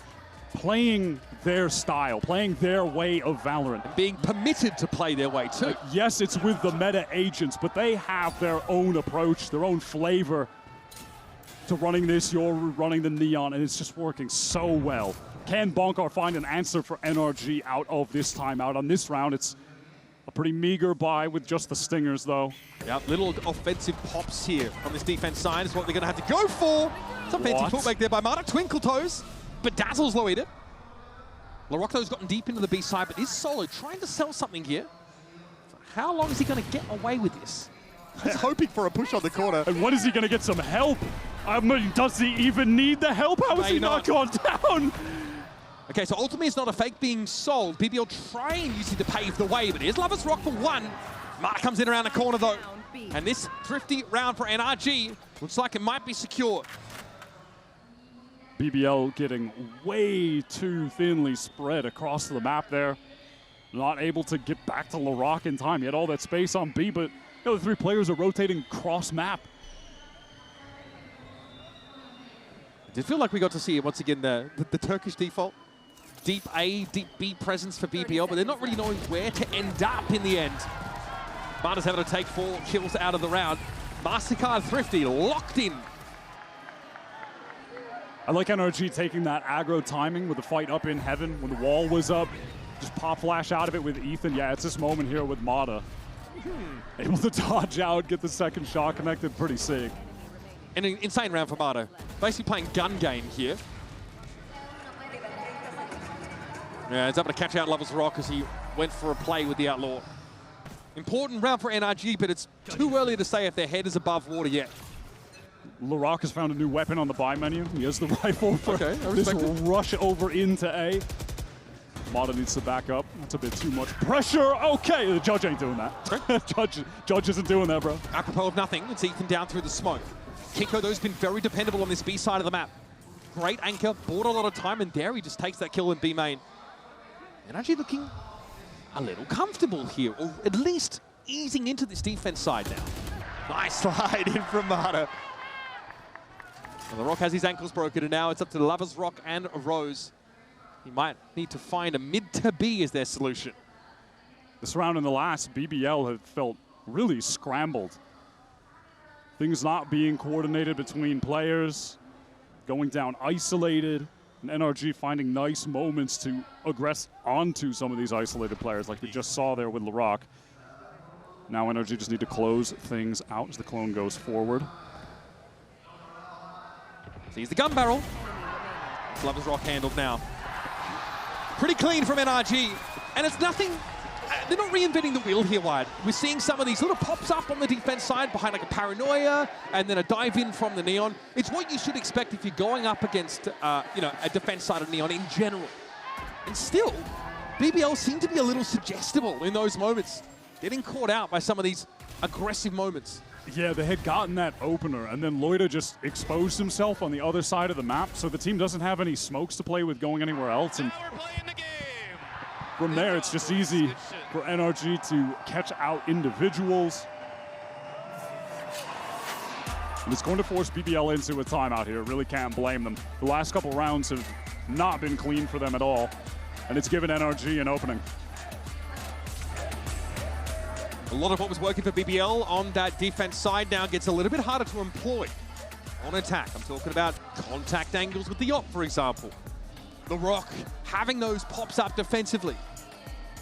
playing their style, playing their way of Valorant. Being permitted to play their way too. Yes, it's with the meta agents, but they have their own approach, their own flavor to running this. You're running the Neon, and it's just working so well. Can Bonkar find an answer for NRG out of this timeout? On this round, it's a pretty meager buy with just the Stingers, though. Yeah, little offensive pops here on this defense side is what they're going to have to go for. Some fancy putback there by Mata. Twinkle Toes, but Dazzle's low it. LaRocco's gotten deep into the B side, but is solo, trying to sell something here. How long is he going to get away with this? He's hoping for a push on the corner. And when is he going to get some help? I mean, does he even need the help? How is he not gone down? Okay, so ultimately it's not a fake being sold. BBL trying using to pave the way, but here's Lover's Rock for 1. Mata comes in around the corner though. And this thrifty round for NRG looks like it might be secure. BBL getting way too thinly spread across the map there. Not able to get back to LaRock in time. He had all that space on B, but the other 3 players are rotating cross map. I did feel like we got to see once again the Turkish default. Deep A, deep B presence for BBL, but they're not really knowing where to end up in the end. Mata's having to take 4 kills out of the round. Mastercard thrifty, locked in. I like NRG taking that aggro timing with the fight up in heaven when the wall was up. Just pop flash out of it with Ethan. Yeah, it's this moment here with Mata. Able to dodge out, get the second shot connected, pretty sick. And an insane round for Mata. Basically playing gun game here. Yeah, he's able to catch out Lover's Rock as he went for a play with the Outlaw. Important round for NRG, but it's too early to say if their head is above water yet. LaRock has found a new weapon on the buy menu. He has the rifle for this it. rush over into A. Mata needs to back up. That's a bit too much pressure. Okay, the judge ain't doing that. Judge isn't doing that, bro. Apropos of nothing, it's Ethan down through the smoke. Kiko, though, has been very dependable on this B side of the map. Great anchor, bought a lot of time, and there he just takes that kill in B main. NRG looking a little comfortable here, or at least easing into this defense side now. Nice slide in from Mata. And the Rock has his ankles broken, and now it's up to Lover's Rock and Rose. He might need to find a mid to B as their solution. This round in the last, BBL had felt really scrambled. Things not being coordinated between players, going down isolated, and NRG finding nice moments to aggress onto some of these isolated players like we just saw there with LaRock. Now NRG just need to close things out as the clone goes forward. Sees the gun barrel. Lover's Rock handled now. Pretty clean from NRG, and it's nothing. They're not reinventing the wheel here, Wyatt. We're seeing some of these little pops up on the defense side behind like a Paranoia and then a dive in from the Neon. It's what you should expect if you're going up against, you know, a defense side of Neon in general. And still, BBL seem to be a little suggestible in those moments, getting caught out by some of these aggressive moments. Yeah, they had gotten that opener, and then Loida just exposed himself on the other side of the map, so the team doesn't have any smokes to play with going anywhere else. And from there, it's just easy for NRG to catch out individuals. And it's going to force BBL into a timeout here. Really can't blame them. The last couple rounds have not been clean for them at all, and it's given NRG an opening. A lot of what was working for BBL on that defense side now gets a little bit harder to employ on attack. I'm talking about contact angles with the op, for example. The Rock having those pops up defensively.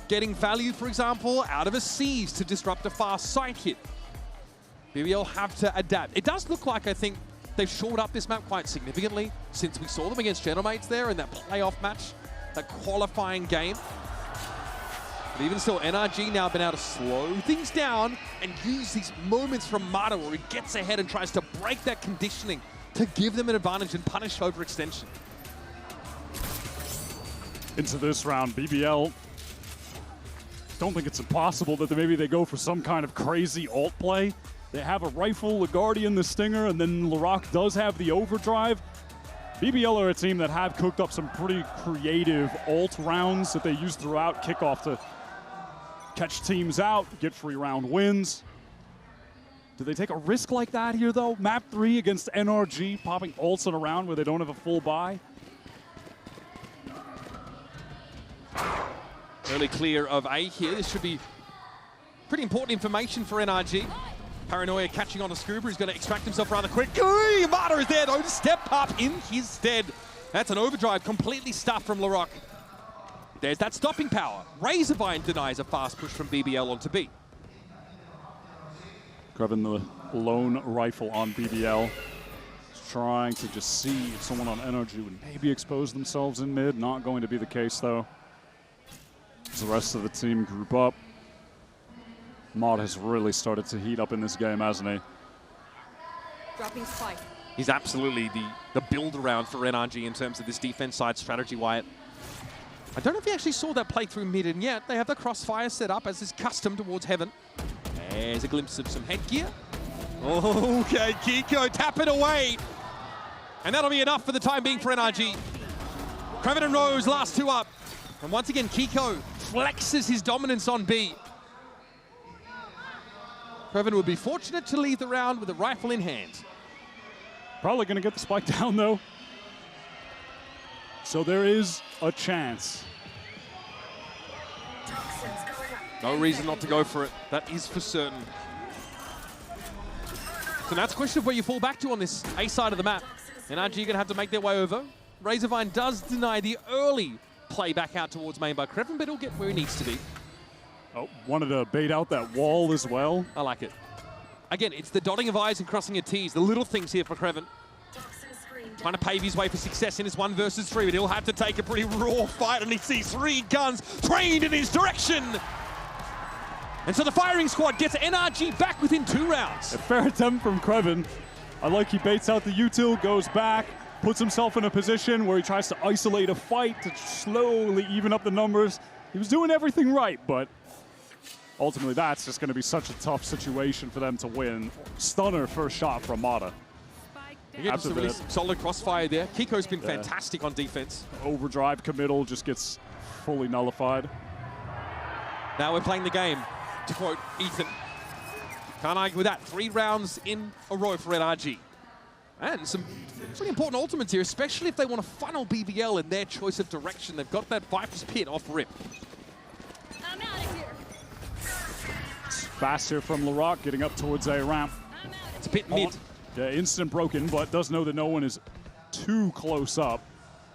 Getting value, for example, out of a siege to disrupt a fast side hit. BBL have to adapt. It does look like, I think, they've shored up this map quite significantly since we saw them against Gentlemates there in that playoff match, that qualifying game. But even still, NRG now been able to slow things down and use these moments from Mata where he gets ahead and tries to break that conditioning to give them an advantage and punish overextension. Into this round, BBL, don't think it's impossible that maybe they go for some kind of crazy ult play. They have a rifle, a Guardian, the Stinger, and then Larocque does have the overdrive. BBL are a team that have cooked up some pretty creative ult rounds that they use throughout kickoff to catch teams out, get free round wins. Do they take a risk like that here, though? Map 3 against NRG, popping ults in a round where they don't have a full buy. Early clear of A here. This should be pretty important information for NRG. Paranoia catching on to Scuba. He's going to extract himself rather quick. Mata is there, though, to step up in his stead. That's an overdrive completely stuffed from Larocque. There's that stopping power. Razorvine denies a fast push from BBL onto B. Grabbing the lone rifle on BBL. He's trying to just see if someone on NRG would maybe expose themselves in mid. Not going to be the case, though. As the rest of the team group up. Mod has really started to heat up in this game, hasn't he? Dropping spike. He's absolutely the build around for NRG in terms of this defense side strategy, Wyatt. I don't know if he actually saw that play through mid, and yet they have the crossfire set up as is custom towards heaven. There's a glimpse of some headgear. Okay, Kiko tapping away. And that'll be enough for the time being for NRG. Kraven and Rose, last two up. And once again, Kiko flexes his dominance on B. Kraven would be fortunate to leave the round with a rifle in hand. Probably going to get the spike down, though. So there is a chance. No reason not to go for it. That is for certain. So now it's a question of where you fall back to on this A side of the map. NRG going to have to make their way over. Razorvine does deny the early play back out towards main by Kraven, but he'll get where he needs to be. Oh, wanted to bait out that wall as well. I like it. Again, it's the dotting of I's and crossing of T's, the little things here for Kraven. Trying to pave his way for success in his 1 versus 3, but he'll have to take a pretty raw fight, and he sees 3 guns trained in his direction. And so the firing squad gets NRG back within 2 rounds. A fair attempt from Kraven. I like he baits out the util, goes back, puts himself in a position where he tries to isolate a fight to slowly even up the numbers. He was doing everything right, but ultimately that's just going to be such a tough situation for them to win. Stunner first shot from Mata. Again, just a really solid crossfire there. Kiko's been fantastic on defense. Overdrive committal just gets fully nullified. Now we're playing the game, to quote Ethan. Can't argue with that. 3 rounds in a row for NRG. And some pretty important ultimates here, especially if they want to funnel BBL in their choice of direction. They've got that Viper's Pit off rip. I'm out of here. It's fast here from Larocque, getting up towards A ramp. It's a bit mid. Yeah, instant broken, but does know that no one is too close up.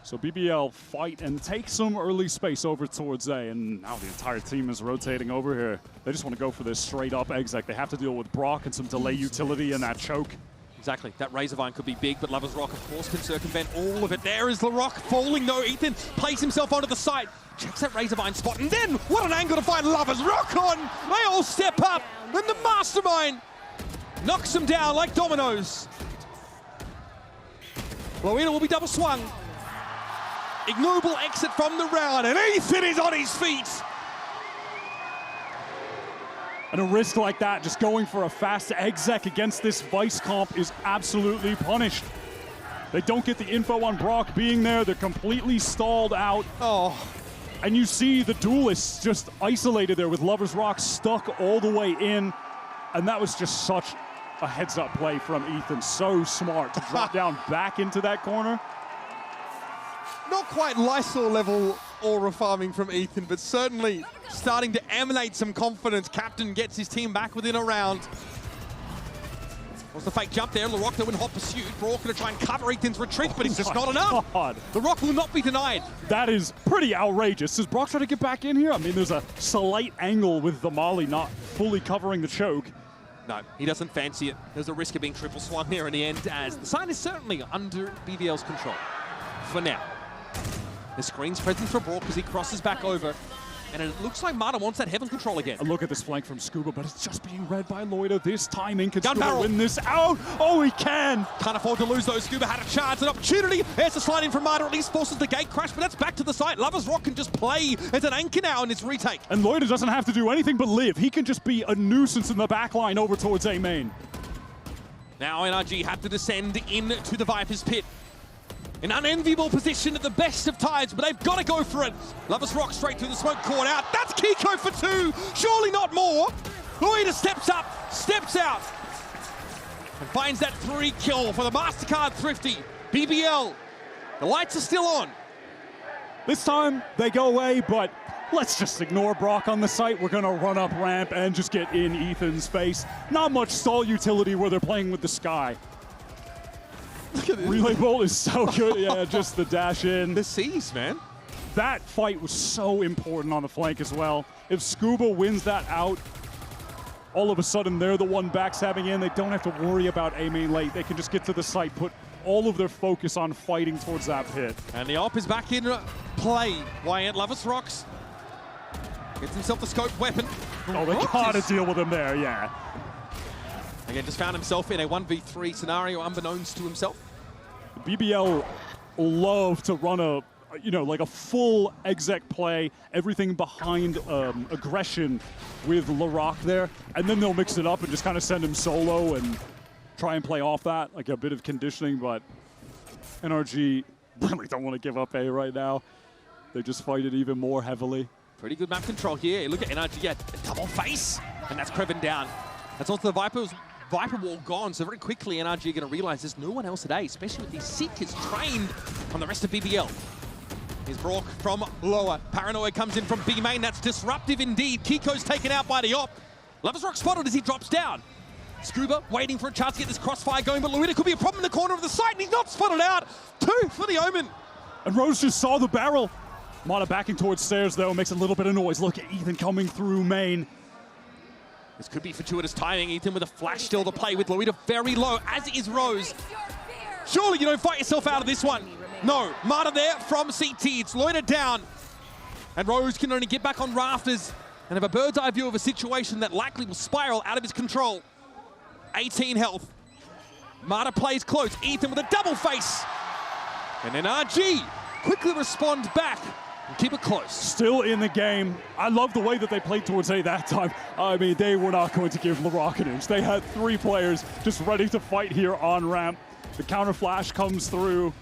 So BBL fight and take some early space over towards A, and now the entire team is rotating over here. They just want to go for this straight up exec. They have to deal with Brock and some delay utility and that choke. Exactly. That Razorvine could be big, but Lover's Rock, of course, can circumvent all of it. There is Larocque falling, though. Ethan plays himself onto the side, checks that Razorvine spot, and then what an angle to find Lover's Rock on! They all step up, and the Mastermind knocks them down like dominoes. Loina will be double swung. Ignoble exit from the round, and Ethan is on his feet. And a risk like that, just going for a fast exec against this Vice comp is absolutely punished. They don't get the info on Brock being there. They're completely stalled out. Oh. And you see the duelists just isolated there with Lover's Rock stuck all the way in. And that was just such a heads-up play from Ethan. So smart to drop down back into that corner. Not quite Lysol level aura farming from Ethan, but certainly starting to emanate some confidence. Captain gets his team back within a round. Was the fake jump there? LaRock though in hot pursuit. Brock going to try and cover Ethan's retreat, but it's just not enough. God. LaRock will not be denied. That is pretty outrageous. Does Brock try to get back in here? I mean, there's a slight angle with the Molly not fully covering the choke. No, he doesn't fancy it. There's a risk of being triple swung here in the end, as the side is certainly under BBL's control for now. The screen's present for Brock as he crosses back over. And it looks like Mata wants that heaven control again. A look at this flank from Scuba, but it's just being read by Loida. This timing can Gun Scuba barrel. win this out. Oh, he can. Can't afford to lose though. Scuba had a chance, an opportunity. There's a slide in from Mata, at least forces the gate crash, but that's back to the site. Lovers Rock can just play as an anchor now in his retake. And Loida doesn't have to do anything but live. He can just be a nuisance in the back line over towards A main. Now NRG have to descend into the Viper's pit. An unenviable position at the best of times, but they've got to go for it. Lovers Rock straight through the smoke, caught out. That's Kiko for 2, surely not more. Loida steps up, steps out, and finds that 3 kill for the Mastercard Thrifty. BBL, the lights are still on. This time they go away, but let's just ignore Brock on the site. We're gonna run up ramp and just get in Ethan's face. Not much stall utility where they're playing with the sky. Look at this. Relay Bolt is so good. Yeah, just the dash in. The C's, man. That fight was so important on the flank as well. If Scuba wins that out, all of a sudden they're the one backstabbing in. They don't have to worry about A main late. They can just get to the site, put all of their focus on fighting towards that pit. And the op is back in play. Wyatt Lovers Rocks gets himself the scope weapon. Oh, they gotta deal with him there, yeah. Again, just found himself in a 1v3 scenario unbeknownst to himself. BBL love to run a, like a full exec play, everything behind aggression with LaRock there, and then they'll mix it up and just kind of send him solo and try and play off that, like a bit of conditioning, but NRG really don't want to give up A right now. They just fight it even more heavily. Pretty good map control here. Look at NRG, yeah, double face, and that's Kreven down. That's also the Viper wall gone, so very quickly NRG are going to realize there's no one else at A, especially with these Seekers trained on the rest of BBL. Here's Brock from lower. Paranoid comes in from B main. That's disruptive indeed. Kiko's taken out by the op. Lovers Rock spotted as he drops down. Scuba waiting for a chance to get this crossfire going, but Luida could be a problem in the corner of the site, and he's not spotted out. 2 for the Omen. And Rose just saw the barrel. Mata backing towards stairs, though, makes a little bit of noise. Look at Ethan coming through main. This could be fortuitous timing. Ethan with a flash still to play with Loida very low, as is Rose. Surely you don't fight yourself out of this one. No, Mata there from CT. It's Loida down. And Rose can only get back on rafters and have a bird's eye view of a situation that likely will spiral out of his control. 18 health. Mata plays close. Ethan with a double face. And then NRG quickly respond back and keep it close. Still in the game. I love the way that they played towards A that time. I mean, they were not going to give LaRock an inch. They had 3 players just ready to fight here on ramp. The counter flash comes through.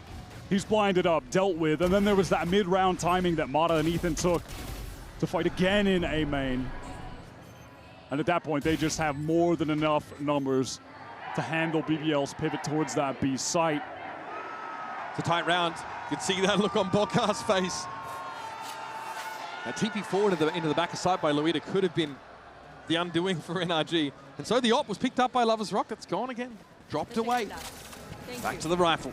He's blinded up, dealt with, and then there was that mid-round timing that Mata and Ethan took to fight again in A main. And at that point, they just have more than enough numbers to handle BBL's pivot towards that B site. It's a tight round. You can see that look on Bokkar's face. A TP forward into the back of sight by Loida could have been the undoing for NRG. And so the op was picked up by Lovers Rock. It's gone again. Dropped away. Back to the rifle.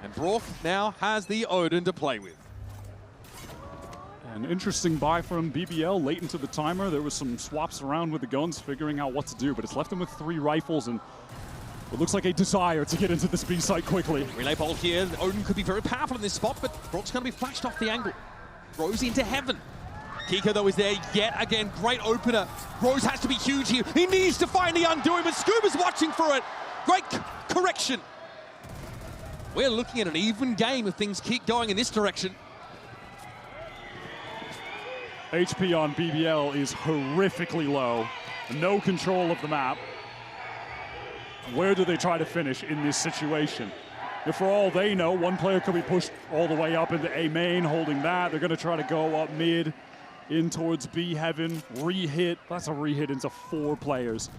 And Brock now has the Odin to play with. An interesting buy from BBL late into the timer. There was some swaps around with the guns, figuring out what to do, but it's left him with 3 rifles and it looks like a desire to get into this B site quickly. Relay bolt here. Odin could be very powerful in this spot, but Brock's going to be flashed off the angle. Rose into heaven. Kiko, though, is there yet again. Great opener. Rose has to be huge here. He needs to find the undoing, but Scuba's watching for it. Great correction. We're looking at an even game if things keep going in this direction. HP on BBL is horrifically low. No control of the map. Where do they try to finish in this situation? If for all they know, one player could be pushed all the way up into A main, holding that. They're going to try to go up mid, in towards B heaven, re-hit. That's a re-hit into 4 players.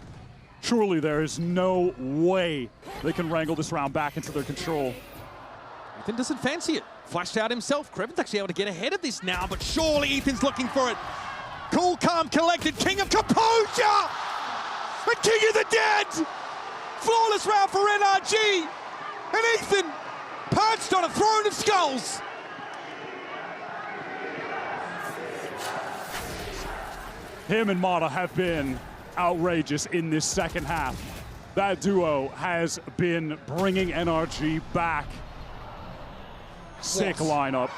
Surely there is no way they can wrangle this round back into their control. Ethan doesn't fancy it. Flashed out himself. Kreven's actually able to get ahead of this now, but surely Ethan's looking for it. Cool, calm, collected, king of composure! The king of the dead! Flawless round for NRG! And Ethan perched on a throne of skulls! Him and Mata have been outrageous in this second half. That duo has been bringing NRG back. Sick lineup.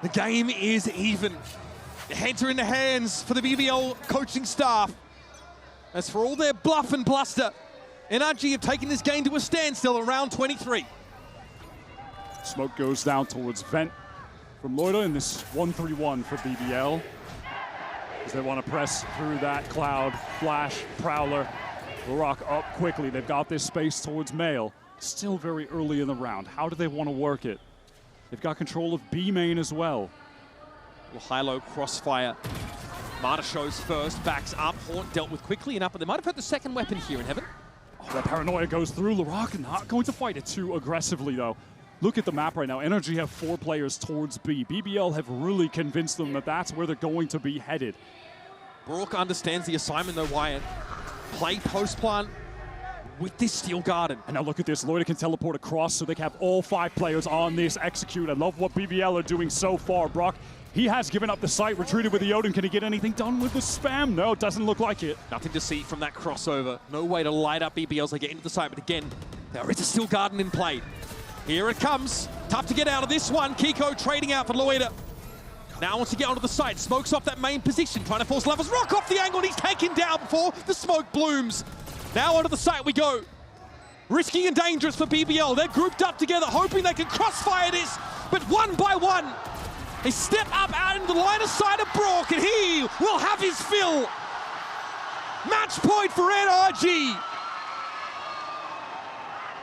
The game is even. The heads are in the hands for the BBL coaching staff. As for all their bluff and bluster, NRG have taken this game to a standstill around 23. Smoke goes down towards Vent from Loida in this 1-3-1 for BBL. As they want to press through that Cloud, Flash, Prowler. Lorak up quickly. They've got this space towards Mail. Still very early in the round. How do they want to work it? They've got control of B main as well. High-low crossfire. Mata shows first, backs up. Haunt dealt with quickly enough, but they might have had the second weapon here in Heaven. Oh, that paranoia goes through. Lorak not going to fight it too aggressively, though. Look at the map right now. NRG have 4 players towards B. BBL have really convinced them that that's where they're going to be headed. Brook understands the assignment, though, Wyatt. Play post-plant with this Steel Garden. And now look at this. Loida can teleport across, so they can have all 5 players on this execute. I love what BBL are doing so far. Brock, he has given up the site, retreated with the Odin. Can he get anything done with the spam? No, it doesn't look like it. Nothing to see from that crossover. No way to light up BBL as they get into the site, but again, there is a Steel Garden in play. Here it comes. Tough to get out of this one. Kiko trading out for Loida. Now wants to get onto the side. Smokes off that main position, trying to force Lovers Rock off the angle, and he's taken down before the smoke blooms. Now onto the site we go. Risky and dangerous for BBL. They're grouped up together, hoping they can crossfire this, but one by one, they step up out into the line of sight of Brock, and he will have his fill. Match point for NRG.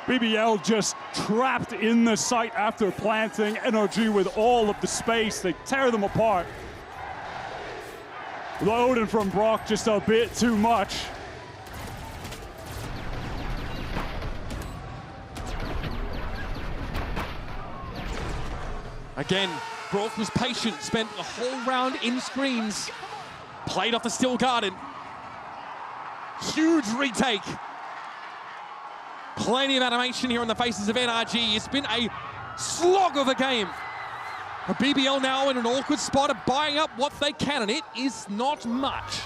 BBL just trapped in the site after planting. NRG with all of the space. They tear them apart. The Odin from Brock just a bit too much. Again, Brock was patient, spent a whole round in screens, played off the Steel Garden. Huge retake. Plenty of animation here on the faces of NRG. It's been a slog of a game. A BBL now in an awkward spot of buying up what they can, and it is not much.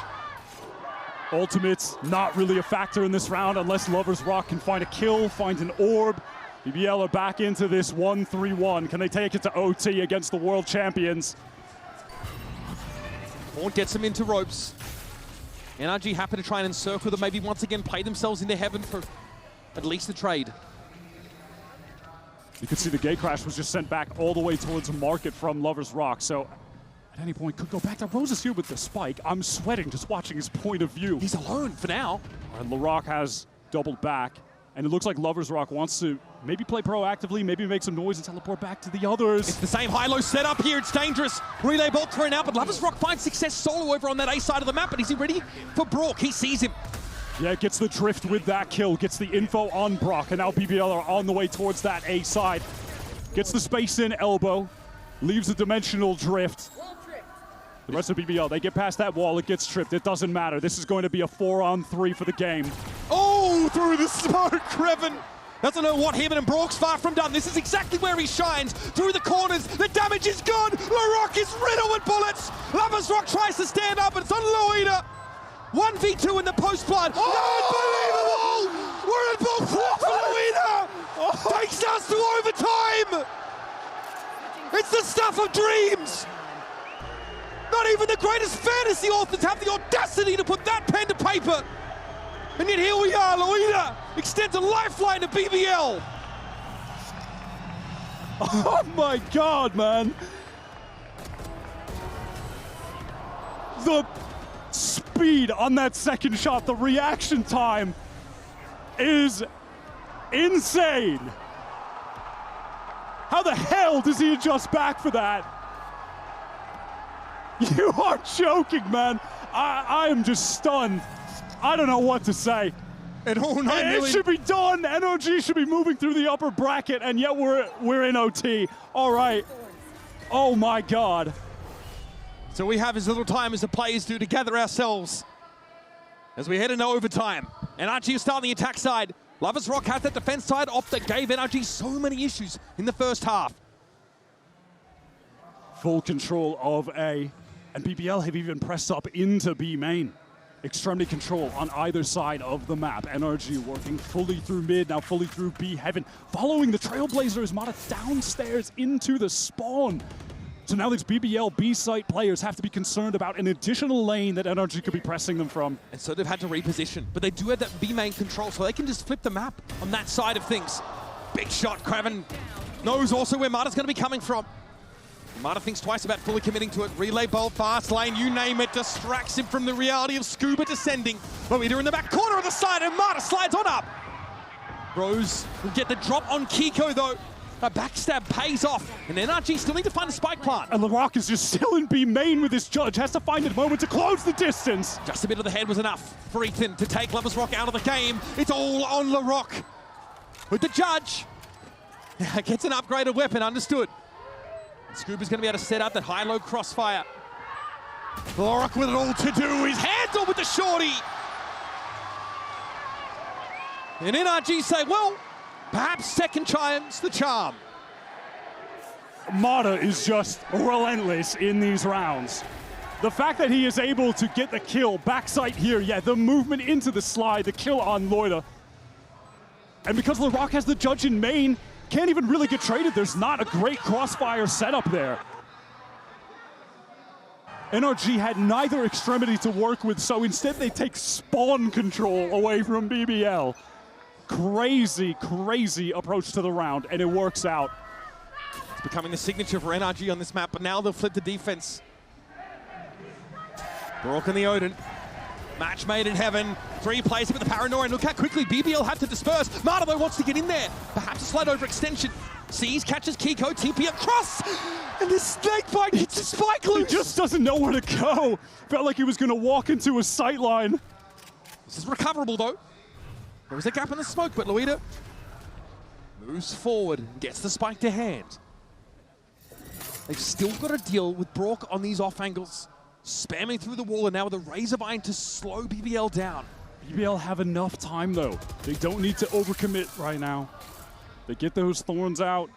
Ultimates not really a factor in this round unless Lovers Rock can find a kill, find an orb. BBL are back into this 1-3-1. Can they take it to OT against the world champions? Haunt gets them into ropes. NRG happy to try and encircle them, maybe once again play themselves into Heaven for at least the trade. You can see the gate crash was just sent back all the way towards Market from Lovers Rock, so at any point could go back to Rose is here with the spike. I'm sweating just watching his point of view. He's alone for now. And LaRock has doubled back, and it looks like Lovers Rock wants to maybe play proactively, maybe make some noise and teleport back to the others. It's the same high-low setup here. It's dangerous. Relay bolt thrown out, but Lovers Rock finds success solo over on that A side of the map, but is he ready for Brock? He sees him. Yeah, gets the drift with that kill, gets the info on Brock, and now BBL are on the way towards that A side. Gets the space in elbow, leaves a dimensional drift. The rest of BBL, they get past that wall, it gets tripped. It doesn't matter. This is going to be a 4-on-3 for the game. Oh, through the smoke, Kreven. Doesn't know what him and Brock's far from done. This is exactly where he shines. Through the corners, the damage is gone. LaRock is riddled with bullets. Lovers Rock tries to stand up, and it's on Loida. 1v2 in the post plant. Oh! Unbelievable! We're at both for Loida! Takes us to overtime! It's the stuff of dreams! Not even the greatest fantasy authors have the audacity to put that pen to paper! And yet here we are, Loida extends a lifeline to BBL! Oh my god, man! The speed on that second shot, the reaction time is insane. How the hell does he adjust back for that? You are joking, man. I am just stunned. I don't know what to say. And all 9 It million. should be done. NRG should be moving through the upper bracket, and yet we're in OT. All right. Oh my God. So we have as little time as the players do to gather ourselves as we head into overtime. NRG is starting the attack side. Lovers Rock has that defense side off that gave NRG so many issues in the first half. Full control of A, and BBL have even pressed up into B main. Extremity control on either side of the map. NRG working fully through mid, now fully through B heaven. Following the Trailblazers, Mata downstairs into the spawn. So now these BBL B site players have to be concerned about an additional lane that NRG could be pressing them from. And so they've had to reposition, but they do have that B main control, so they can just flip the map on that side of things. Big shot, Craven knows also where Mata's going to be coming from. Mata thinks twice about fully committing to it. Relay bolt, fast lane, you name it, distracts him from the reality of Scuba descending. Loida in the back corner of the side, and Mata slides on up. Rose will get the drop on Kiko though. A backstab pays off, and NRG still need to find a spike plant. And LaRock is just still in B main with his judge, has to find a moment to close the distance. Just a bit of the head was enough for Ethan to take Lovers Rock out of the game. It's all on LaRock. With the judge, gets an upgraded weapon, understood. Scuba's going to be able to set up that high-low crossfire. LaRock with it all to do. He's hands-on with the shorty. And NRG say, well, perhaps second time's the charm. Mata is just relentless in these rounds. The fact that he is able to get the kill, backside here, yeah, the movement into the slide, the kill on Loida. And because LaRock has the judge in main, can't even really get traded. There's not a great crossfire setup there. NRG had neither extremity to work with, so instead they take spawn control away from BBL. Crazy, crazy approach to the round, and it works out. It's becoming the signature for NRG on this map, but now they'll flip the defense. Brock and the Odin. Match made in heaven. 3 plays with the paranoia, and look how quickly BBL had to disperse. Mata though wants to get in there. Perhaps a slide over extension. Sees, catches Kiko, TP across, and the snake bite hits the spike loose. He just doesn't know where to go. Felt like he was going to walk into a sight line. This is recoverable though. There was a gap in the smoke, but Loida moves forward and gets the spike to hand. They've still got to deal with Brock on these off angles. Spamming through the wall, and now with a razor vine to slow BBL down. BBL have enough time though. They don't need to overcommit right now. They get those thorns out.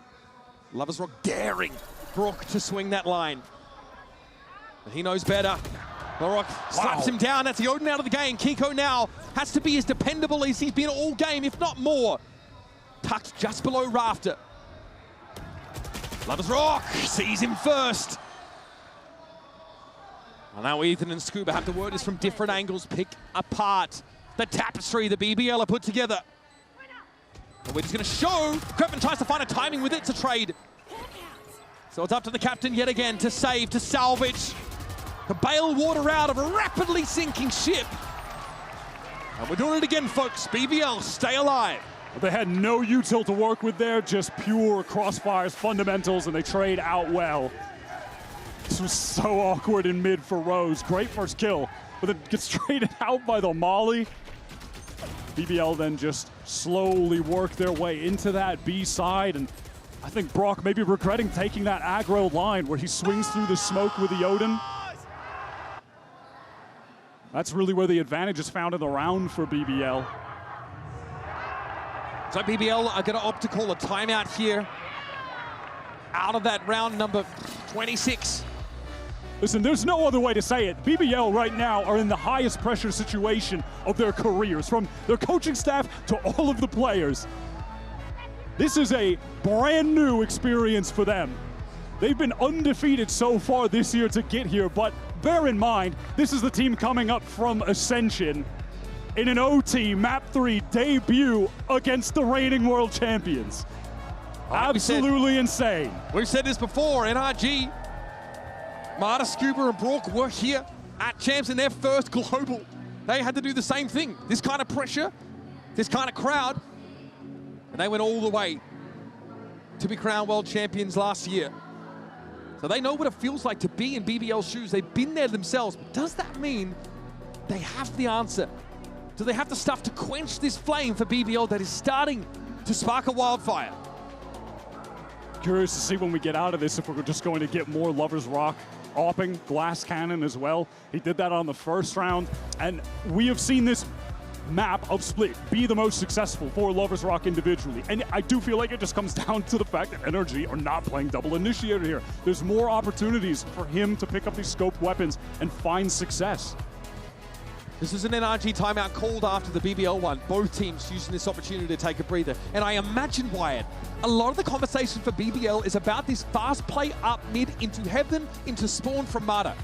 Lovers Rock daring Brock to swing that line. But he knows better. LaRock slaps him down. That's the Odin out of the game. Kiko now has to be as dependable as he's been all game, if not more. Tucked just below Rafter. Lovers Rock sees him first. Well, now Ethan and Scuba have to work this from different angles, pick apart the tapestry the BBL are put together. And we're just going to show. Kreppen tries to find a timing with it to trade. So it's up to the captain yet again to save, to salvage, to bail water out of a rapidly sinking ship. And we're doing it again, folks. BBL, stay alive. They had no util to work with there, just pure crossfires, fundamentals, and they trade out well. This was so awkward in mid for Rose. Great first kill, but then gets traded out by the Molly. BBL then just slowly work their way into that B side, and I think Brock maybe regretting taking that aggro line where he swings through the smoke with the Odin. That's really where the advantage is found in the round for BBL. So BBL are going to opt to call a timeout here out of that round number 26. Listen, there's no other way to say it. BBL right now are in the highest pressure situation of their careers, from their coaching staff to all of the players. This is a brand new experience for them. They've been undefeated so far this year to get here, but bear in mind, this is the team coming up from Ascension in an OT Map 3 debut against the reigning world champions. Absolutely insane. We've said this before, NRG, Mata, Scuba, and Brock were here at Champs in their first global. They had to do the same thing. This kind of pressure, this kind of crowd, and they went all the way to be crowned world champions last year. So they know what it feels like to be in BBL's shoes. They've been there themselves. But does that mean they have the answer Do they have the stuff to quench this flame for BBL that is starting to spark a wildfire? Curious to see when we get out of this if we're just going to get more Lovers Rock opping, glass cannon as well. He did that on the first round, and we have seen this map of Split be the most successful for Lovers Rock individually. And I do feel like it just comes down to the fact that NRG are not playing double initiator here. There's more opportunities for him to pick up these scoped weapons and find success. This is an NRG timeout called after the BBL one. Both teams using this opportunity to take a breather. And I imagine, Wyatt, a lot of the conversation for BBL is about this fast play up mid into heaven, into spawn from Mata.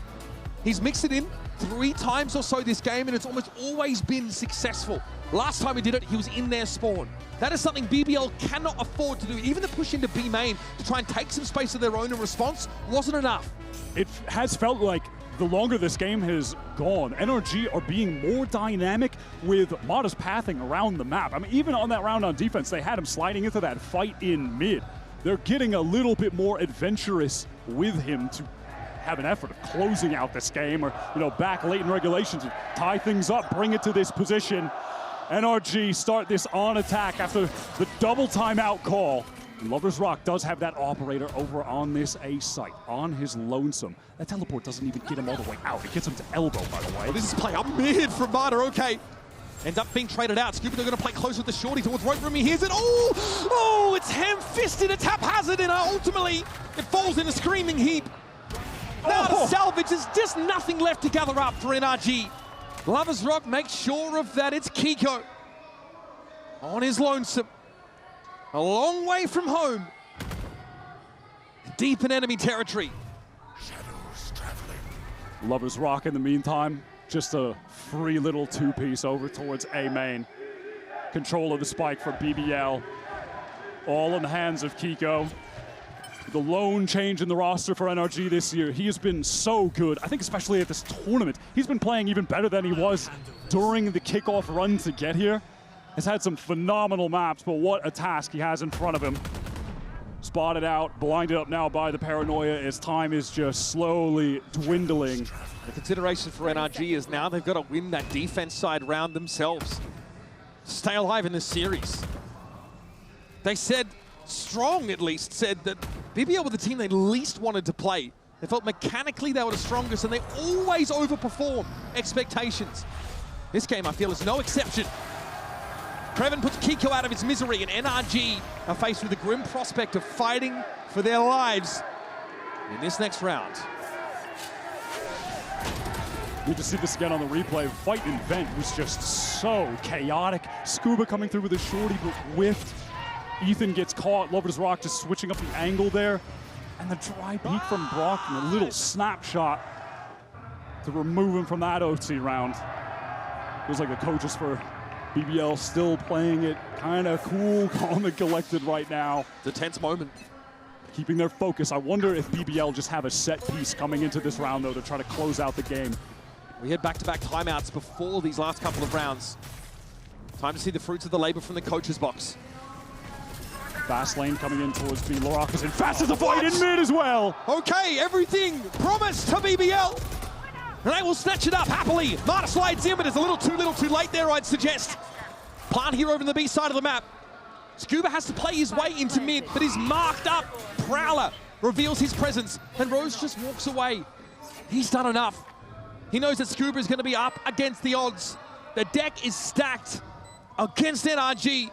He's mixed it in 3 times or so this game, and it's almost always been successful. Last time he did it, he was in their spawn. That is something BBL cannot afford to do. Even the push into B main to try and take some space of their own in response wasn't enough. It has felt like the longer this game has gone, NRG are being more dynamic with Mata's pathing around the map. I mean, even on that round on defense, they had him sliding into that fight in mid. They're getting a little bit more adventurous with him to have an effort of closing out this game, or, you know, back late in regulations, tie things up, bring it to this position. NRG start this on attack after the double timeout call. And Lovers Rock does have that operator over on this A site, on his lonesome. That teleport doesn't even get him all the way out. It gets him to elbow, by the way. Oh, this is play up mid from Mata, okay. Ends up being traded out. Scooby, they're going to play close with the shorty towards right room. He hears it. Oh, it's ham-fisted. It's haphazard, and ultimately it falls in a screaming heap. Now to salvage, there's just nothing left to gather up for NRG. Lovers Rock makes sure of that. It's Kiko on his lonesome. A long way from home. Deep in enemy territory. Shadows traveling. Lovers Rock in the meantime, just a free little 2-piece over towards A main. Control of the spike for BBL. All in the hands of Kiko. The lone change in the roster for NRG this year. He has been so good. I think especially at this tournament, he's been playing even better than he was during the kickoff run to get here. Has had some phenomenal maps, but what a task he has in front of him. Spotted out, blinded up now by the paranoia as time is just slowly dwindling. The consideration for NRG is now they've got to win that defense side round themselves. Stay alive in this series. They said, Strong at least, said that BBL were the team they least wanted to play. They felt mechanically they were the strongest, and they always overperform expectations. This game, I feel, is no exception. Previn puts Kiko out of his misery, and NRG are faced with the grim prospect of fighting for their lives in this next round. Good to see this again on the replay. Fight in Vent was just so chaotic. Scuba coming through with a shorty, but whiffed. Ethan gets caught. Lovers Rock just switching up the angle there. And the dry peek from Brock and a little snapshot to remove him from that OT round. Feels like the coaches for BBL still playing it kind of cool, calm, and collected right now. It's a tense moment. Keeping their focus. I wonder if BBL just have a set piece coming into this round, though, to try to close out the game. We had back-to-back timeouts before these last couple of rounds. Time to see the fruits of the labor from the coach's box. Fast lane coming in towards B. Lorak is in fast as a fight in mid as well. Okay, everything promised to BBL. And they will snatch it up happily. Mata slides in, but it's a little too late there, I'd suggest. Plant here over on the B side of the map. Scuba has to play his way into mid, but is marked up. Prowler reveals his presence, and Rose just walks away. He's done enough. He knows that Scuba is going to be up against the odds. The deck is stacked against NRG.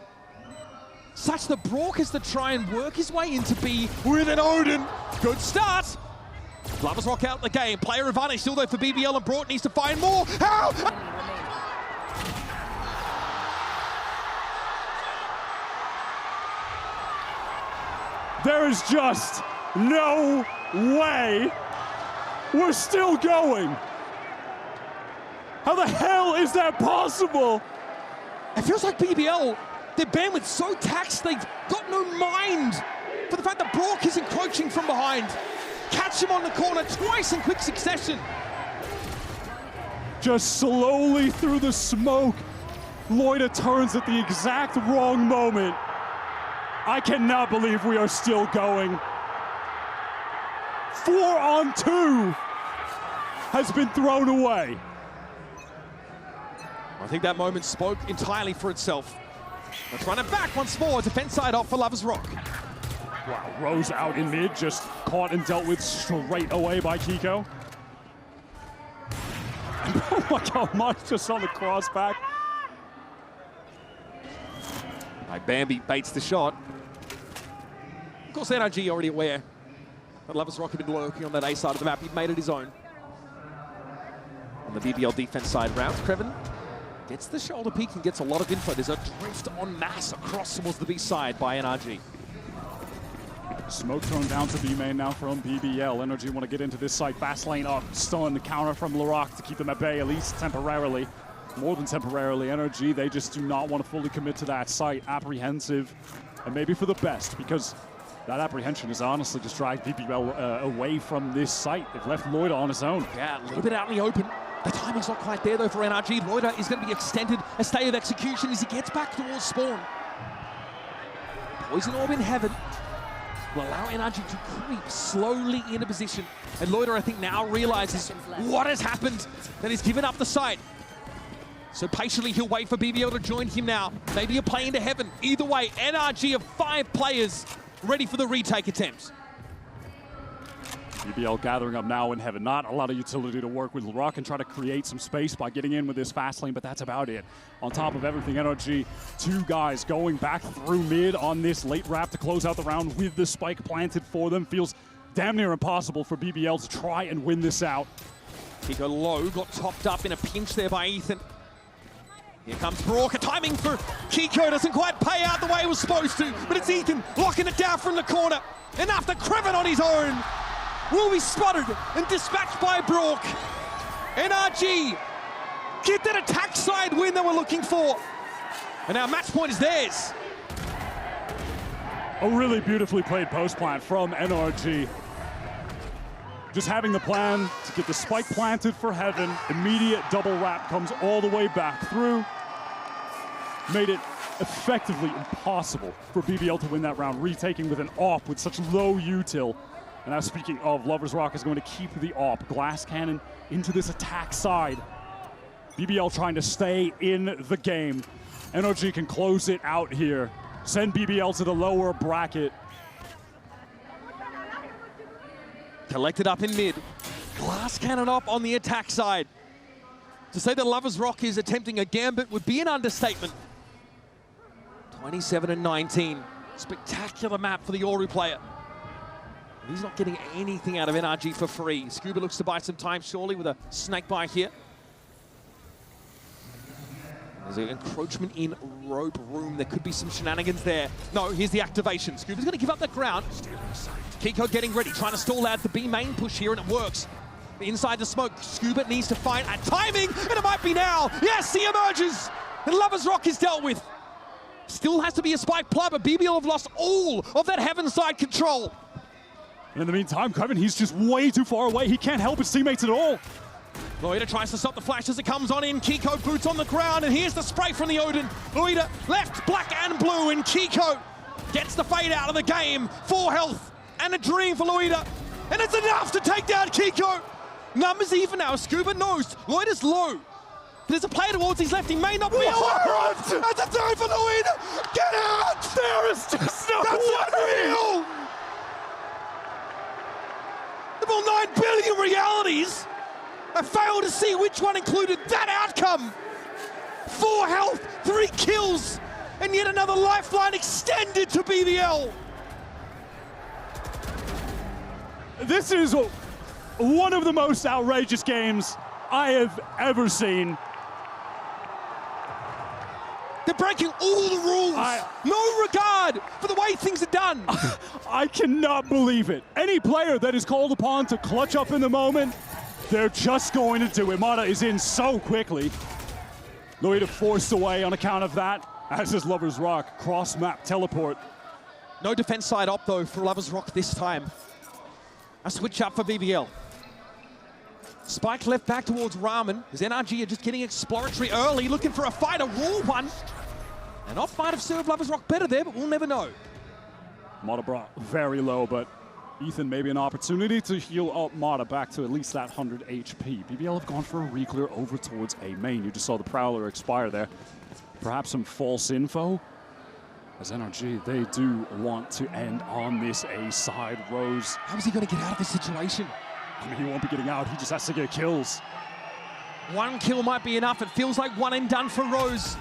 Such the Brock is to try and work his way into B with an Odin. Good start. Lovers Rock out the game. Player advantage still though for BBL, and Brock needs to find more. How? There is just no way we're still going. How the hell is that possible? It feels like BBL, their bandwidth's so taxed, they've got no mind for the fact that Brock is encroaching from behind. Catch him on the corner twice in quick succession. Just slowly through the smoke, Loida turns at the exact wrong moment. I cannot believe we are still going. 4-on-2 has been thrown away. I think that moment spoke entirely for itself. Let's run it back once more. Defense side off for Lovers Rock. Wow, Rose out in mid, just caught and dealt with straight away by Kiko. Oh my god, Mark's just on the crossback. Like Bambi baits the shot. Of course, NRG already aware that Lovers Rock had been lurking on that A side of the map. He'd made it his own. On the BBL defense side rounds, Creven gets the shoulder peek and gets a lot of info. There's a drift en masse across towards the B side by NRG. Smoke thrown down to B main now from BBL. NRG want to get into this site. Fast lane up. Stun, the counter from Laroc to keep them at bay, at least temporarily. More than temporarily. NRG, they just do not want to fully commit to that site. Apprehensive, and maybe for the best, because that apprehension has honestly just dragged BBL away from this site. They've left Loida on his own. Yeah, a little bit out in the open. The timing's not quite there, though, for NRG. Loida is going to be extended a stay of execution as he gets back towards spawn. Poison Orb in heaven will allow NRG to creep slowly into position. And Loida, I think, now realizes what has happened, that he's given up the site. So patiently, he'll wait for BBL to join him now. Maybe a play into heaven. Either way, NRG of 5 players ready for the retake attempts. BBL gathering up now in heaven. Not a lot of utility to work with Laroc and try to create some space by getting in with this fast lane, but that's about it. On top of everything, NRG, 2 guys going back through mid on this late wrap to close out the round with the spike planted for them. Feels damn near impossible for BBL to try and win this out. Kiko low, got topped up in a pinch there by Ethan. Here comes Brock, a timing for Kiko, doesn't quite pay out the way it was supposed to, but it's Ethan locking it down from the corner. And after Creven on his own, will be spotted and dispatched by Brock. NRG get that attack side win they were looking for. And now match point is theirs. A really beautifully played post plant from NRG. Just having the plan to get the spike planted for heaven. Immediate double wrap comes all the way back through. Made it effectively impossible for BBL to win that round, retaking with an AWP with such low util. And now speaking of, Lovers Rock is going to keep the AWP. Glass cannon into this attack side. BBL trying to stay in the game. NRG can close it out here. Send BBL to the lower bracket. Collected up in mid. Glass cannon up on the attack side. To say that Lovers Rock is attempting a gambit would be an understatement. 27-19. Spectacular map for the Yoru player. He's not getting anything out of NRG for free. Scuba looks to buy some time, surely, with a snake bite here. There's an encroachment in rope room. There could be some shenanigans there. No, here's the activation. Scuba's going to give up that ground. Kiko getting ready, trying to stall out the B main push here, and it works. Inside the smoke, Scuba needs to find a timing, and it might be now. Yes, he emerges, and Lovers Rock is dealt with. Still has to be a spike play, but BBL have lost all of that heaven side control. And in the meantime, Creven, he's just way too far away. He can't help his teammates at all. Loida tries to stop the flash as it comes on in. Kiko boots on the ground, and here's the spray from the Odin. Loida left, black and blue, and Kiko gets the fade out of the game. 4 health and a dream for Loida. And it's enough to take down Kiko. Numbers even now. Scuba knows Loida's low. There's a player towards his left. He may not be alive. That's a time for Loida. Get out! There is just no That's unreal! Of all 9 billion realities, I failed to see which one included that outcome. 4 health, 3 kills, and yet another lifeline extended to BBL. This is one of the most outrageous games I have ever seen. They're breaking all the rules. No regard for the way things are done. I cannot believe it. Any player that is called upon to clutch up in the moment, they're just going to do it. Mata is in so quickly. Loida forced away on account of that, as is Lovers Rock. Cross-map teleport. No defense side op, though, for Lovers Rock this time. A switch up for BBL. Spike left back towards Ramen, as NRG are just getting exploratory early, looking for a fight, a raw one. And off might have served Lovers Rock better there, but we'll never know. Mata brought very low, but Ethan, maybe an opportunity to heal up Mata back to at least that 100 HP. BBL have gone for a re-clear over towards A main. You just saw the Prowler expire there. Perhaps some false info. As NRG, they do want to end on this A side. Rose. How is he going to get out of this situation? I mean, he won't be getting out. He just has to get kills. One kill might be enough. It feels like one and done for Rose.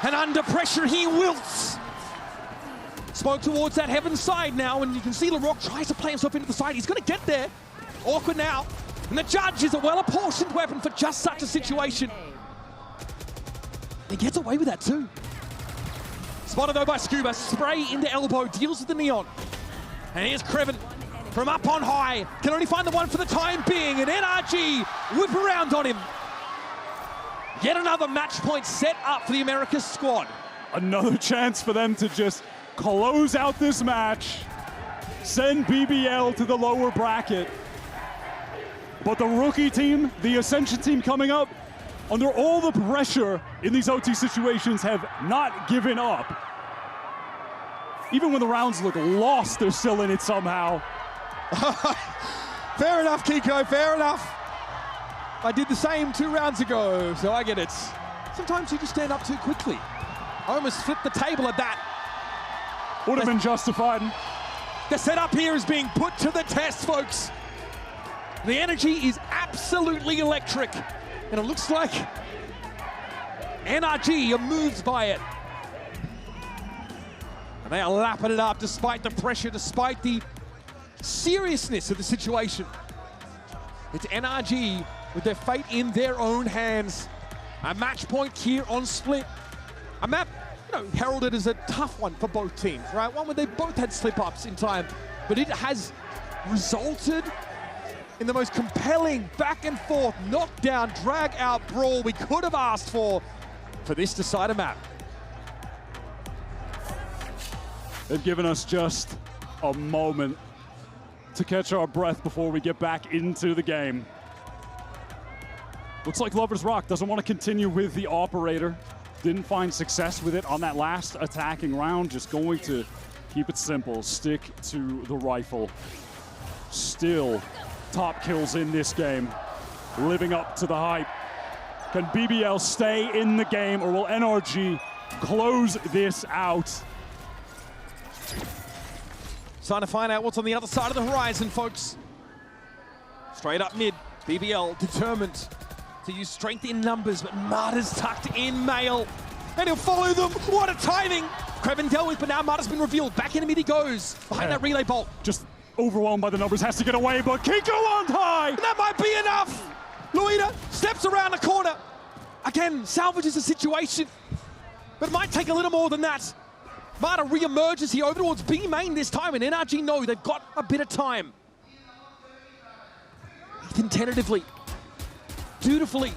And under pressure, he wilts. Smoke towards that heaven side now, and you can see LaRock tries to play himself into the side. He's going to get there. Awkward now. And the Judge is a well-apportioned weapon for just such a situation. He gets away with that too. Spotted though by Scuba. Spray into elbow, deals with the Neon. And here's Kreven from up on high. Can only find the one for the time being, and NRG whip around on him. Yet another match point set up for the Americas squad. Another chance for them to just close out this match, send BBL to the lower bracket. But the rookie team, the Ascension team coming up, under all the pressure in these OT situations, have not given up. Even when the rounds look lost, they're still in it somehow. Fair enough, Kiko, fair enough. I did the same 2 rounds ago, so I get it. Sometimes you just stand up too quickly. I almost flipped the table at that. Would have been justified. The setup here is being put to the test, folks. The energy is absolutely electric. And it looks like NRG are moved by it. And they are lapping it up despite the pressure, despite the seriousness of the situation. It's NRG with their fate in their own hands. A match point here on Split. A map, heralded as a tough one for both teams, right? One where they both had slip-ups in time, but it has resulted in the most compelling back and forth, knockdown, drag-out brawl we could have asked for this decider map. They've given us just a moment to catch our breath before we get back into the game. Looks like Lover's Rock doesn't want to continue with the operator. Didn't find success with it on that last attacking round. Just going to keep it simple, stick to the rifle. Still top kills in this game, living up to the hype. Can BBL stay in the game, or will NRG close this out? It's time to find out what's on the other side of the horizon, folks. Straight up mid, BBL determined to use strength in numbers, but Mata's tucked in mail, and he'll follow them. What a timing! Kreven dealt with, but now Mata's been revealed. Back into mid he goes, behind that relay bolt. Just overwhelmed by the numbers, has to get away, but Kiko on high! And that might be enough! Luida steps around the corner. Again, salvages the situation, but it might take a little more than that. Mata re-emerges here over towards B main this time, and NRG know they've got a bit of time. Ethan tentatively, dutifully,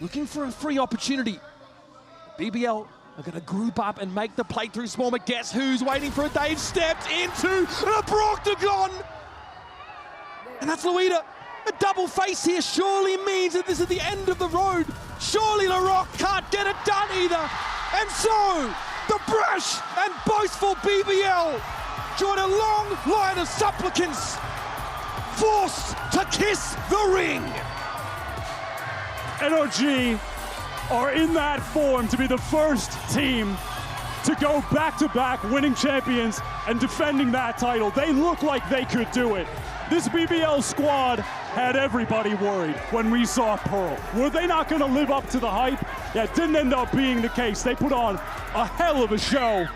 looking for a free opportunity. BBL are going to group up and make the play through small, but guess who's waiting for it? They've stepped into the Proctagon! And that's Luida. A double face here surely means that this is the end of the road. Surely LaRock can't get it done either. And so, the brash and boastful BBL join a long line of supplicants forced to kiss the ring. NRG are in that form to be the first team to go back-to-back winning champions and defending that title. They look like they could do it. This BBL squad had everybody worried when we saw Pearl. Were they not going to live up to the hype? Yeah, it didn't end up being the case. They put on a hell of a show